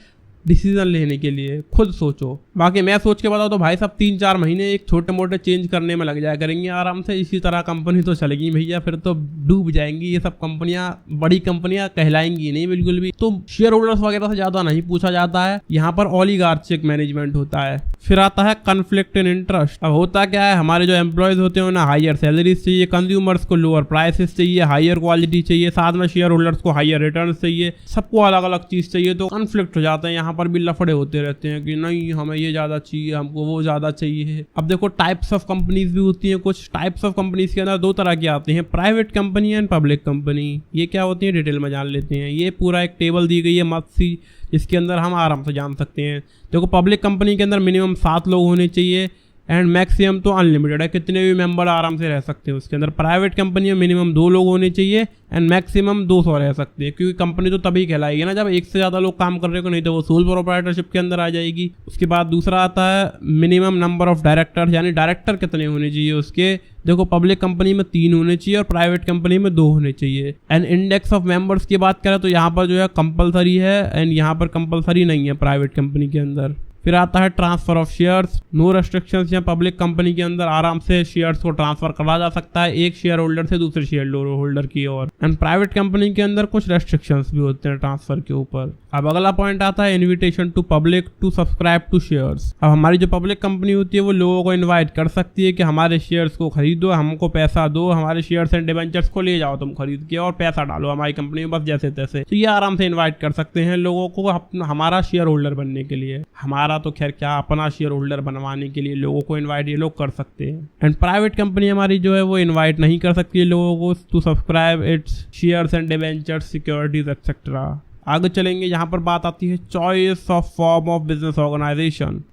डिसीजन लेने के लिए? खुद सोचो। बाकी मैं सोच के बताऊँ तो भाई साहब 3-4 महीने एक छोटे मोटे चेंज करने में लग जाया करेंगे आराम से। इसी तरह कंपनी तो चलेगी भैया, फिर तो डूब जाएंगी ये सब कंपनियां, बड़ी कंपनियां कहलाएंगी नहीं बिल्कुल भी। तो शेयर होल्डर्स वगैरह से ज्यादा नहीं पूछा जाता है, यहाँ पर ओलिगार्चिक मैनेजमेंट होता है। फिर आता है कन्फ्लिक्ट इन इंटरेस्ट। अब होता क्या है, हमारे जो एम्प्लॉयज होते हैं उन्हें हायर सैलरीज चाहिए, कंज्यूमर्स को लोअर प्राइसेस चाहिए, हायर क्वालिटी चाहिए, साथ में शेयर होल्डर्स को हायर रिटर्न चाहिए, सबको अलग अलग चीज चाहिए, तो कन्फ्लिक्ट हो जाता है यहाँ यहाँ पर भी लफड़े होते रहते हैं कि नहीं हमें ये ज़्यादा चाहिए, हमको वो ज़्यादा चाहिए। अब देखो टाइप्स ऑफ कंपनीज भी होती हैं। कुछ टाइप्स ऑफ कंपनीज के अंदर दो तरह की आती हैं, private company and public company. ये क्या होती है डिटेल में जान लेते हैं। ये पूरा एक टेबल दी गई है मस्त सी, जिसके अंदर हम आराम से जान सकते हैं। देखो पब्लिक कंपनी के अंदर मिनिमम 7 लोग होने चाहिए एंड मैक्सिमम तो अनलिमिटेड है, कितने भी मेंबर आराम से रह सकते हैं उसके अंदर। प्राइवेट कंपनी में मिनिमम 2 लोग होने चाहिए एंड मैक्सिमम 200 रह सकते हैं, क्योंकि कंपनी तो तभी कहलाएगी ना जब एक से ज़्यादा लोग काम कर रहे हो, नहीं तो वो सोल प्रोप्राइटरशिप के अंदर आ जाएगी। उसके बाद दूसरा आता है मिनिमम नंबर ऑफ डायरेक्टर, यानी डायरेक्टर कितने होने चाहिए उसके। देखो पब्लिक कंपनी में 3 होने चाहिए और प्राइवेट कंपनी में 2 होने चाहिए। एंड इंडेक्स ऑफ मेंबर्स की बात करें तो यहाँ पर जो है कंपलसरी है एंड यहाँ पर कंपलसरी नहीं है प्राइवेट कंपनी के अंदर। फिर आता है transfer of shares, no restrictions. या पब्लिक कंपनी के अंदर आराम से शेयर्स को ट्रांसफर करा जा सकता है एक शेयर होल्डर से दूसरे शेयर होल्डर की ओर। एंड प्राइवेट कंपनी के अंदर कुछ रेस्ट्रिक्शंस भी होते हैं ट्रांसफर के ऊपर। अब अगला पॉइंट आता है invitation to public to subscribe to shares. अब हमारी जो पब्लिक कंपनी होती है वो लोगों को इन्वाइट कर सकती है कि हमारे शेयर्स को खरीदो, हमको पैसा दो, हमारे शेयर्स एंड डिबेंचर्स को ले जाओ तुम खरीद के और पैसा डालो हमारी कंपनी में बस जैसे तैसे। तो ये आराम से इन्वाइट कर सकते हैं लोगों को हमारा शेयर होल्डर बनने के लिए। हमारा तो खैर क्या, अपना शेयर होल्डर बनवाने के लिए लोगों को इन्वाइट ये लोग कर सकते हैं। एंड प्राइवेट कंपनी हमारी जो है वो इन्वाइट नहीं कर सकती है लोगों को to subscribe its shares and debentures securities etcetera. आगे चलेंगे, यहाँ पर बात आती है choice of form of business organisation.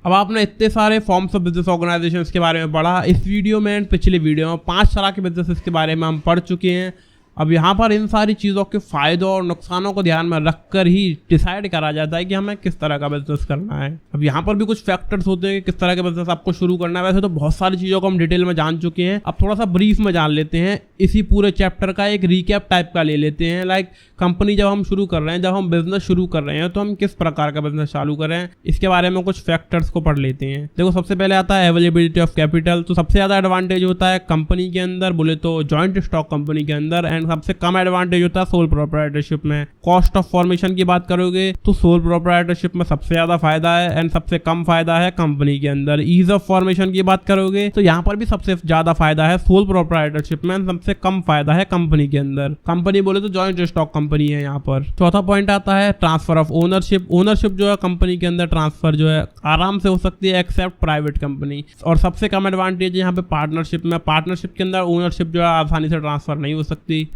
अब आपने इतने सारे फॉर्म्स ऑफ बिजनेस ऑर्गेनाइजेशंस के बारे में पढ़ा इस वीडियो में एंड पिछले वीडियो में 5 तरह के बिजनेस के बारे में हम पढ़ चुके हैं। अब यहाँ पर इन सारी चीज़ों के फ़ायदों और नुकसानों को ध्यान में रखकर ही डिसाइड करा जाता है कि हमें किस तरह का बिजनेस करना है। अब यहाँ पर भी कुछ फैक्टर्स होते हैं कि किस तरह का बिजनेस आपको शुरू करना है। वैसे तो बहुत सारी चीज़ों को हम डिटेल में जान चुके हैं, अब थोड़ा सा ब्रीफ में जान लेते हैं। इसी पूरे चैप्टर का एक रिकैप टाइप का ले लेते हैं। लाइक कंपनी जब हम शुरू कर रहे हैं, जब हम बिजनेस शुरू कर रहे हैं तो हम किस प्रकार का बिजनेस चालू कर रहे हैं, इसके बारे में कुछ फैक्टर्स को पढ़ लेते हैं। देखो सबसे पहले आता है अवेलेबिलिटी ऑफ कैपिटल। तो सबसे ज़्यादा एडवांटेज होता है कंपनी के अंदर बोले तो जॉइंट स्टॉक कंपनी के अंदर, एंड सबसे कम एडवांटेज होता है सोल प्रोप्राइटरशिप में। कॉस्ट ऑफ फॉर्मेशन की बात करोगे तो सोल प्रोप्राइटरशिप में सबसे ज्यादा फायदा है एंड सबसे कम फायदा है कंपनी के अंदर। ईज ऑफ फॉर्मेशन की बात करोगे तो यहाँ पर भी सबसे ज्यादा फायदा है सोल प्रोप्राइटरशिप में, सबसे कम फायदा है कंपनी के अंदर। कंपनी बोले तो जॉइंट स्टॉक कंपनी है यहाँ पर। चौथा पॉइंट आता है ट्रांसफर ऑफ ओनरशिप। ओनरशिप जो है कंपनी के अंदर ट्रांसफर जो है आराम से हो सकती है एक्सेप्ट प्राइवेट कंपनी। और सबसे कम एडवांटेज है यहाँ पे पार्टनरशिप में। पार्टनरशिप के अंदर ओनरशिप जो है आसानी से ट्रांसफर नहीं हो सकती।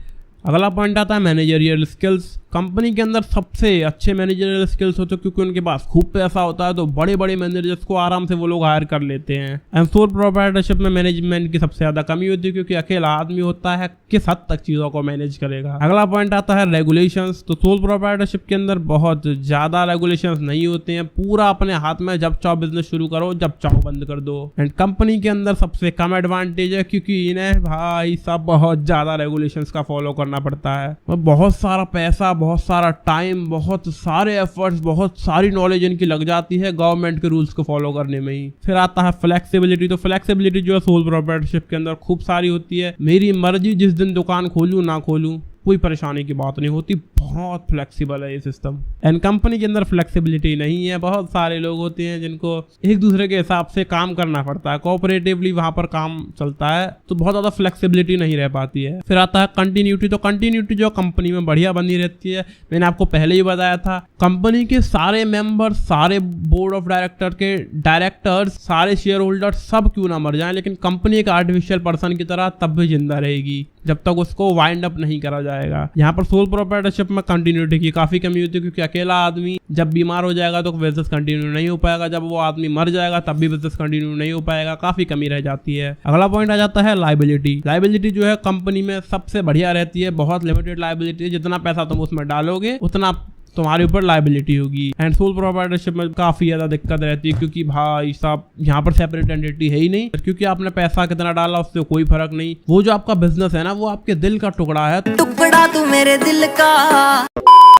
अगला पॉइंट आता है मैनेजरियल स्किल्स। कंपनी के अंदर सबसे अच्छे मैनेजरियल स्किल्स होते हैं क्योंकि उनके पास खूब पैसा होता है, तो बड़े बड़े मैनेजर्स को आराम से वो लोग हायर कर लेते हैं। एंड सोल प्रोप्राइटरशिप में मैनेजमेंट की सबसे ज्यादा कमी होती है क्योंकि अकेला आदमी होता है, किस हद तक चीजों को मैनेज करेगा। अगला पॉइंट आता है रेगुलेशंस। तो सोल प्रोप्राइटरशिप के अंदर बहुत ज्यादा रेगुलेशंस नहीं होते हैं, पूरा अपने हाथ में, जब चाहो बिजनेस शुरू करो, जब चाहो बंद कर दो। एंड कंपनी के अंदर सबसे कम एडवांटेज है क्योंकि इन्हें भाई सब बहुत ज्यादा रेगुलेशंस का फॉलो करना पड़ता है। बहुत सारा पैसा, बहुत सारा टाइम, बहुत सारे एफर्ट्स, बहुत सारी नॉलेज इनकी लग जाती है गवर्नमेंट के रूल्स को फॉलो करने में ही। फिर आता है फ्लेक्सिबिलिटी। तो फ्लेक्सिबिलिटी जो है सोल प्रोप्राइटरशिप के अंदर खूब सारी होती है। मेरी मर्जी, जिस दिन दुकान खोलूं ना खोलूं कोई परेशानी की बात नहीं होती, बहुत फ्लेक्सिबल है ये सिस्टम। एंड कंपनी के अंदर फ्लेक्सिबिलिटी नहीं है। बहुत सारे लोग होते हैं जिनको एक दूसरे के हिसाब से काम करना पड़ता है, कोऑपरेटिवली वहां पर काम चलता है, तो बहुत ज्यादा फ्लेक्सिबिलिटी नहीं रह पाती है। फिर आता है कंटिन्यूटी। तो कंटिन्यूटी जो कंपनी में बढ़िया बनी रहती है। मैंने आपको पहले ही बताया था, कंपनी के सारे मेंबर, सारे बोर्ड ऑफ डायरेक्टर के डायरेक्टर्स, सारे शेयर होल्डर सब क्यों ना मर जाए, लेकिन कंपनी एक आर्टिफिशियल पर्सन की तरह तब भी जिंदा रहेगी जब तक उसको वाइंड अप नहीं करा जाएगा। यहाँ पर सोल प्रोप्राइटरशिप में कंटिन्यूटी की काफी कमी होती है क्योंकि अकेला आदमी जब बीमार हो जाएगा तो बिजनेस कंटिन्यू नहीं हो पाएगा, जब वो आदमी मर जाएगा तब भी बिजनेस कंटिन्यू नहीं हो पाएगा, काफी कमी रह जाती है। अगला पॉइंट आ जाता है लायबिलिटी। लायबिलिटी जो है कंपनी में सबसे बढ़िया रहती है, बहुत लिमिटेड लायबिलिटी, जितना पैसा तुम उसमें डालोगे उतना तुम्हारे ऊपर लायबिलिटी होगी। एंड सोल प्रोप्राइटरशिप में काफी ज्यादा दिक्कत रहती है क्योंकि भाई साहब यहाँ पर सेपरेट एंटिटी है ही नहीं, क्योंकि आपने पैसा कितना डाला उससे कोई फर्क नहीं। वो जो आपका बिजनेस है ना, वो आपके दिल का टुकड़ा है, टुकड़ा तू मेरे दिल का,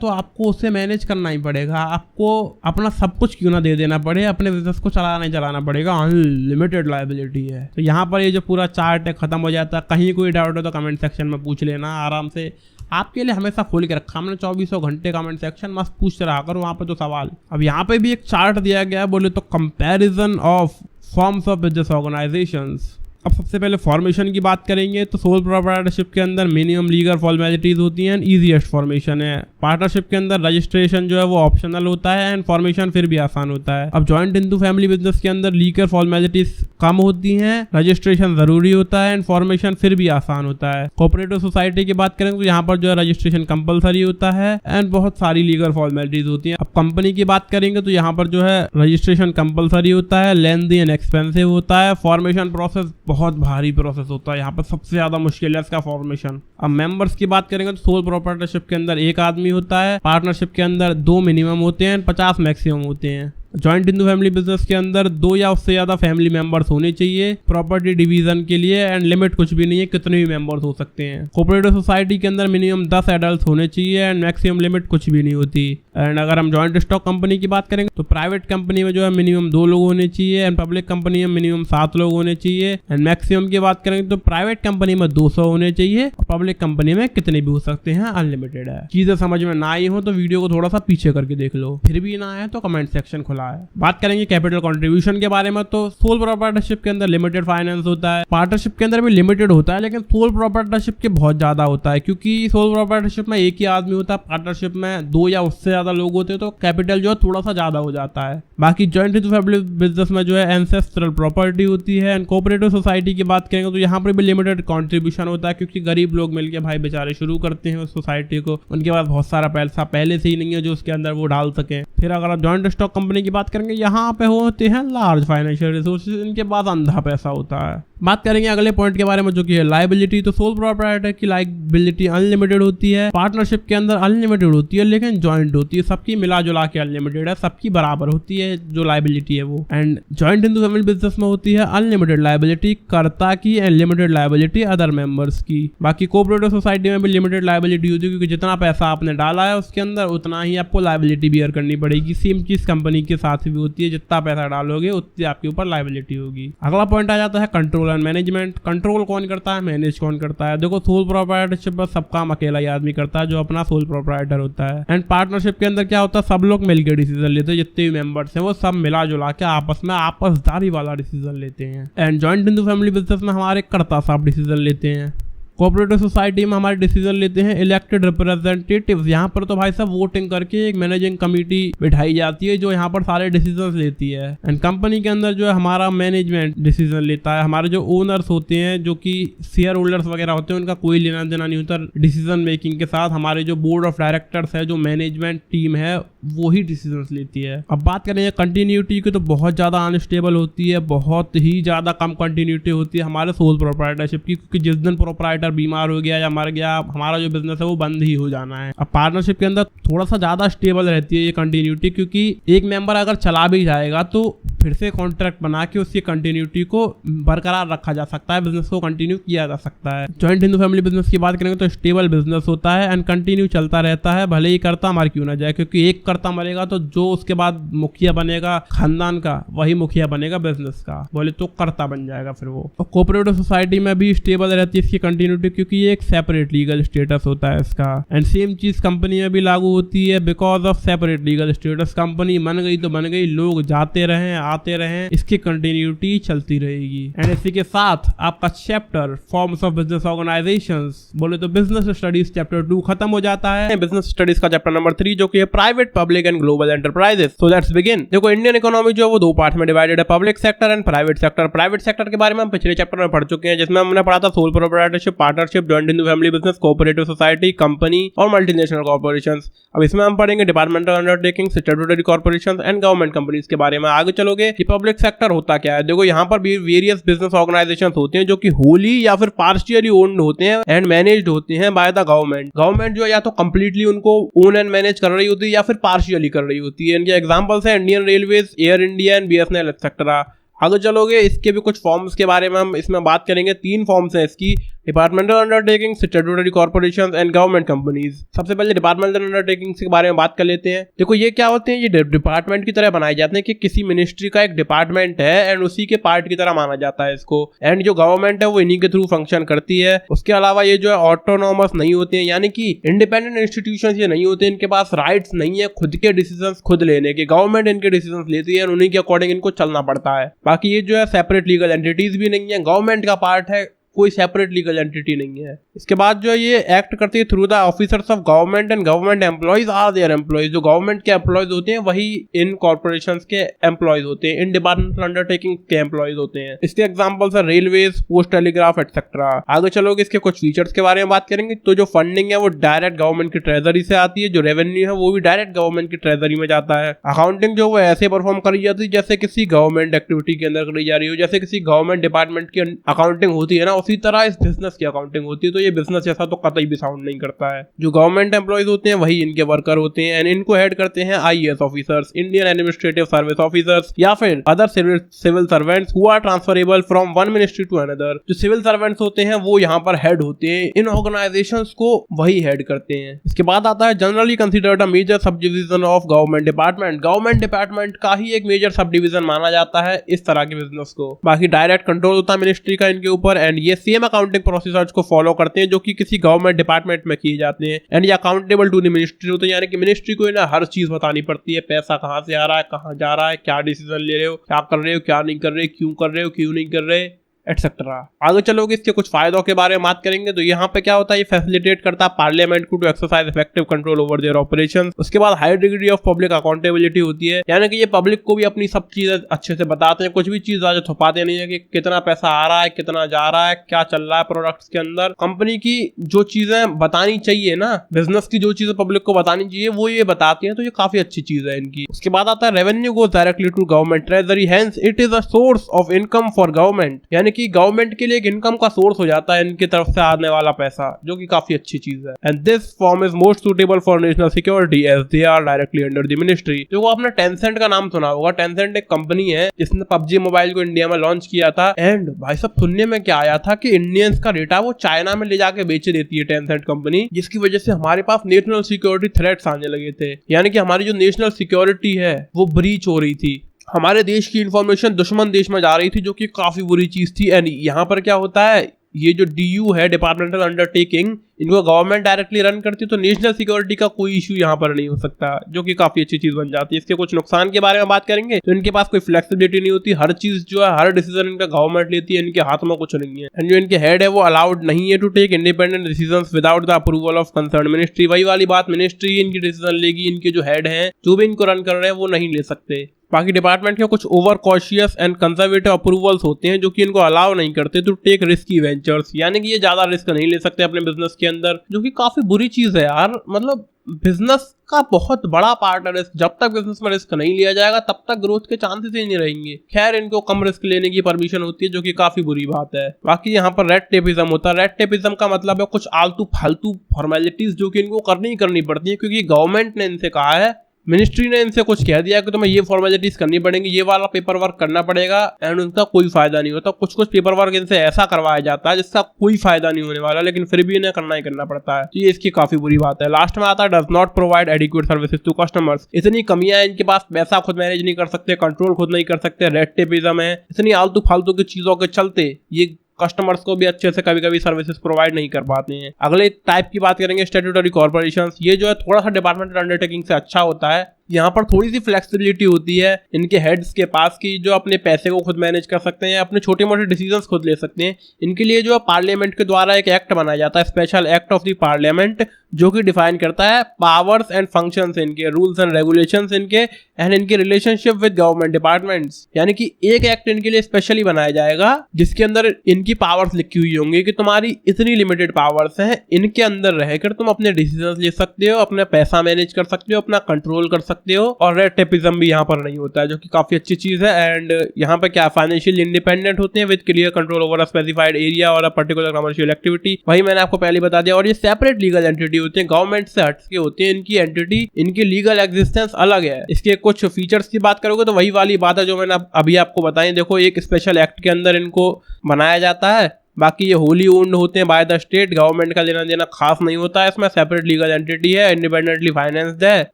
तो आपको उसे मैनेज करना ही पड़ेगा। आपको अपना सब कुछ क्यों ना दे देना पड़े, अपने बिजनेस को चलाना पड़ेगा, अनलिमिटेड लायबिलिटी है। तो यहाँ पर ये जो पूरा चार्ट है खत्म हो जाता है। कहीं कोई डाउट हो तो कमेंट सेक्शन में पूछ लेना आराम से, आपके लिए हमेशा खोल के रखा हमने 24 घंटे कमेंट सेक्शन, मस्त पूछते रहा करो वहाँ पे तो सवाल। अब यहाँ पे भी एक चार्ट दिया गया है, बोले तो comparison of forms of business organisations. अब सबसे पहले फॉर्मेशन की बात करेंगे तो सोल प्रोप्राइटरशिप के अंदर मिनिमम लीगल फॉर्मेलिटीज होती हैं, ईजीएस्ट फॉर्मेशन है। पार्टनरशिप के अंदर रजिस्ट्रेशन जो है वो ऑप्शनल होता है एंड फॉर्मेशन फिर भी आसान होता है। अब जॉइंट हिंदू फैमिली बिजनेस के अंदर लीगल फॉर्मेलिटीज कम होती हैं, रजिस्ट्रेशन जरूरी होता है एंड फॉर्मेशन फिर भी आसान होता है। कोऑपरेटिव सोसाइटी की बात करें तो यहाँ पर जो है रजिस्ट्रेशन कंपलसरी होता है एंड बहुत सारी लीगल फॉर्मेलिटीज होती हैं। अब कंपनी की बात करेंगे तो यहाँ पर जो है रजिस्ट्रेशन कंपलसरी होता है, लेंथी एंड एक्सपेंसिव होता है, फॉर्मेशन प्रोसेस बहुत भारी प्रोसेस होता है, यहाँ पर सबसे ज्यादा मुश्किल है इसका फॉर्मेशन। अब मेंबर्स की बात करेंगे तो सोल प्रोप्राइटरशिप के अंदर 1 आदमी होता है, पार्टनरशिप के अंदर 2 मिनिमम होते हैं, 50 मैक्सिमम होते हैं। जॉइंट हिंदू फैमिली बिजनेस के अंदर 2 या उससे ज्यादा फैमिली मेंबर्स होने चाहिए प्रॉपर्टी डिवीजन के लिए एंड लिमिट कुछ भी नहीं है, कितने भी मेंबर्स हो सकते हैं। कोऑपरेटिव सोसाइटी के अंदर मिनिमम 10 एडल्ट होने चाहिए एंड मैक्सिमम लिमिट कुछ भी नहीं होती। एंड अगर हम जॉइंट स्टॉक कंपनी की बात करेंगे तो प्राइवेट कंपनी में जो है मिनिमम 2 लोग होने चाहिए एंड पब्लिक कंपनी में मिनिमम 7 लोग होने चाहिए। एंड मैक्सिमम की बात करेंगे तो प्राइवेट कंपनी में 200 होने चाहिए और पब्लिक कंपनी में कितने भी हो सकते हैं, अनलिमिटेड है। चीजें समझ में ना आई हो तो वीडियो को थोड़ा सा पीछे करके देख लो, फिर भी ना आए तो कमेंट सेक्शन खुला है। बात करेंगे कैपिटल कंट्रीब्यूशन के बारे में तो सोल प्रोप्राइटरशिप के अंदर लिमिटेड फाइनेंस होता है, पार्टनरशिप के अंदर भी लिमिटेड होता है, लेकिन सोल प्रोप्राइटरशिप के बहुत ज्यादा होता है क्योंकि सोल प्रोप्राइटरशिप में 1 ही आदमी होता है, पार्टनरशिप में 2 या उससे ज्यादा लोग होते हैं तो कैपिटल जो है थोड़ा सा ज्यादा हो जाता है। बाकी जॉइंट हिंदू फैमिली बिजनेस में जो है एंसेस्ट्रल प्रॉपर्टी होती है एंड कोऑपरेटिव सोसाइटी की बात करेंगे तो यहाँ पर भी लिमिटेड कंट्रीब्यूशन होता है क्योंकि गरीब लोग मिलकर भाई बेचारे शुरू करते हैं उस सोसाइटी को, उनके पास बहुत सारा पैसा पहले से ही नहीं है जो उसके अंदर वो डाल सके। फिर अगर आप जॉइंट स्टॉक कंपनी की बात करेंगे यहाँ पे होते हैं लार्ज फाइनेंशियल रिसोर्सेज, इनके पास अंधा पैसा होता है। बात करेंगे अगले पॉइंट के बारे में जो कि है लायबिलिटी। तो सोल प्रोप्राइटर की लायबिलिटी अनलिमिटेड होती है, पार्टनरशिप के अंदर अनलिमिटेड होती है लेकिन जॉइंट होती है, सबकी मिला जुला के अनलिमिटेड है, सबकी बराबर होती है जो लायबिलिटी है वो। And joint Hindu family business में होती है अनलिमिटेड लायबिलिटी कर्ता की and limited liability other members की। बाकी कोऑपरेटिव सोसाइटी में भी लिमिटेड लायबिलिटी होती है क्योंकि जितना पैसा आपने डाला है उसके अंदर उतना ही आपको लायबिलिटी बियर करनी पड़ेगी। सेम चीज कंपनी के साथ भी होती है, जितना पैसा डालोगे उतनी आपके ऊपर लायबिलिटी होगी। अगला पॉइंट आ जाता है कंट्रोल एंड मैनेजमेंट। कंट्रोल कौन करता है, मैनेज कौन करता है? देखो सोल प्रोप्राइटरशिप में सब काम अकेला ही आदमी करता है जो अपना सोल प्रोप्राइटर होता है। एंड पार्टनरशिप के अंदर क्या होता है, सब लोग मिलकर डिसीजन लेते हैं, जितने भी मेंबर्स हैं वो सब मिला जुला के आपस में आपसदारी वाला डिसीजन लेते हैं। And joint Hindu family business में हमारे कर्ता साहब डिसीजन लेते हैं। कोऑपरेटिव सोसाइटी में हमारे डिसीजन लेते हैं इलेक्टेड रिप्रेजेंटेटिव्स। यहाँ पर तो भाई साहब वोटिंग करके एक मैनेजिंग कमेटी बिठाई जाती है जो यहाँ पर सारे डिसीजंस लेती है। एंड कंपनी के अंदर जो है हमारा मैनेजमेंट डिसीजन लेता है। हमारे जो ओनर्स होते हैं जो कि शेयर होल्डर्स वगैरह होते हैं उनका कोई लेना देना नहीं होता डिसीजन मेकिंग के साथ। हमारे जो बोर्ड ऑफ डायरेक्टर्स है, जो मैनेजमेंट टीम है, वो ही डिसीजन लेती है। अब बात करें कंटिन्यूटी की तो बहुत ज्यादा अनस्टेबल होती है, बहुत ही ज्यादा कम कंटिन्यूटी होती है हमारे सोल प्रोप्राइटरशिप की, क्योंकि जिस दिन प्रोप्राइटर बीमार हो गया या मर गया हमारा जो बिजनेस है वो बंद ही हो जाना है। अब पार्टनरशिप के अंदर थोड़ा सा ज्यादा स्टेबल रहती है ये कंटिन्यूटी, क्योंकि एक मेंबर अगर चला भी जाएगा तो फिर से कॉन्ट्रैक्ट बना के उसकी कंटिन्यूटी को बरकरार रखा जा सकता है, बिजनेस को कंटिन्यू किया जा सकता है। जॉइंट हिंदू फैमिली बिजनेस की बात करेंगे तो स्टेबल बिजनेस होता है एंड कंटिन्यू चलता रहता है, भले ही कर्ता मर क्यों ना जाए, क्योंकि एक कर्ता मरेगा तो जो उसके बाद मुखिया बनेगा खानदान का वही मुखिया बनेगा बिजनेस का, बोले तो कर्ता बन जाएगा फिर वो। और कोऑपरेटिव सोसाइटी में भी स्टेबल रहती है इसकी कंटिन्यूटी, क्योंकि ये एक सेपरेट लीगल स्टेटस होता है इसका। एंड सेम चीज कंपनी में भी लागू होती है, because of separate legal status. Company बन गई तो बन गई, लोग जाते रहे आते रहे, इसकी कंटिन्यूटी चलती रहेगी। एंड इसी के साथ आपका chapter forms of business organisations, बोले तो बिजनेस स्टडीज चैप्टर 2 खत्म हो जाता है। बिजनेस स्टडीज का चैप्टर नंबर 3 जो कि है private, public and global enterprises. So let's begin. देखो इंडियन इकोनॉमी जो है वो 2 पार्ट में डिवाइडेड है, public sector and private sector. Private sector के बारे में हम पिछले चैप्टर में पढ़ चुके हैं, जिसमें हमने पढ़ा था sole proprietorship, partnership, joint Hindu family business, cooperative society, company और मल्टीनेशनल कॉर्पोरेशंस। अब इसमें हम पढ़ेंगे departmental undertaking, statutory corporations and government companies के बारे में। आगे चलोगे कि पब्लिक सेक्टर होता क्या है। देखो यहाँ पर भी वेरियस बिजनेस ऑर्गेनाइजेशंस होते हैं जो कि होली या फिर पार्शियली ओन्ड होते हैं एंड मैनेज्ड होते हैं बाय द गवर्नमेंट। गवर्नमेंट जो या तो कंप्लीटली उनको ओन एंड मैनेज कर रही होती है या फिर पार्शियली कर रही होती है। इनके एग्जांपल्स हैं Indian railways, air India and BSNL etcetera. आगे चलोगे इसके भी कुछ फॉर्म्स के बारे में हम इसमें बात करेंगे। 3 फॉर्म्स हैं इसकी, departmental undertaking, statutory corporations and government companies. सबसे पहले डिपार्टमेंटल अंडरटेकिंग के बारे में बात कर लेते हैं। देखो ये क्या होते हैं, ये डिपार्टमेंट की तरह बनाए जाते हैं कि किसी मिनिस्ट्री का एक डिपार्टमेंट है एंड उसी के पार्ट की तरह माना जाता है इसको। एंड जो गवर्नमेंट है वो इन्हीं के थ्रू फंक्शन करती है। उसके अलावा ये जो है ऑटोनॉमस नहीं होते हैं, यानी कि इंडिपेंडेंट इंस्टीट्यूशन ये नहीं होते, इनके पास राइट्स नहीं है खुद के डिसीजन खुद लेने के। गवर्नमेंट इनके डिसीजन लेती है और उन्हीं के अकॉर्डिंग इनको चलना पड़ता है। बाकी ये जो है सेपरेट लीगल एंटिटीज भी नहीं है, गवर्नमेंट का पार्ट है, कोई सेपरेट लीगल एंटिटी नहीं है। इसके बाद जो ये एक्ट करती है through the officers of government and government employees are their employees. जो गवर्नमेंट के एम्प्लॉइज होते हैं वही इन कॉर्पोरेशंस के एम्प्लॉइज होते हैं, इन डिपार्टमेंटल अंडरटेकिंग के एम्प्लॉइज होते हैं। इसके एग्जांपल्स है रेलवेज, पोस्ट टेलीग्राफ एटसेट्रा। आगे चलोगे इसके कुछ फीचर्स के बारे में बात करेंगे। तो जो फंडिंग है वो डायरेक्ट गवर्नमेंट की ट्रेजरी से आती है, जो रेवेन्यू है वो भी डायरेक्ट गवर्नमेंट की ट्रेजरी में जाता है। अकाउंटिंग जो वो ऐसे परफॉर्म करी जाती है जैसे किसी गवर्नमेंट एक्टिविटी के अंदर करी जा रही हो, जैसे किसी गवर्नमेंट डिपार्टमेंट की अकाउंटिंग होती है ना, उसी तरह इस बिजनेस की अकाउंटिंग होती है। तो ये बिजनेस जैसा तो कतई भी साउंड नहीं करता है। जो गवर्नमेंट एम्प्लॉइज होते हैं वही इनके वर्कर होते हैं एंड इनको हेड करते हैं IAS officers, Indian administrative service officers, या फिर other civil servants who are transferable from one ministry to another. जो सिविल सर्वेंट्स होते हैं वो यहाँ पर हेड होते हैं, इन ऑर्गेनाइजेशंस को वही हेड करते हैं। इसके बाद आता है generally considered a major subdivision of government department. Government department का ही एक मेजर सब डिवीजन माना जाता है इस तरह के बिजनेस को। बाकी डायरेक्ट कंट्रोल होता है मिनिस्ट्री का इनके ऊपर एंड ये सेम अकाउंटिंग प्रोसीजर्स को फॉलो करते हैं जो कि किसी गवर्नमेंट डिपार्टमेंट में किए जाते हैं एंड ये अकाउंटेबल टू द मिनिस्ट्री होते हैं, यानी कि मिनिस्ट्री को ना हर चीज बतानी पड़ती है, पैसा कहां से आ रहा है, कहां जा रहा है, क्या डिसीजन ले रहे हो, क्या कर रहे हो, क्या नहीं कर रहे, क्यों कर रहे हो, क्यों नहीं कर रहे, एटसेट्रा। आगे चलोगे इसके कुछ फायदों के बारे में बात करेंगे। तो यहाँ पे क्या होता है, ये फैसिलिटेट करता है पार्लियामेंट को to exercise effective control over their operations. उसके बाद high degree of public accountability होती है, यानी कि ये पब्लिक को भी अपनी सब चीजें अच्छे से बताते हैं, कुछ भी चीज आज छुपाते नहीं है कि कितना पैसा आ रहा है, कितना जा रहा है, क्या चल रहा है प्रोडक्ट्स के अंदर। कंपनी की जो चीजें बतानी चाहिए ना, बिजनेस की जो चीजें पब्लिक को बतानी चाहिए वो ये बताती है, तो ये काफी अच्छी चीज है इनकी। उसके बाद आता है revenue goes directly to government treasury, hence it is a source of income for government, यानी कि गवर्नमेंट के लिए एक इनकम का सोर्स हो जाता है इनकी तरफ से आने वाला पैसा, जो कि काफी अच्छी चीज है। And this form is most suitable for national security as they are directly under the ministry. जो वो आपने टेंसेंट का नाम सुना होगा, टेंसेंट एक कंपनी है जिसने पबजी मोबाइल को इंडिया में लॉन्च किया था एंड भाई साहब सुनने में क्या आया था कि इंडियंस का डेटा वो चाइना में ले जाके बेच देती है टेंसेंट कंपनी, जिसकी वजह से हमारे पास नेशनल सिक्योरिटी थ्रेट्स आने लगे थे, यानी कि हमारी जो नेशनल सिक्योरिटी है वो ब्रीच हो रही थी, हमारे देश की इंफॉर्मेशन दुश्मन देश में जा रही थी, जो कि काफी बुरी चीज थी। एंड यहाँ पर क्या होता है, ये जो डीयू है डिपार्टमेंटल अंडरटेकिंग, इनको गवर्नमेंट डायरेक्टली रन करती है, तो नेशनल सिक्योरिटी का कोई इशू यहाँ पर नहीं हो सकता, जो कि काफी अच्छी चीज बन जाती है। इसके कुछ नुकसान के बारे में बात करेंगे तो इनके पास कोई फ्लेक्सिबिलिटी नहीं होती, हर चीज जो है हर डिसीजन इनका गवर्नमेंट लेती है, इनके हाथ में कुछ नहीं है। एंड जो इनके हेड है वो अलाउड नहीं है to take independent decisions without the approval of concern ministry. वही वाली बात, मिनिस्ट्री इनकी डिसीजन लेगी, इनके जो हेड है जो भी इनको रन कर रहे हैं वो नहीं ले सकते। बाकी डिपार्टमेंट के कुछ over cautious and conservative approvals होते हैं जो कि इनको अलाउ नहीं करते टू टेक रिस्की वेंचर्स, यानी कि ये ज्यादा रिस्क नहीं ले सकते अपने बिजनेस के अंदर, जो कि काफी बुरी चीज है यार। मतलब बिजनेस का बहुत बड़ा पार्ट है रिस्क, जब तक बिजनेस में रिस्क नहीं लिया जाएगा तब तक ग्रोथ के चांसेस ही नहीं रहेंगे। खैर इनको कम रिस्क लेने की परमिशन होती है, जो कि काफी बुरी बात है। बाकी यहाँ पर रेड टेपिज्म होता है। रेड टेपिज्म का मतलब है कुछ आलतू फालतू फॉर्मेलिटीज जो कि इनको करनी ही करनी पड़ती है, क्योंकि गवर्नमेंट ने इनसे कहा है, मिनिस्ट्री ने इनसे कुछ कह दिया कि तुम्हें ये फॉर्मेलिटीज करनी पड़ेंगी, ये वाला पेपर वर्क करना पड़ेगा, एंड उनका कोई फायदा नहीं होता। कुछ कुछ पेपर वर्क इनसे ऐसा करवाया जाता है जिसका कोई फायदा नहीं होने वाला, लेकिन फिर भी इन्हें करना ही करना पड़ता है, तो ये इसकी काफी बुरी बात है। लास्ट में आता है does not provide adequate services to customers. इतनी कमियां हैं इनके पास, पैसा खुद मैनेज नहीं कर सकते, कंट्रोल खुद नहीं कर सकते, रेड टेपिज्म है, इतनी आलतू फालतू की चीजों के चलते ये कस्टमर्स को भी अच्छे से कभी कभी सर्विसेज प्रोवाइड नहीं कर पाते हैं। अगले टाइप की बात करेंगे स्टैट्यूटरी कॉर्पोरेशंस। ये जो है थोड़ा सा डिपार्टमेंटल अंडरटेकिंग से अच्छा होता है, यहाँ पर थोड़ी सी फ्लेक्सिबिलिटी होती है इनके हेड्स के पास की, जो अपने पैसे को खुद मैनेज कर सकते हैं, अपने छोटे मोटे डिसीजंस खुद ले सकते हैं। इनके लिए जो पार्लियामेंट के द्वारा एक एक्ट बनाया जाता है, special act of the parliament, जो कि डिफाइन करता है पावर्स एंड फंक्शंस इनके, रूल्स एंड रेगुलेशंस इनके, एंड इनके रिलेशनशिप विद गवर्नमेंट डिपार्टमेंट्स। यानी कि एक एक्ट इनके लिए स्पेशली बनाया जाएगा जिसके अंदर इनकी पावर्स लिखी हुई होंगी कि तुम्हारी इतनी लिमिटेड पावर्स हैं, इनके अंदर रहकर तुम अपने डिसीजंस ले सकते हो, अपना पैसा मैनेज कर सकते हो, अपना कंट्रोल कर सकते हो, और रेड टेपिज्म भी यहाँ पर नहीं होता है, जो कि काफी अच्छी चीज है। एंड यहाँ पर क्या फाइनेंशियल इंडिपेंडेंट होते हैं with clear control over a specified area और अ पर्टिकुलर कमर्शियल एक्टिविटी। वही मैंने आपको पहले बता दिया। और ये सेपरेट लीगल एंटिटी होते हैं, गवर्नमेंट से हटके होते हैं इनकी एंटिटी, इनकी लीगल एग्जिस्टेंस अलग है। इसके कुछ फीचर्स की बात करोगे तो वही वाली बात है जो मैंने अभी आपको बताई। देखो एक स्पेशल एक्ट के अंदर इनको बनाया जाता है बाकी ये होली ओन्ड होते हैं बाय द स्टेट, गवर्नमेंट का लेना देना खास नहीं होता है इसमें। सेपरेट लीगल एंटिटी है, इंडिपेंडेंटली फाइनेंस्ड है,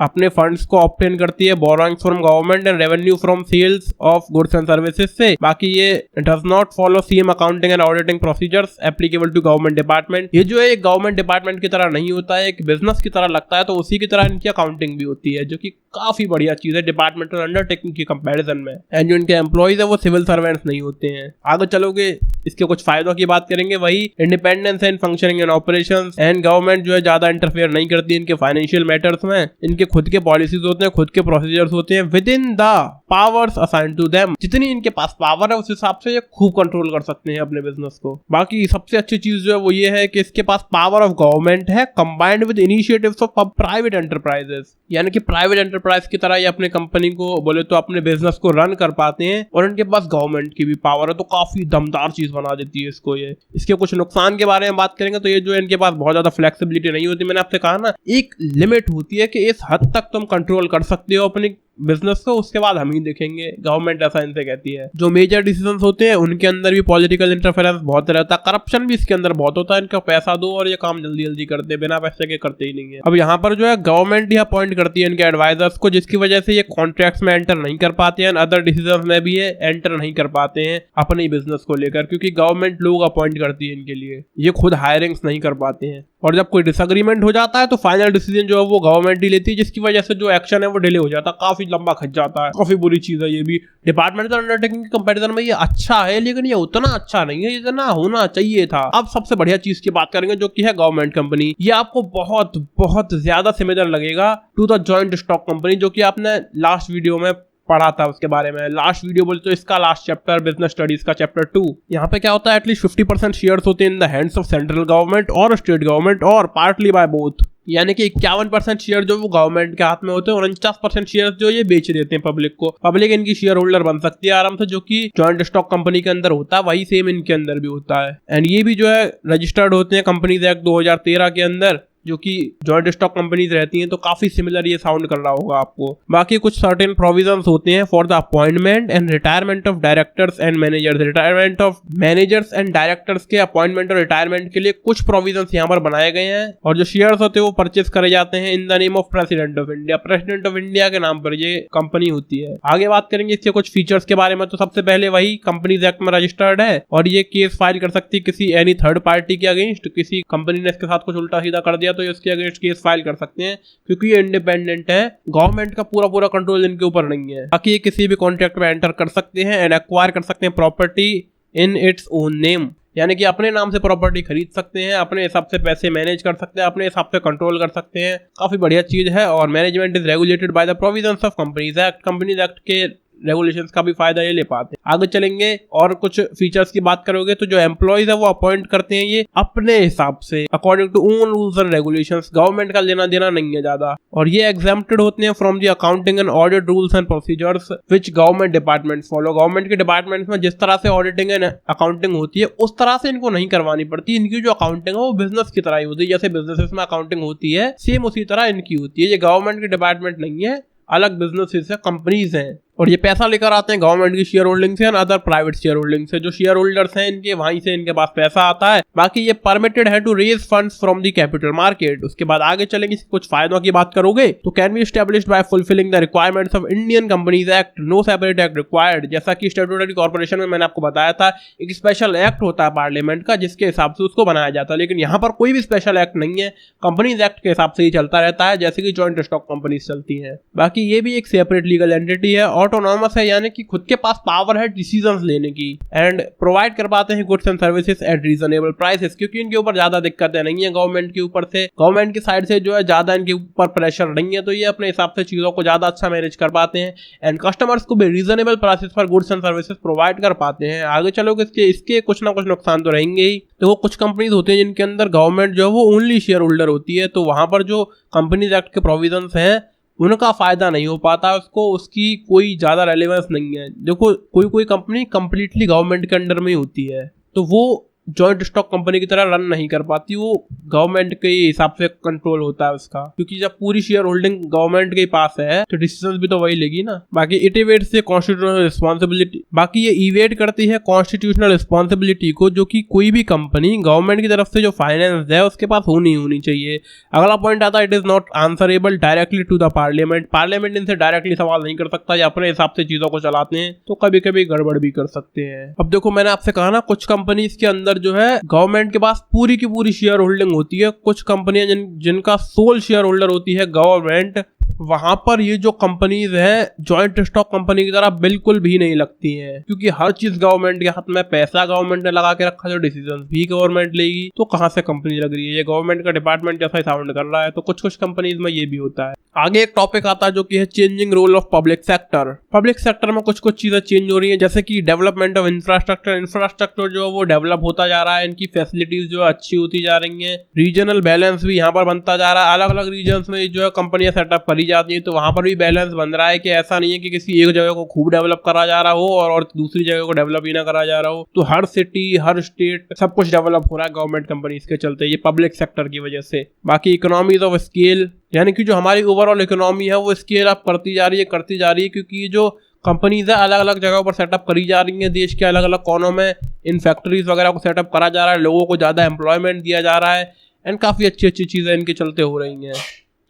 अपने फंड्स को ऑब्टेन करती है borrowings from government and revenue from sales of goods and services से। बाकी ये does not follow same accounting and auditing procedures applicable to government department. ये जो है एक गवर्नमेंट डिपार्टमेंट की तरह नहीं होता है, एक बिजनेस की तरह लगता है, तो उसी की तरह इनकी अकाउंटिंग भी होती है, जो कि काफी बढ़िया चीज है डिपार्टमेंटल अंडरटेकिंग की कंपैरिजन में। एंड जो इनके एम्प्लॉइज है वो सिविल सर्वेंट्स नहीं होते हैं। आगे चलोगे इसके कुछ फायदों की बात करेंगे, वही independence and functioning and operations, and government जो है ज्यादा इंटरफेयर नहीं करती इनके फाइनेंशियल मैटर्स में। इनके खुद के पॉलिसीज होते हैं, खुद के प्रोसीजर्स होते हैं within the powers assigned to them. जितनी इनके पास पावर है उस हिसाब से ये खूब कंट्रोल कर सकते हैं अपने बिजनेस को। बाकी सबसे अच्छी चीज जो है वो ये है कि इसके पास पावर ऑफ गवर्नमेंट है combined with initiatives of private enterprises, यानी कि प्राइवेट एंटरप्राइज की तरह ये अपने कंपनी को बोले तो अपने बिजनेस को रन कर पाते हैं, और इनके पास गवर्नमेंट की भी पावर है, तो काफी दमदार चीज बना देती है इसको ये। इसके कुछ नुकसान के बारे में बात करेंगे तो ये जो है इनके पास बहुत ज्यादा फ्लेक्सिबिलिटी नहीं होती। मैंने आपसे कहा ना, एक लिमिट होती है कि इस हद तक तुम कंट्रोल कर सकते हो अपनी बिजनेस को, उसके बाद हम ही देखेंगे, गवर्नमेंट ऐसा इनसे कहती है। जो मेजर डिसीजंस होते हैं उनके अंदर भी पॉलिटिकल इंटरफेरेंस बहुत रहता है, करप्शन भी इसके अंदर बहुत होता है। इनका पैसा दो और ये काम जल्दी जल्दी करते, बिना पैसे के करते ही नहीं है। अब यहाँ पर जो है गवर्नमेंट ही अपॉइंट करती है इनके एडवाइजर्स को, जिसकी वजह से ये कॉन्ट्रैक्ट्स में एंटर नहीं कर पाते हैं, अदर डिसीजंस में भी ये एंटर नहीं कर पाते हैं अपने बिजनेस को लेकर, क्योंकि गवर्नमेंट लोग अपॉइंट करती है इनके लिए, ये खुद हायरिंग्स नहीं कर पाते हैं। और जब कोई डिसएग्रीमेंट हो जाता है तो फाइनल डिसीजन जो है वो गवर्नमेंट ही लेती है, जिसकी वजह से जो एक्शन है वो डिले हो जाता है, काफी लंबा खच जाता है। काफी बुरी चीज है ये भी। डिपार्टमेंटल अंडरटेकिंग के कंपैरिजन में ये अच्छा है, लेकिन ये उतना अच्छा नहीं है जितना होना चाहिए था। अब सबसे बढ़िया चीज की बात करेंगे जो कि है गवर्नमेंट कंपनी। ये आपको बहुत बहुत ज्यादा सिमिलर लगेगा to the joint stock company, जो कि आपने लास्ट वीडियो में पढ़ा था उसके बारे में। लास्ट वीडियो बोले तो इसका लास्ट चैप्टर बिजनेस स्टडीज का चैप्टर 2। यहाँ पे क्या होता है, एटलीस्ट 50% शेयर्स होते हैं in the hands of central government और स्टेट गवर्नमेंट, और पार्टली बाय बोथ, यानी कि 51% शेयर जो वो गवर्नमेंट के हाथ में होते हैं, और 49% शेयर जो ये बेच देते हैं पब्लिक को। पब्लिक इनकी शेयर होल्डर बन सकती है आराम से, जो कि जॉइंट स्टॉक कंपनी के अंदर होता है, वही सेम इनके अंदर भी होता है। एंड ये भी जो है रजिस्टर्ड होते हैं कंपनीज एक्ट 2013 के अंदर, जो कि जॉइंट स्टॉक कंपनीज रहती हैं, तो काफी सिमिलर ये साउंड कर रहा होगा आपको। बाकी कुछ सर्टेन प्रोविजंस होते हैं for the appointment and retirement of directors and managers. Retirement of managers and directors के अपॉइंटमेंट और रिटायरमेंट के लिए कुछ प्रोविजंस यहाँ पर बनाए गए हैं, और जो शेयर्स होते हैं वो परचेज करे जाते हैं in the name of president of India. President of India के नाम पर ये कंपनी होती है। आगे बात करेंगे इसके कुछ फीचर्स के बारे में, तो सबसे पहले वही कंपनीज एक्ट में रजिस्टर्ड है, और ये केस फाइल कर सकती है किसी एनी थर्ड पार्टी के अगेंस्ट। किसी कंपनी ने इसके साथ कुछ उल्टा सीधा कर दिया तो ये उसके अगेंस्ट केस फाइल कर सकते हैं, क्योंकि ये इंडिपेंडेंट है, गवर्नमेंट का पूरा पूरा कंट्रोल इनके ऊपर नहीं है। बाकी ये किसी भी कॉन्ट्रैक्ट में एंटर कर सकते हैं एंड एक्वायर कर सकते हैं property in its own name, यानी कि अपने नाम से प्रॉपर्टी खरीद सकते हैं, अपने हिसाब से पैसे मैनेज कर सकते हैं, अपने हिसाब से कंट्रोल कर सकते हैं। काफी बढ़िया चीज है। और management is regulated by the provisions of companies act. Companies act के रेगुलेशंस का भी फायदा ये ले पाते हैं। आगे चलेंगे और कुछ फीचर्स की बात करोगे तो जो एम्प्लॉइज है वो अपॉइंट करते हैं ये अपने हिसाब से, according to own rules and regulations. Government का लेना देना नहीं है ज्यादा, और ये एग्जेम्प्टेड होते हैं from the accounting and audit rules and procedures which government departments follow. Government के डिपार्टमेंट्स में जिस तरह से ऑडिटिंग एंड अकाउंटिंग होती है उस तरह से इनको नहीं करवानी पड़ती। इनकी जो अकाउंटिंग है वो बिजनेस की तरह ही होती है, जैसे बिजनेस में अकाउंटिंग होती है सेम उसी तरह इनकी होती है। ये गवर्नमेंट के डिपार्टमेंट नहीं है, अलग बिजनेस है, कंपनीज हैं, और ये पैसा लेकर आते हैं गवर्नमेंट की शेयर होल्डिंग से और अदर प्राइवेट शेयर होल्डिंग से। जो शेयर होल्डर्स हैं इनके, वहीं से इनके पास पैसा आता है। बाकी ये परमिटेड है to raise funds from the capital market. उसके बाद आगे चलेंगे, कुछ फायदों की बात करोगे तो can be established by fulfilling the requirements of Indian companies act, no separate act required. जैसा कि स्टैट्यूटरी कॉर्पोरेशन में मैंने आपको बताया था, एक स्पेशल एक्ट होता है पार्लियामेंट का जिसके हिसाब से उसको बनाया जाता है, लेकिन यहाँ पर कोई भी स्पेशल एक्ट नहीं है, कंपनीज एक्ट के हिसाब से ही चलता रहता है, जैसे कि जॉइंट स्टॉक कंपनीज चलती है। बाकी ये भी एक सेपरेट लीगल एंटिटी है, ऑटोनॉमस है, यानी कि खुद के पास पावर है डिसीजंस लेने की, एंड प्रोवाइड कर पाते हैं goods and services at reasonable prices, क्योंकि इनके ऊपर ज्यादा दिक्कतें नहीं है गवर्नमेंट के ऊपर से, गवर्नमेंट की साइड से जो है ज्यादा इनके ऊपर प्रेशर नहीं है, तो ये अपने हिसाब से चीजों को ज्यादा अच्छा मैनेज कर पाते हैं एंड कस्टमर्स को भी रीजनेबल प्राइसेस पर गुड्स एंड सर्विसेज प्रोवाइड कर पाते हैं। आगे चलोगे इसके कुछ ना कुछ नुकसान तो रहेंगे ही। तो वो कुछ कंपनीज होते हैं जिनके अंदर गवर्नमेंट जो है वो ओनली शेयर होल्डर होती है, तो वहां पर जो कंपनीज एक्ट के प्रोविजंस हैं उनका फायदा नहीं हो पाता, उसको उसकी कोई ज्यादा रेलेवेंस नहीं है। देखो कोई कंपनी कंप्लीटली गवर्नमेंट के अंडर में ही होती है, तो वो जॉइंट स्टॉक कंपनी की तरह रन नहीं कर पाती, वो गवर्नमेंट के हिसाब से कंट्रोल होता है उसका, क्योंकि जब पूरी शेयर होल्डिंग गवर्नमेंट के पास है तो डिसीजन भी तो वही लेगी ना। बाकी इट इवेट्स से कॉन्स्टिट्यूशनल रिस्पॉन्सिबिलिटी, बाकी ये इवेट करती है कॉन्स्टिट्यूशनल रिस्पॉन्सिबिलिटी को, जो कि कोई भी कंपनी गवर्नमेंट की तरफ से जो फाइनेंस है उसके पास होनी चाहिए। अगला पॉइंट आता है it is not answerable directly to the parliament, parliament इनसे डायरेक्टली सवाल नहीं कर सकता, या अपने हिसाब से चीजों को चलाते हैं तो कभी कभी गड़बड़ भी कर सकते हैं। अब देखो मैंने आपसे कहा ना, कुछ कंपनीज के अंदर जो है गवर्नमेंट के पास पूरी की पूरी शेयर होल्डिंग होती है, कुछ कंपनियां जिनका सोल शेयर होल्डर होती है गवर्नमेंट, वहां पर ये जो कंपनीज है जॉइंट स्टॉक कंपनी की तरह बिल्कुल भी नहीं लगती हैं, क्योंकि हर चीज गवर्नमेंट के हाथ में, पैसा गवर्नमेंट ने लगा के रखा, जो डिसीजन भी गवर्नमेंट लेगी, तो कहां से कंपनी लग रही है, ये गवर्नमेंट का डिपार्टमेंट जैसा ही साउंड कर रहा है। तो कुछ कुछ कंपनीज में ये भी होता है। आगे एक टॉपिक आता है जो कि है changing role of public sector. Public sector में कुछ कुछ चीजें चेंज हो रही है, जैसे कि डेवलपमेंट ऑफ इंफ्रास्ट्रक्चर जो है वो डेवलप होता जा रहा है, इनकी फैसिलिटीज जो है अच्छी होती जा रही है, रीजनल बैलेंस भी यहाँ पर बनता जा रहा है, अलग अलग रीजन में जो है कंपनियां सेटअप करी जाती है, तो वहां पर भी बैलेंस बन रहा है कि ऐसा नहीं है कि किसी एक जगह को खूब डेवलप करा जा रहा हो और दूसरी जगह को डेवलप ही ना करा जा रहा हो। तो हर सिटी, हर स्टेट, सब कुछ डेवलप हो रहा है गवर्नमेंट कंपनीज के चलते, ये पब्लिक सेक्टर की वजह से। बाकी इकोनॉमीज ऑफ स्केल, यानी कि जो हमारी ओवरऑल इकोनॉमी है वो स्केल अप करती जा रही है, क्योंकि ये जो कंपनीज है अलग अलग जगहों पर सेटअप करी जा रही हैं, देश के अलग अलग कोनों में इन फैक्ट्रीज वगैरह को सेटअप करा जा रहा है, लोगों को ज़्यादा एम्प्लॉयमेंट दिया जा रहा है, एंड काफ़ी अच्छी अच्छी चीज़ें इनके चलते हो रही हैं,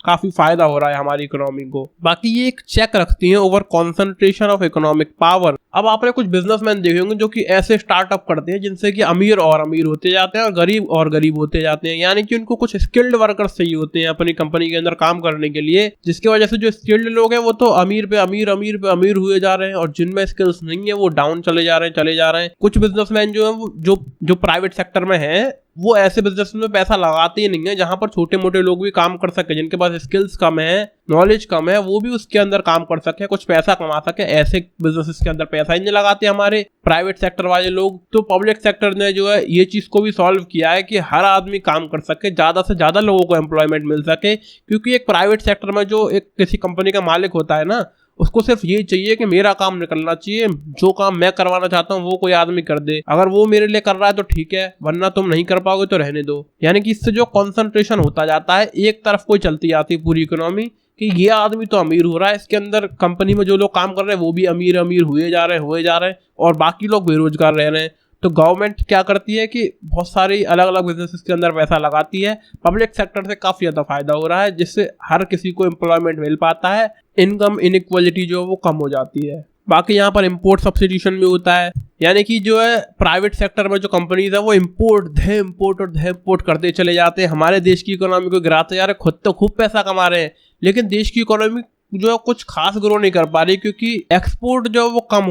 काफी फायदा हो रहा है हमारी इकोनॉमी को। बाकी ये एक चेक रखती है over concentration of economic power. अब आपने कुछ बिजनेसमैन देखे होंगे जो कि ऐसे स्टार्टअप करते हैं जिनसे कि अमीर और अमीर होते जाते हैं और गरीब होते जाते हैं, यानी कि उनको कुछ स्किल्ड वर्कर्स चाहिए होते हैं अपनी कंपनी के अंदर काम करने के लिए, जिसकी वजह से जो स्किल्ड लोग हैं वो तो अमीर पे अमीर हुए जा रहे हैं, और जिनमें स्किल्स नहीं है वो डाउन चले जा रहे हैं। कुछ बिजनेसमैन जो है जो प्राइवेट सेक्टर में है वो ऐसे बिजनेस में पैसा लगाते ही नहीं है जहां पर छोटे मोटे लोग भी काम कर सके, जिनके पास स्किल्स कम है, नॉलेज कम है, वो भी उसके अंदर काम कर सके, कुछ पैसा कमा सके। ऐसे बिजनेसेस के अंदर पैसा ही नहीं लगाते हमारे प्राइवेट सेक्टर वाले लोग। तो पब्लिक सेक्टर ने जो है ये चीज को भी सॉल्व किया है कि हर आदमी काम कर सके, ज्यादा से ज्यादा लोगों को एम्प्लॉयमेंट मिल सके, क्योंकि एक प्राइवेट सेक्टर में जो एक किसी कंपनी का मालिक होता है ना, उसको सिर्फ ये चाहिए कि मेरा काम निकलना चाहिए, जो काम मैं करवाना चाहता हूँ वो कोई आदमी कर दे, अगर वो मेरे लिए कर रहा है तो ठीक है, वरना तुम नहीं कर पाओगे तो रहने दो। यानी कि इससे जो कॉन्सेंट्रेशन होता जाता है, एक तरफ कोई चलती जाती पूरी इकोनॉमी कि ये आदमी तो अमीर हो रहा है, इसके अंदर कंपनी में जो लोग काम कर रहे हैं वो भी अमीर हुए जा रहे हैं और बाकी लोग बेरोजगार रह रहे हैं। तो गवर्नमेंट क्या करती है कि बहुत सारी अलग अलग बिजनेसेस के अंदर पैसा लगाती है, पब्लिक सेक्टर से काफ़ी ज़्यादा फायदा हो रहा है, जिससे हर किसी को एम्प्लॉयमेंट मिल पाता है, इनकम इनइक्वालिटी जो है वो कम हो जाती है। बाकी यहाँ पर इम्पोर्ट सब्सिट्यूशन भी होता है, यानी कि जो है प्राइवेट सेक्टर में जो कंपनीज है वो इम्पोर्ट करते चले जाते हैं, हमारे देश की इकोनॉमी को गिराते जा रहे हैं, खुद तो खूब पैसा कमा रहे हैं, लेकिन देश की इकोनॉमी जो है कुछ खास ग्रो नहीं कर पा रही, क्योंकि एक्सपोर्ट जो है वो कम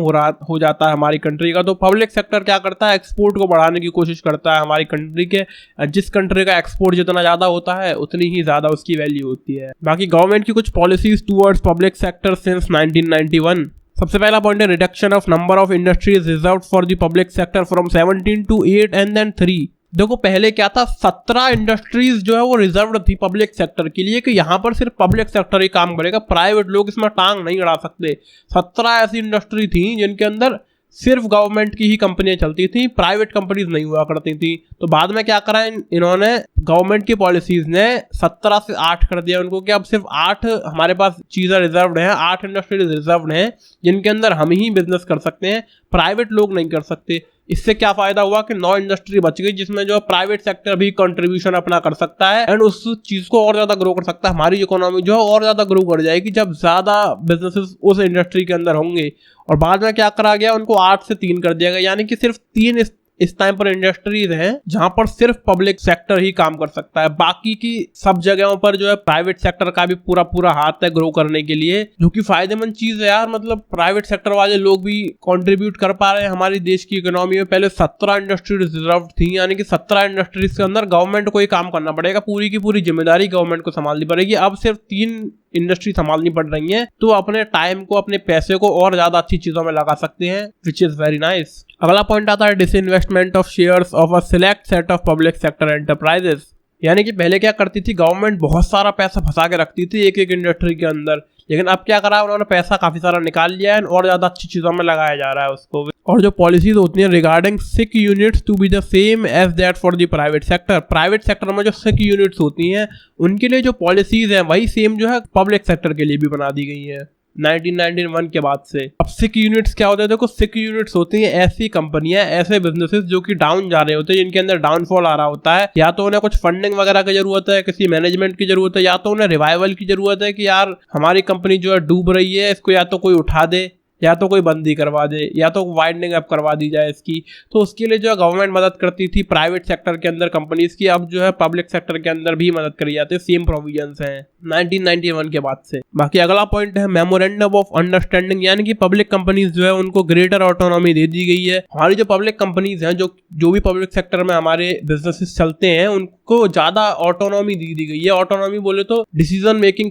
हो जाता है हमारी कंट्री का। तो पब्लिक सेक्टर क्या करता है, एक्सपोर्ट को बढ़ाने की कोशिश करता है हमारी कंट्री के, जिस कंट्री का एक्सपोर्ट जितना ज्यादा होता है उतनी ही ज्यादा उसकी वैल्यू होती है। बाकी गवर्नमेंट की कुछ policies towards public sector since 1991। सबसे पहला पॉइंट है reduction of number of industries reserved for the public sector from 17 to 8 and then 3। देखो पहले क्या था, 17 इंडस्ट्रीज जो है वो रिजर्व्ड थी पब्लिक सेक्टर के लिए कि यहाँ पर सिर्फ पब्लिक सेक्टर ही काम करेगा, प्राइवेट लोग इसमें टांग नहीं अड़ा सकते। 17 ऐसी इंडस्ट्री थी जिनके अंदर सिर्फ गवर्नमेंट की ही कंपनियां चलती थी, प्राइवेट कंपनीज नहीं हुआ करती थी। तो बाद में क्या करा इन्होंने, गवर्नमेंट की पॉलिसीज ने 17 से 8 कर दिया उनको कि अब सिर्फ 8 हमारे पास चीज़ें रिजर्व्ड हैं, 8 इंडस्ट्रीज रिजर्व्ड हैं जिनके अंदर हम ही बिजनेस कर सकते हैं, प्राइवेट लोग नहीं कर सकते। इससे क्या फायदा हुआ कि 9 इंडस्ट्री बच गई जिसमें जो प्राइवेट सेक्टर भी कंट्रीब्यूशन अपना कर सकता है एंड उस चीज को और ज्यादा ग्रो कर सकता है। हमारी इकोनॉमी जो है और ज्यादा ग्रो कर जाएगी जब ज्यादा बिजनेसेस उस इंडस्ट्री के अंदर होंगे। और बाद में क्या करा गया, उनको 8 से 3 कर दिया गया, यानी कि सिर्फ 3 इस टाइम पर इंडस्ट्रीज हैं जहां पर सिर्फ पब्लिक सेक्टर ही काम कर सकता है, बाकी की सब जगहों पर जो है प्राइवेट सेक्टर का भी पूरा हाथ है ग्रो करने के लिए, जो कि फायदेमंद चीज है यार। मतलब प्राइवेट सेक्टर वाले लोग भी कंट्रीब्यूट कर पा रहे हैं हमारी देश की इकोनॉमी में। पहले 17 इंडस्ट्रीज रिजर्व थी, यानी कि 17 इंडस्ट्रीज के अंदर गवर्नमेंट को ही काम करना पड़ेगा, पूरी की पूरी जिम्मेदारी गवर्नमेंट को संभालनी पड़ेगी। अब सिर्फ 3 इंडस्ट्री संभालनी पड़ रही है, तो अपने टाइम को, अपने पैसे को और ज्यादा अच्छी चीजों में लगा सकते हैं, विच इज वेरी नाइस। अगला पॉइंट आता है disinvestment of shares of a select set of public sector enterprises, यानी कि पहले क्या करती थी गवर्नमेंट, बहुत सारा पैसा फंसा के रखती थी एक एक इंडस्ट्री के अंदर, लेकिन अब क्या करा उन्होंने, पैसा काफी सारा निकाल लिया है और ज्यादा अच्छी चीजों में लगाया जा रहा है उसको। और जो पॉलिसीज होती हैं regarding sick units to be the same as that for the private sector, private sector में जो सिक यूनिट्स होती हैं उनके लिए जो पॉलिसीज हैं वही सेम जो है पब्लिक सेक्टर के लिए भी बना दी गई है 1991 के बाद से। अब सिक यूनिट्स क्या होते हैं, देखो सिक यूनिट्स होती हैं ऐसी कंपनियां, ऐसे बिजनेसेस जो कि डाउन जा रहे होते हैं, जिनके अंदर डाउनफॉल आ रहा होता है, या तो उन्हें कुछ फंडिंग वगैरह की जरूरत है, किसी मैनेजमेंट की जरूरत है, या तो उन्हें रिवाइवल की जरूरत है कि यार हमारी कंपनी जो है डूब रही है, इसको या तो कोई उठा दे, या तो कोई बंदी करवा दे, या तो वाइडनिंग अप करवा दी जाए इसकी। तो उसके लिए जो है गवर्नमेंट मदद करती थी प्राइवेट सेक्टर के अंदर कंपनीज की, अब जो है पब्लिक सेक्टर के अंदर भी मदद करी जाती है, सेम प्रोविजंस हैं 1991 के बाद से। बाकी अगला पॉइंट है मेमोरेंडम ऑफ अंडरस्टैंडिंग, यानी कि पब्लिक कंपनीज जो है उनको ग्रेटर ऑटोनॉमी दे दी गई है। हमारी जो पब्लिक कंपनीज हैं, जो भी पब्लिक सेक्टर में हमारे बिजनेसेस चलते हैं, उनको ज्यादा ऑटोनॉमी दे दी गई है। ऑटोनॉमी बोले तो डिसीजन मेकिंग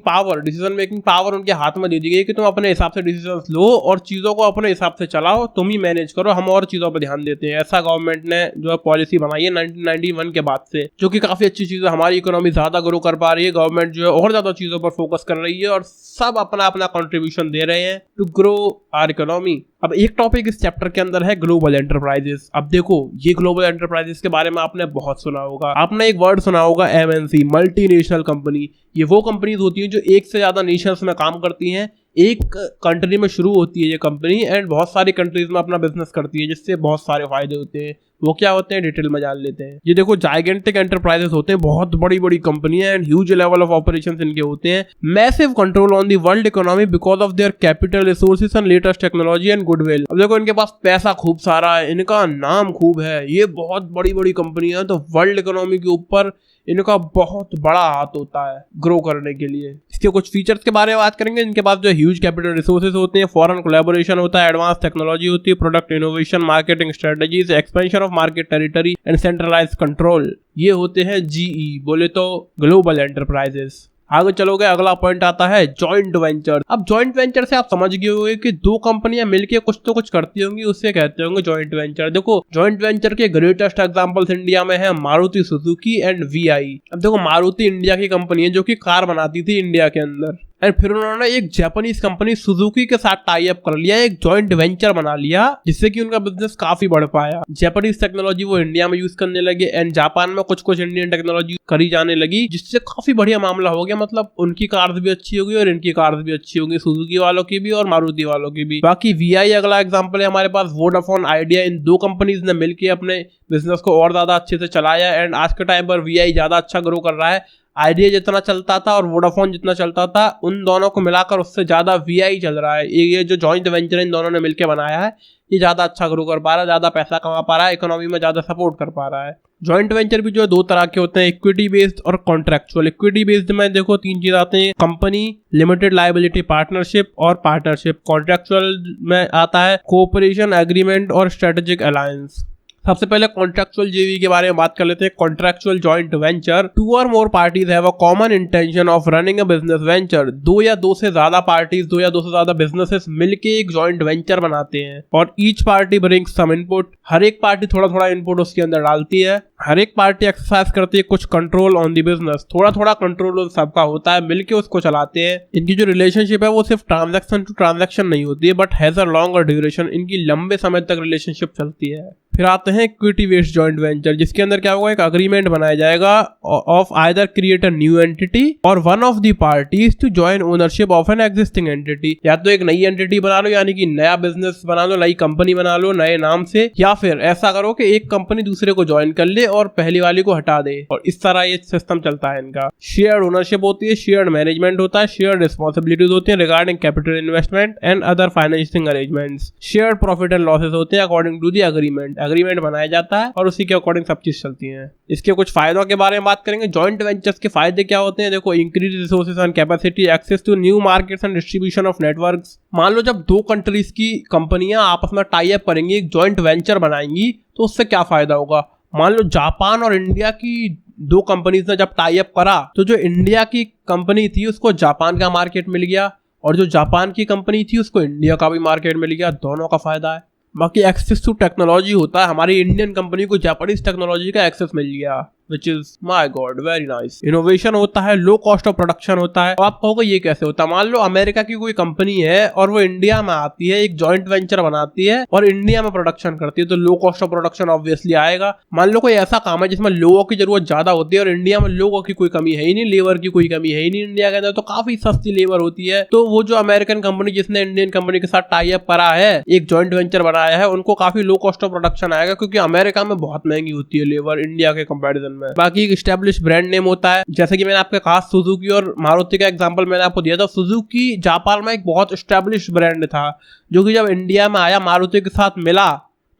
पावर उनके हाथ में दे दी गई है कि तुम अपने हिसाब से डिसीजन लो और चीजों को अपने हिसाब से चलाओ, तुम ही मैनेज करो, हम और चीजों पर ध्यान देते हैं। ऐसा गवर्नमेंट ने जो है पॉलिसी बनाई है 1991 के बाद से, जो कि काफी अच्छी चीज है। हमारी इकोनॉमी ज्यादा ग्रो कर पा रही है, गवर्नमेंट जो है और ज्यादा चीजों पर फोकस कर रही है और सब अपना अपना कंट्रीब्यूशन दे रहे हैं टू ग्रो आवर इकोनॉमी। अब एक टॉपिक इस चैप्टर के अंदर है ग्लोबल एंटरप्राइजेस। अब देखो ये ग्लोबल एंटरप्राइजेस के बारे में आपने बहुत सुना होगा, आपने एक वर्ड सुना होगा MNC, मल्टीनेशनल कंपनी। ये वो कंपनीज होती हैं जो एक से ज्यादा नेशंस में काम करती हैं, एक कंट्री में शुरू होती है ये कंपनी एंड बहुत सारी कंट्रीज में अपना बिजनेस करती है, जिससे बहुत सारे फायदे होते हैं। वो क्या होते हैं डिटेल में जान लेते हैं। ये देखो जाइगेंटिक एंटरप्राइजेस होते हैं, बहुत बड़ी बड़ी कंपनियां and huge level of operations इनके होते हैं। Massive control on the world economy because of their capital resources and latest technology and goodwill. अब देखो इनके पास पैसा खूब सारा है, इनका नाम खूब है, ये बहुत बड़ी बड़ी कंपनियां हैं, तो वर्ल्ड इकोनॉमी के ऊपर इनका बहुत बड़ा हाथ होता है ग्रो करने के लिए। इसके कुछ फीचर्स के बारे में बात करेंगे। इनके पास जो ह्यूज कैपिटल रिसोर्सेज होते हैं, फॉरेन कोलैबोरेशन होता है, एडवांस टेक्नोलॉजी होती है, product innovation, marketing strategies, expansion of market territory and centralised control. ये होते हैं GE, बोले तो ग्लोबल एंटरप्राइजेस। आगे चलोगे, अगला पॉइंट आता है जॉइंट वेंचर। अब जॉइंट वेंचर से आप समझ गए होंगे कि दो कंपनियां मिलके कुछ तो कुछ करती होंगी, उससे कहते होंगे जॉइंट वेंचर। देखो जॉइंट वेंचर के ग्रेटेस्ट एग्जांपल्स इंडिया में है मारुति सुजुकी एंड VI। अब देखो मारुति इंडिया की कंपनी है जो कि कार बनाती थी इंडिया के अंदर, एंड फिर उन्होंने एक जापानीज कंपनी सुजुकी के साथ टाई अप कर लिया, एक जॉइंट वेंचर बना लिया, जिससे कि उनका बिजनेस काफी बढ़ पाया। जापानीज टेक्नोलॉजी वो इंडिया में यूज करने लगे एंड जापान में कुछ कुछ इंडियन टेक्नोलॉजी करी जाने लगी, जिससे काफी बढ़िया मामला हो गया। मतलब उनकी कार्स भी अच्छी होगी और इनकी कार्स भी अच्छी होगी, सुजुकी वालों की भी और मारुति वालों की भी। बाकी VI अगला एग्जाम्पल है हमारे पास, वोडाफोन, आइडिया। इन दो कंपनीज ने मिलकर अपने बिजनेस को और ज्यादा अच्छे से चलाया एंड आज के टाइम पर VI ज्यादा अच्छा ग्रो कर रहा है। आइडिया जितना चलता था और वोडाफोन जितना चलता था, उन दोनों को मिलाकर उससे ज्यादा VI चल रहा है। ये जो जॉइंट वेंचर इन दोनों ने मिलकर बनाया है, ये ज्यादा अच्छा ग्रो कर पा रहा है, ज्यादा पैसा कमा पा रहा है, इकोनॉमी में ज्यादा सपोर्ट कर पा रहा है। जॉइंट वेंचर भी जो है दो तरह के होते हैं, इक्विटी बेस्ड और कॉन्ट्रैक्चुअल। इक्विटी बेस्ड में देखो तीन चीज आते हैं, कंपनी, लिमिटेड लायबिलिटी पार्टनरशिप और पार्टनरशिप। कॉन्ट्रैक्चुअल में आता है कोऑपरेशन, एग्रीमेंट और स्ट्रेटेजिक अलायंस। सबसे पहले कॉन्ट्रैक्चुअल JV के बारे में बात कर लेते हैं। कॉन्ट्रैक्चुअल जॉइंट वेंचर, 2 और more parties have a common intention of running a business venture. दो या दो से ज्यादा पार्टीज, दो या दो से ज्यादा बिजनेसेस मिलके एक जॉइंट वेंचर बनाते हैं और ईच पार्टी ब्रिंग्स सम इनपुट। हर एक पार्टी थोड़ा थोड़ा इनपुट उसके अंदर डालती है, हर एक पार्टी एक्सरसाइज करती है कुछ कंट्रोल ऑन द बिजनेस, थोड़ा थोड़ा कंट्रोल उन सबका होता है, मिलके उसको चलाते हैं। इनकी जो रिलेशनशिप है वो सिर्फ ट्रांजैक्शन टू ट्रांजैक्शन नहीं होती है, but has a longer duration. इनकी लंबे समय तक रिलेशनशिप चलती है। फिर आते हैं इक्विटी बेस्ड जॉइंट वेंचर, जिसके अंदर क्या होगा, एक अग्रीमेंट बनाया जाएगा of either create a new entity और one of the parties to join ownership of an existing entity. या तो एक नई एंटिटी बना लो, यानी कि नया बिजनेस बना लो, नई कंपनी बना लो नए नाम से, या फिर ऐसा करो कि एक कंपनी दूसरे को ज्वाइन कर ले और पहली वाली को हटा दे, और इस तरह ये सिस्टम चलता है इनका। शेयर्ड ओनरशिप होती है, शेयर्ड मैनेजमेंट होता है, शेयर्ड रिस्पॉन्सिबिलिटीज होती है regarding capital investment and other financing arrangements. Shared profit and losses होते हैं according to the agreement. Agreement बनाया जाता है और उसी के अकॉर्डिंग सब चीज चलती है। इसके कुछ फायदों के बारे में बात करेंगे। जॉइंट वेंचर्स के फायदे क्या होते हैं, देखो increase resources and capacity, access to new markets and distribution of networks. मान लो जब दो कंट्रीज की कंपनियां आपस में टाई अप करेंगी, एक जॉइंट वेंचर बनाएंगी, तो उससे क्या फायदा होगा। मान लो जापान और इंडिया की दो कंपनीज ने जब टाई अप करा, तो जो इंडिया की कंपनी थी उसको जापान का मार्केट मिल गया और जो जापान की कंपनी थी उसको इंडिया का भी मार्केट मिल गया, दोनों का फायदा है। बाकी एक्सेस टू टेक्नोलॉजी होता है, हमारी इंडियन कंपनी को जापानीज टेक्नोलॉजी का एक्सेस मिल गया which is my god very nice. Innovation होता है, लो कॉस्ट ऑफ प्रोडक्शन होता है। तो आप कहोगे ये कैसे होता है? मान लो अमेरिका की कोई कंपनी है और वो इंडिया में आती है, एक जॉइंट वेंचर बनाती है और इंडिया में प्रोडक्शन करती है, तो low cost of production obviously आएगा। मान लो कोई ऐसा काम है जिसमें लोगों की जरूरत ज्यादा होती है और इंडिया में लोगों की कोई कमी है ही नहीं, लेबर की कोई कमी है ही नहीं इंडिया के अंदर, तो काफी सस्ती लेबर होती है। तो वो जो अमेरिकन कंपनी जिसने इंडियन कंपनी के साथ टाई अप करा है, एक जॉइंट वेंचर बनाया है, उनको काफी लो कॉस्ट ऑफ प्रोडक्शन आएगा, क्योंकि अमेरिका में बहुत महंगी होती है लेबर इंडिया के कंपैरिजन में। बाकी एक एस्टेब्लिश ब्रांड नेम होता है, जैसे कि मैंने आपके कहा सुजुकी और मारुति का एग्जांपल मैंने आपको दिया था। सुजुकी जापान में एक बहुत एस्टेब्लिश ब्रांड था, जो कि जब इंडिया में आया मारुति के साथ मिला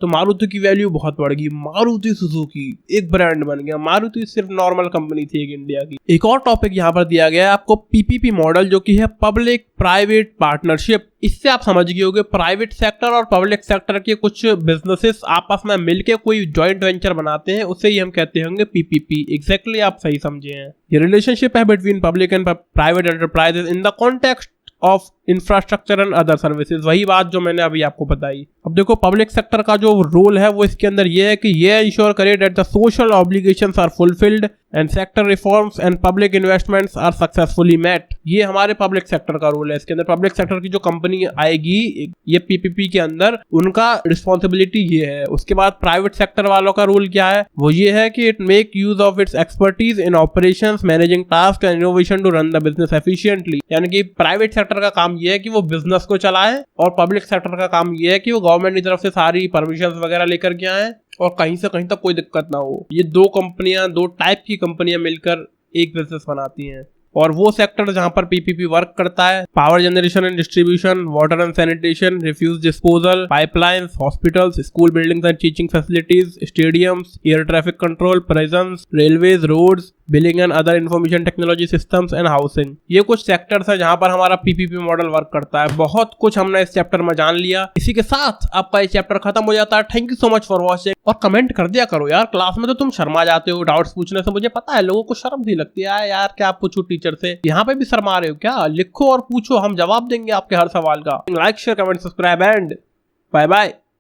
तो मारुति की वैल्यू बहुत बढ़ गई। मारुति सुजुकी एक ब्रांड बन गया। मारुति सिर्फ नॉर्मल कंपनी थी एक इंडिया की। एक और टॉपिक यहाँ पर दिया गया है आपको, पीपीपी मॉडल, जो कि है पब्लिक प्राइवेट पार्टनरशिप। इससे आप समझ गए होंगे प्राइवेट सेक्टर और पब्लिक सेक्टर के कुछ बिजनेसेस आपस में मिलके कोई जॉइंट वेंचर बनाते हैं, उसे ही हम कहते होंगे पीपीपी। एग्जैक्टली आप सही समझे हैं। ये रिलेशनशिप है between public and private enterprises in the context of infrastructure and other services. वही बात जो मैंने अभी आपको बताई। अब देखो पब्लिक सेक्टर का जो रोल है वो इसके अंदर ये है कि ये इंश्योर करे that the social obligations are fulfilled and sector reforms and public investments are successfully met. ये हमारे पब्लिक सेक्टर का रोल है। इसके अंदर पब्लिक सेक्टर की जो कंपनी आएगी ये पीपीपी के अंदर, उनका रिस्पॉन्सिबिलिटी ये है। उसके बाद प्राइवेट सेक्टर वालों का रोल क्या है? वो ये है कि it make use of its expertise in operations, managing task and innovation to run the business efficiently. यानी कि प्राइवेट सेक्टर का काम ये है कि वो बिजनेस को चलाए और पब्लिक सेक्टर का काम ये है कि वो गवर्नमेंट की तरफ से सारी परमिशन वगैरह लेकर के आए और कहीं से कहीं तक कोई दिक्कत ना हो। ये दो कंपनियां, दो टाइप की कंपनियां मिलकर एक बिजनेस बनाती हैं। और वो सेक्टर जहां पर पीपीपी वर्क करता है, power generation and distribution, water and sanitation, refuse disposal, pipelines, hospitals, school buildings and teaching facilities, stadiums, air traffic control, prisons, railways, roads, billing and other information technology systems and housing. ये कुछ sectors है जहां पर हमारा PPP model work करता है। बहुत कुछ हमने इस चैप्टर में जान लिया। इसी के साथ आपका ये चैप्टर खत्म हो जाता है। Thank you so much for watching. और कमेंट कर दिया करो यार, क्लास में तो तुम शर्मा जाते हो डाउट्स पूछने से, मुझे पता है लोगों को शर्म सी लगती है यार क्या पूछूं टीचर से। यहाँ पे भी शर्मा रहे हो क्या? लिखो और पूछो, हम जवाब देंगे आपके हर सवाल का। Like share comment subscribe and bye bye.